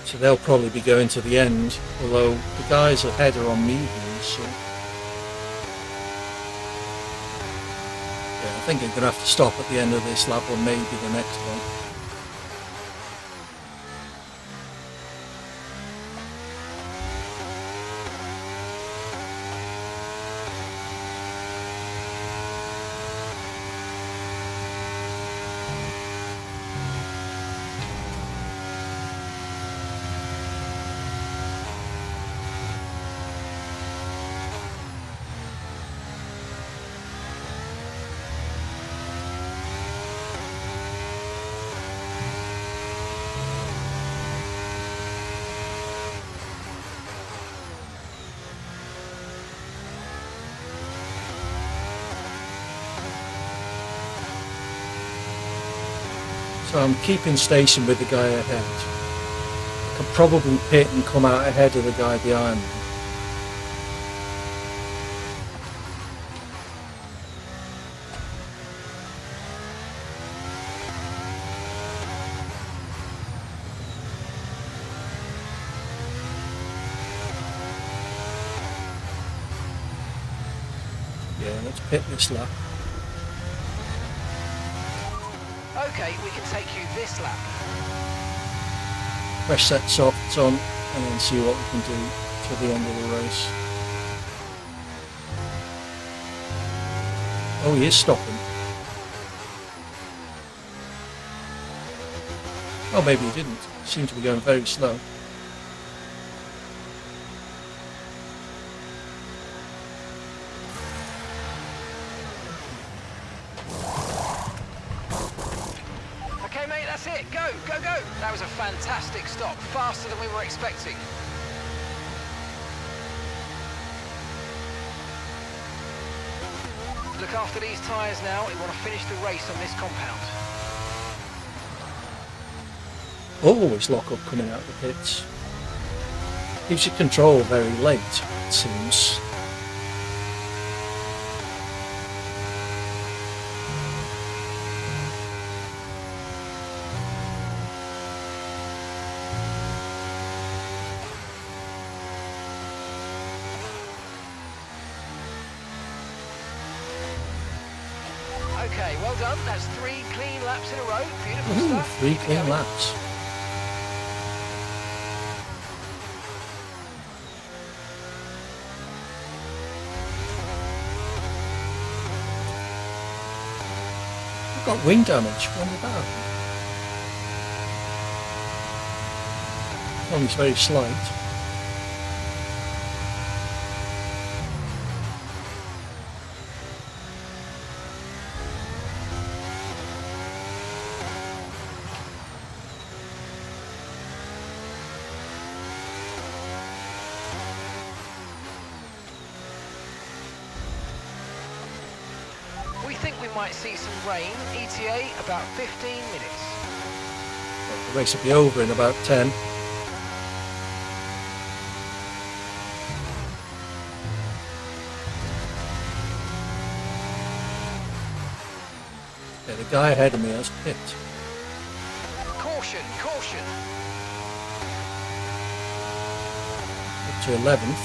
Speaker 1: So they'll probably be going to the end, although the guys ahead are on mediums, so yeah, I think I'm going to have to stop at the end of this lap or maybe the next one. So I'm keeping station with the guy ahead. I could probably pit and come out ahead of the guy behind me. Yeah, let's pit this lap.
Speaker 2: Okay, we can take you this lap.
Speaker 1: Fresh set softs on and then see what we can do to the end of the race. Oh, he is stopping. Oh, maybe he didn't. He seemed to be going very slow.
Speaker 2: That's it, go, go, go! That was a fantastic stop, faster than we were expecting. Look after these tyres now, we want to finish the race on this compound.
Speaker 1: Always lock up coming out the pits. Keeps your control very late, it seems.
Speaker 2: Okay, well done. That's 3 clean laps in a row. Beautiful
Speaker 1: Woohoo,
Speaker 2: stuff.
Speaker 1: 3
Speaker 2: Keep it
Speaker 1: clean
Speaker 2: going.
Speaker 1: laps. I've got wing damage. When did that happen? Only very slight.
Speaker 2: We think we might see some rain. ETA about 15 minutes.
Speaker 1: The race will be over in about 10. Yeah, the guy ahead of me has picked.
Speaker 2: Caution, caution.
Speaker 1: Up to 11th,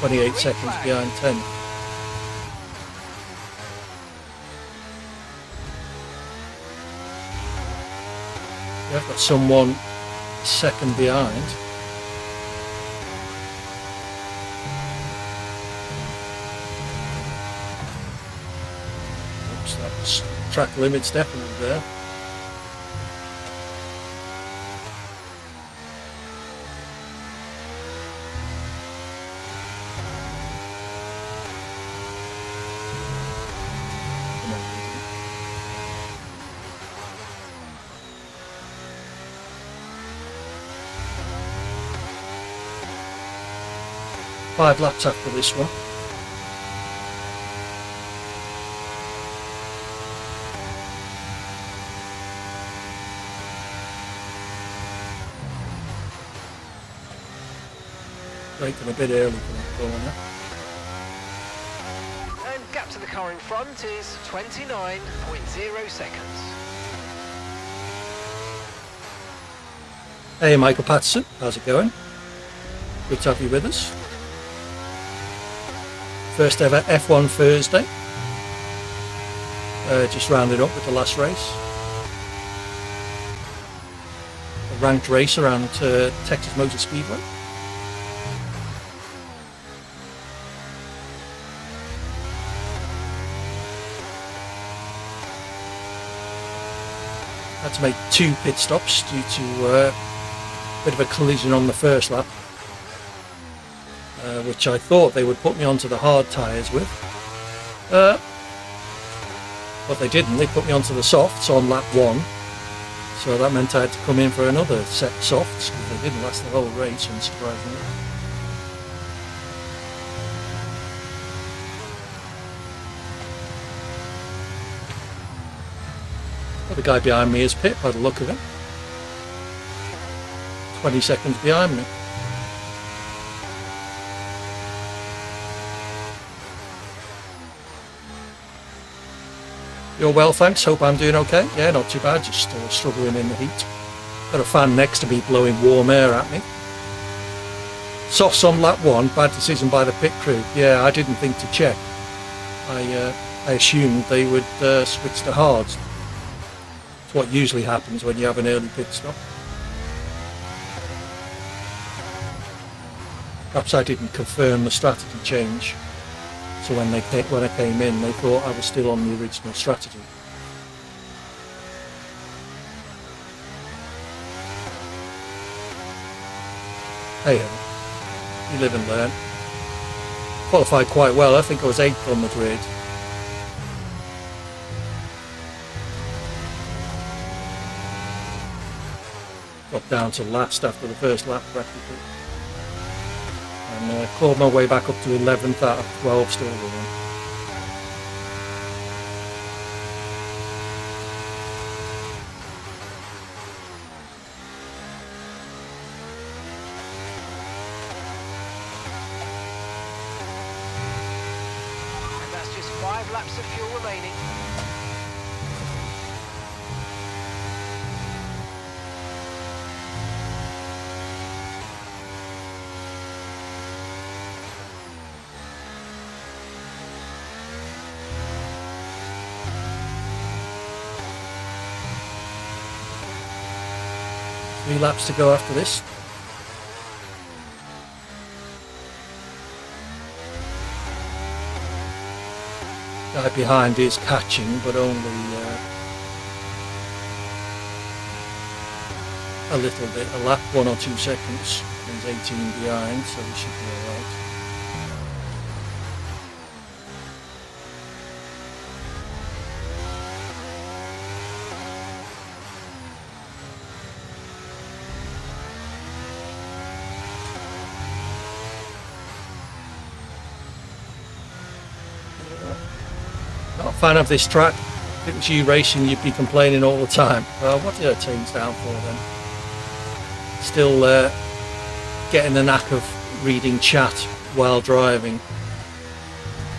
Speaker 1: 28
Speaker 2: Green
Speaker 1: seconds
Speaker 2: flag.
Speaker 1: behind 10. Yeah, I've got someone second behind. Oops, that's track limits definitely there. Come on, Peter. 5 laps after this one. Braking a bit early for that corner.
Speaker 2: And gap to the car in front is 29.0 seconds.
Speaker 1: Hey Michael Patterson, how's it going? Good to have you with us. First ever F1 Thursday. Just rounded up with the last race. A ranked race around Texas Motor Speedway. Had to make 2 pit stops due to a bit of a collision on the first lap, which I thought they would put me onto the hard tyres with, but they didn't. They put me onto the softs on lap 1, so that meant I had to come in for another set of softs because they didn't last the whole race, unsurprisingly. The guy behind me is Pip by the look of it. 20 seconds behind me. You're well, thanks. Hope I'm doing okay. Yeah, not too bad. Just struggling in the heat. Got a fan next to me blowing warm air at me. Softs on lap 1. Bad decision by the pit crew. Yeah, I didn't think to check. I assumed they would switch to hards. It's what usually happens when you have an early pit stop. Perhaps I didn't confirm the strategy change, so when I came in, they thought I was still on the original strategy. Hey, you live and learn. Qualified quite well. I think I was 8th on the grid. Got down to last after the first lap practically. And clawed my way back up to 11th out of 12 still running.
Speaker 2: And that's just 5 laps of fuel remaining.
Speaker 1: 3 laps to go after this. Guy behind is catching, but only a little bit, a lap, 1 or 2 seconds. He's 18 behind, so he should be alright. Not a fan of this track. If it was you racing, you'd be complaining all the time. Well, what did I change down for then? Still getting the knack of reading chat while driving.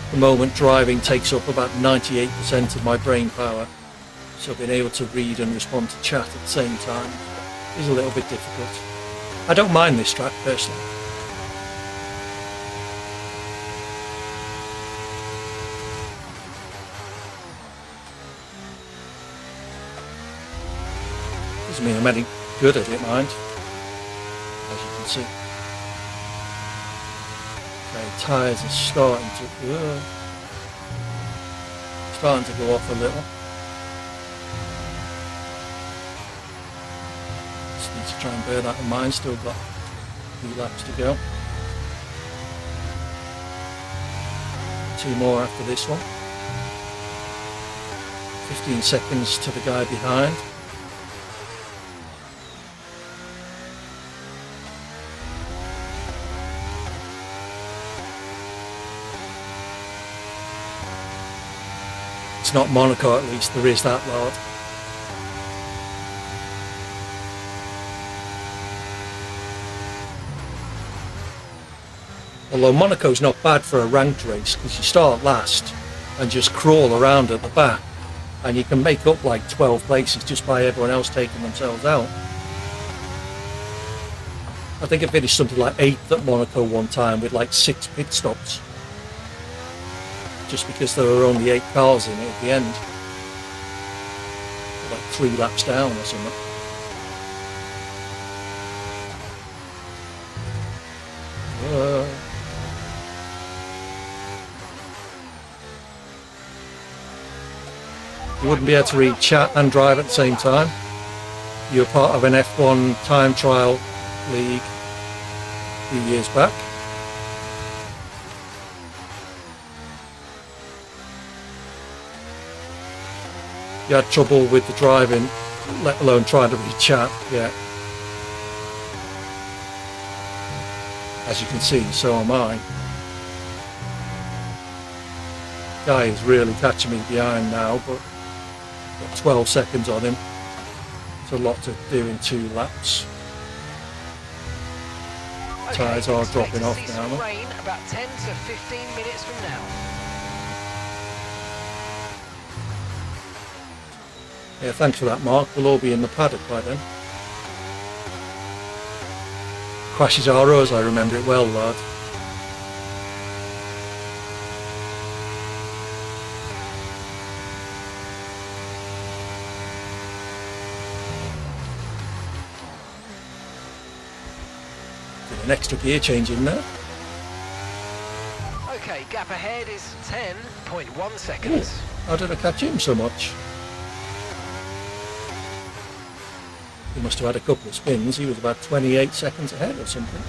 Speaker 1: At the moment, driving takes up about 98% of my brain power, so being able to read and respond to chat at the same time is a little bit difficult. I don't mind this track personally. Doesn't mean I'm any good at it, mind, as you can see. Okay, tyres are starting to go off a little. Just need to try and bear that in mind. Still got a few laps to go. 2 more after this one. 15 seconds to the guy behind. It's not Monaco, at least there is that lot. Although Monaco's not bad for a ranked race, because you start last and just crawl around at the back, and you can make up like 12 places just by everyone else taking themselves out. I think I finished something like 8th at Monaco one time with like 6 pit stops, just because there were only 8 cars in it at the end, like 3 laps down or something. You wouldn't be able to read chat and drive at the same time. You were part of an F1 time trial league a few years back. You had trouble with the driving, let alone trying to read chat, yeah. As you can see, so am I. Guy is really catching me behind now, but got 12 seconds on him. It's a lot to do in 2 laps. Tyres are dropping off now.
Speaker 2: Rain about 10 to 15 minutes from now.
Speaker 1: Yeah, thanks for that, Mark. We'll all be in the paddock by then. Crashes ROs, I remember it well, lad. Did an extra gear change in there.
Speaker 2: Okay, gap ahead is 10.1 seconds.
Speaker 1: Ooh, how did I catch him so much? He must have had a couple of spins. He was about 28 seconds ahead or something.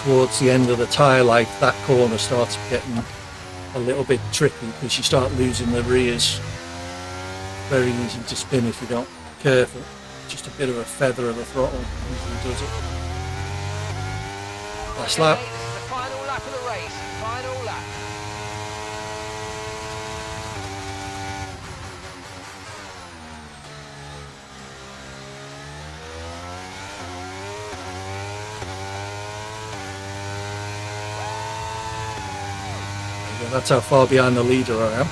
Speaker 1: Towards the end of the tyre life, that corner starts getting a little bit tricky because you start losing the rears. Very easy to spin if you're not careful. Just a bit of a feather of the throttle usually does it. Last lap.
Speaker 2: This is the final lap of the race. Final lap.
Speaker 1: That's how far behind the leader I am.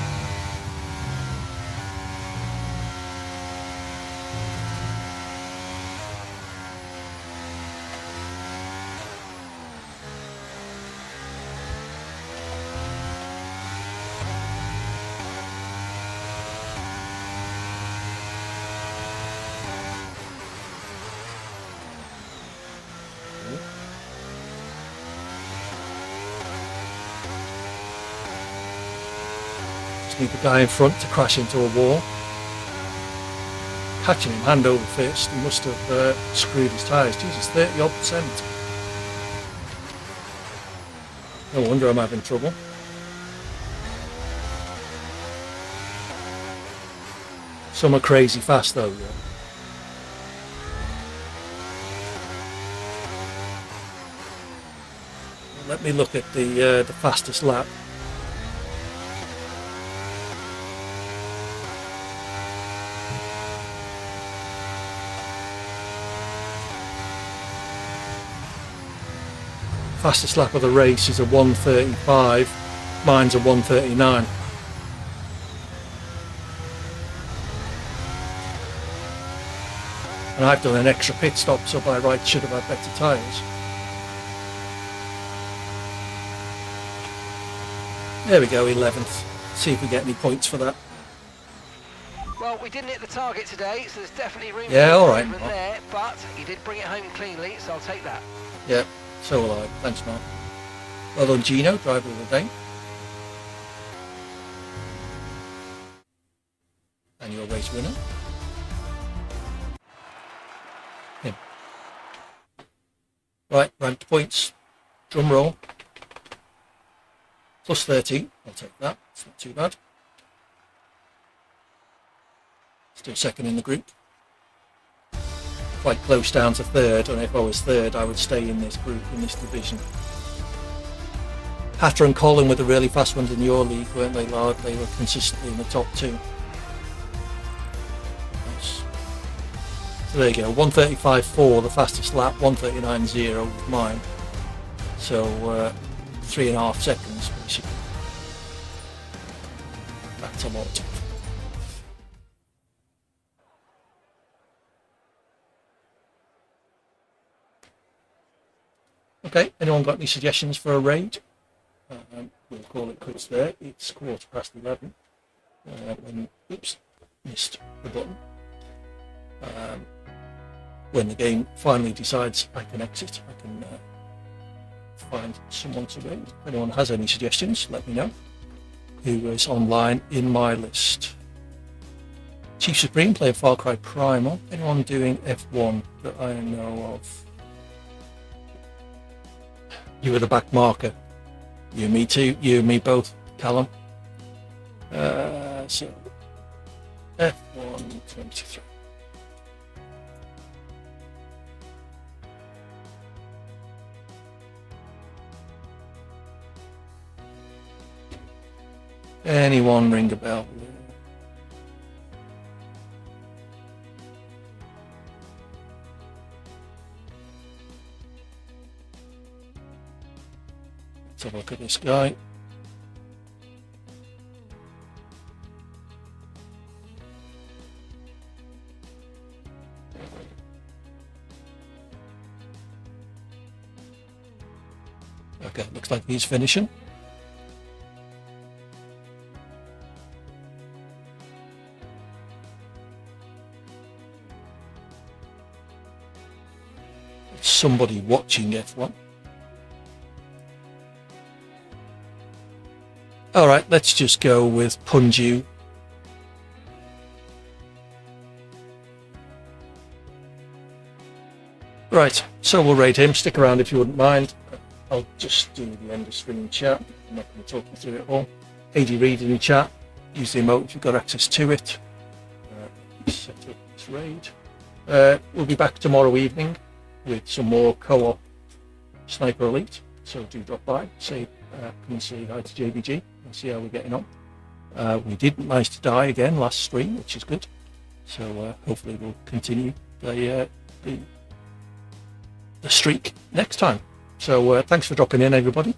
Speaker 1: reminds me of the guy in front to crash into a wall. Catching him hand over fist, he must have screwed his tyres. Jesus, 30-odd%. No wonder I'm having trouble. Some are crazy fast though. Yeah. Let me look at the fastest lap. Fastest lap of the race is a 1:35. Mine's a 1:39. And I've done an extra pit stop, so by right should have had better tyres. There we go, 11th. See if we get any points for that.
Speaker 2: Well, we didn't hit the target today, so there's definitely room
Speaker 1: Yeah,
Speaker 2: for
Speaker 1: all right,
Speaker 2: improvement there, but you did bring it home cleanly, so I'll take that.
Speaker 1: Yeah, so will I. Thanks, Mark. Well done, Gino, driver of the day. And your race winner. Him. Right, ranked points. Drum roll. Plus 13. I'll take that. It's not too bad. Still second in the group. Quite close down to third, and if I was third, I would stay in this group, in this division. Hatter and Colin were the really fast ones in your league, weren't they, Lard? They were consistently in the top two. Nice. So there you go, 1:35.4, the fastest lap, 1:39.0 was mine. So 3.5 seconds, basically. That's a lot. Okay, anyone got any suggestions for a raid? We'll call it quits there. It's 11:15. Oops, missed the button. When the game finally decides I can exit, I can find someone to raid. If anyone has any suggestions, let me know. Who is online in my list? Chief Supreme playing Far Cry Primal. Anyone doing F1 that I know of? You were the back marker. You and me too. You and me both, Callum. So F1 23. Anyone ring a bell? Let's have a look at this guy. Okay, looks like he's finishing. It's somebody watching F1. All right, let's just go with Punju. Right, so we'll raid him. Stick around if you wouldn't mind. I'll just do the end of screen chat. I'm not going to talk you through it all. AD Read in the chat. Use the emote if you've got access to it. Set up this raid. We'll be back tomorrow evening with some more co-op Sniper Elite. So do drop by. Say, come and say hi to JBG and see how we're getting on. We didn't manage to die again last stream, which is good. So hopefully we'll continue the streak next time. So thanks for dropping in, everybody.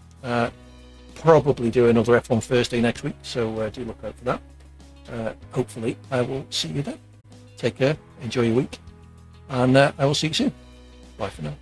Speaker 1: Probably do another F1 Thursday next week, so do look out for that. Hopefully I will see you then. Take care, enjoy your week, and I will see you soon. Bye for now.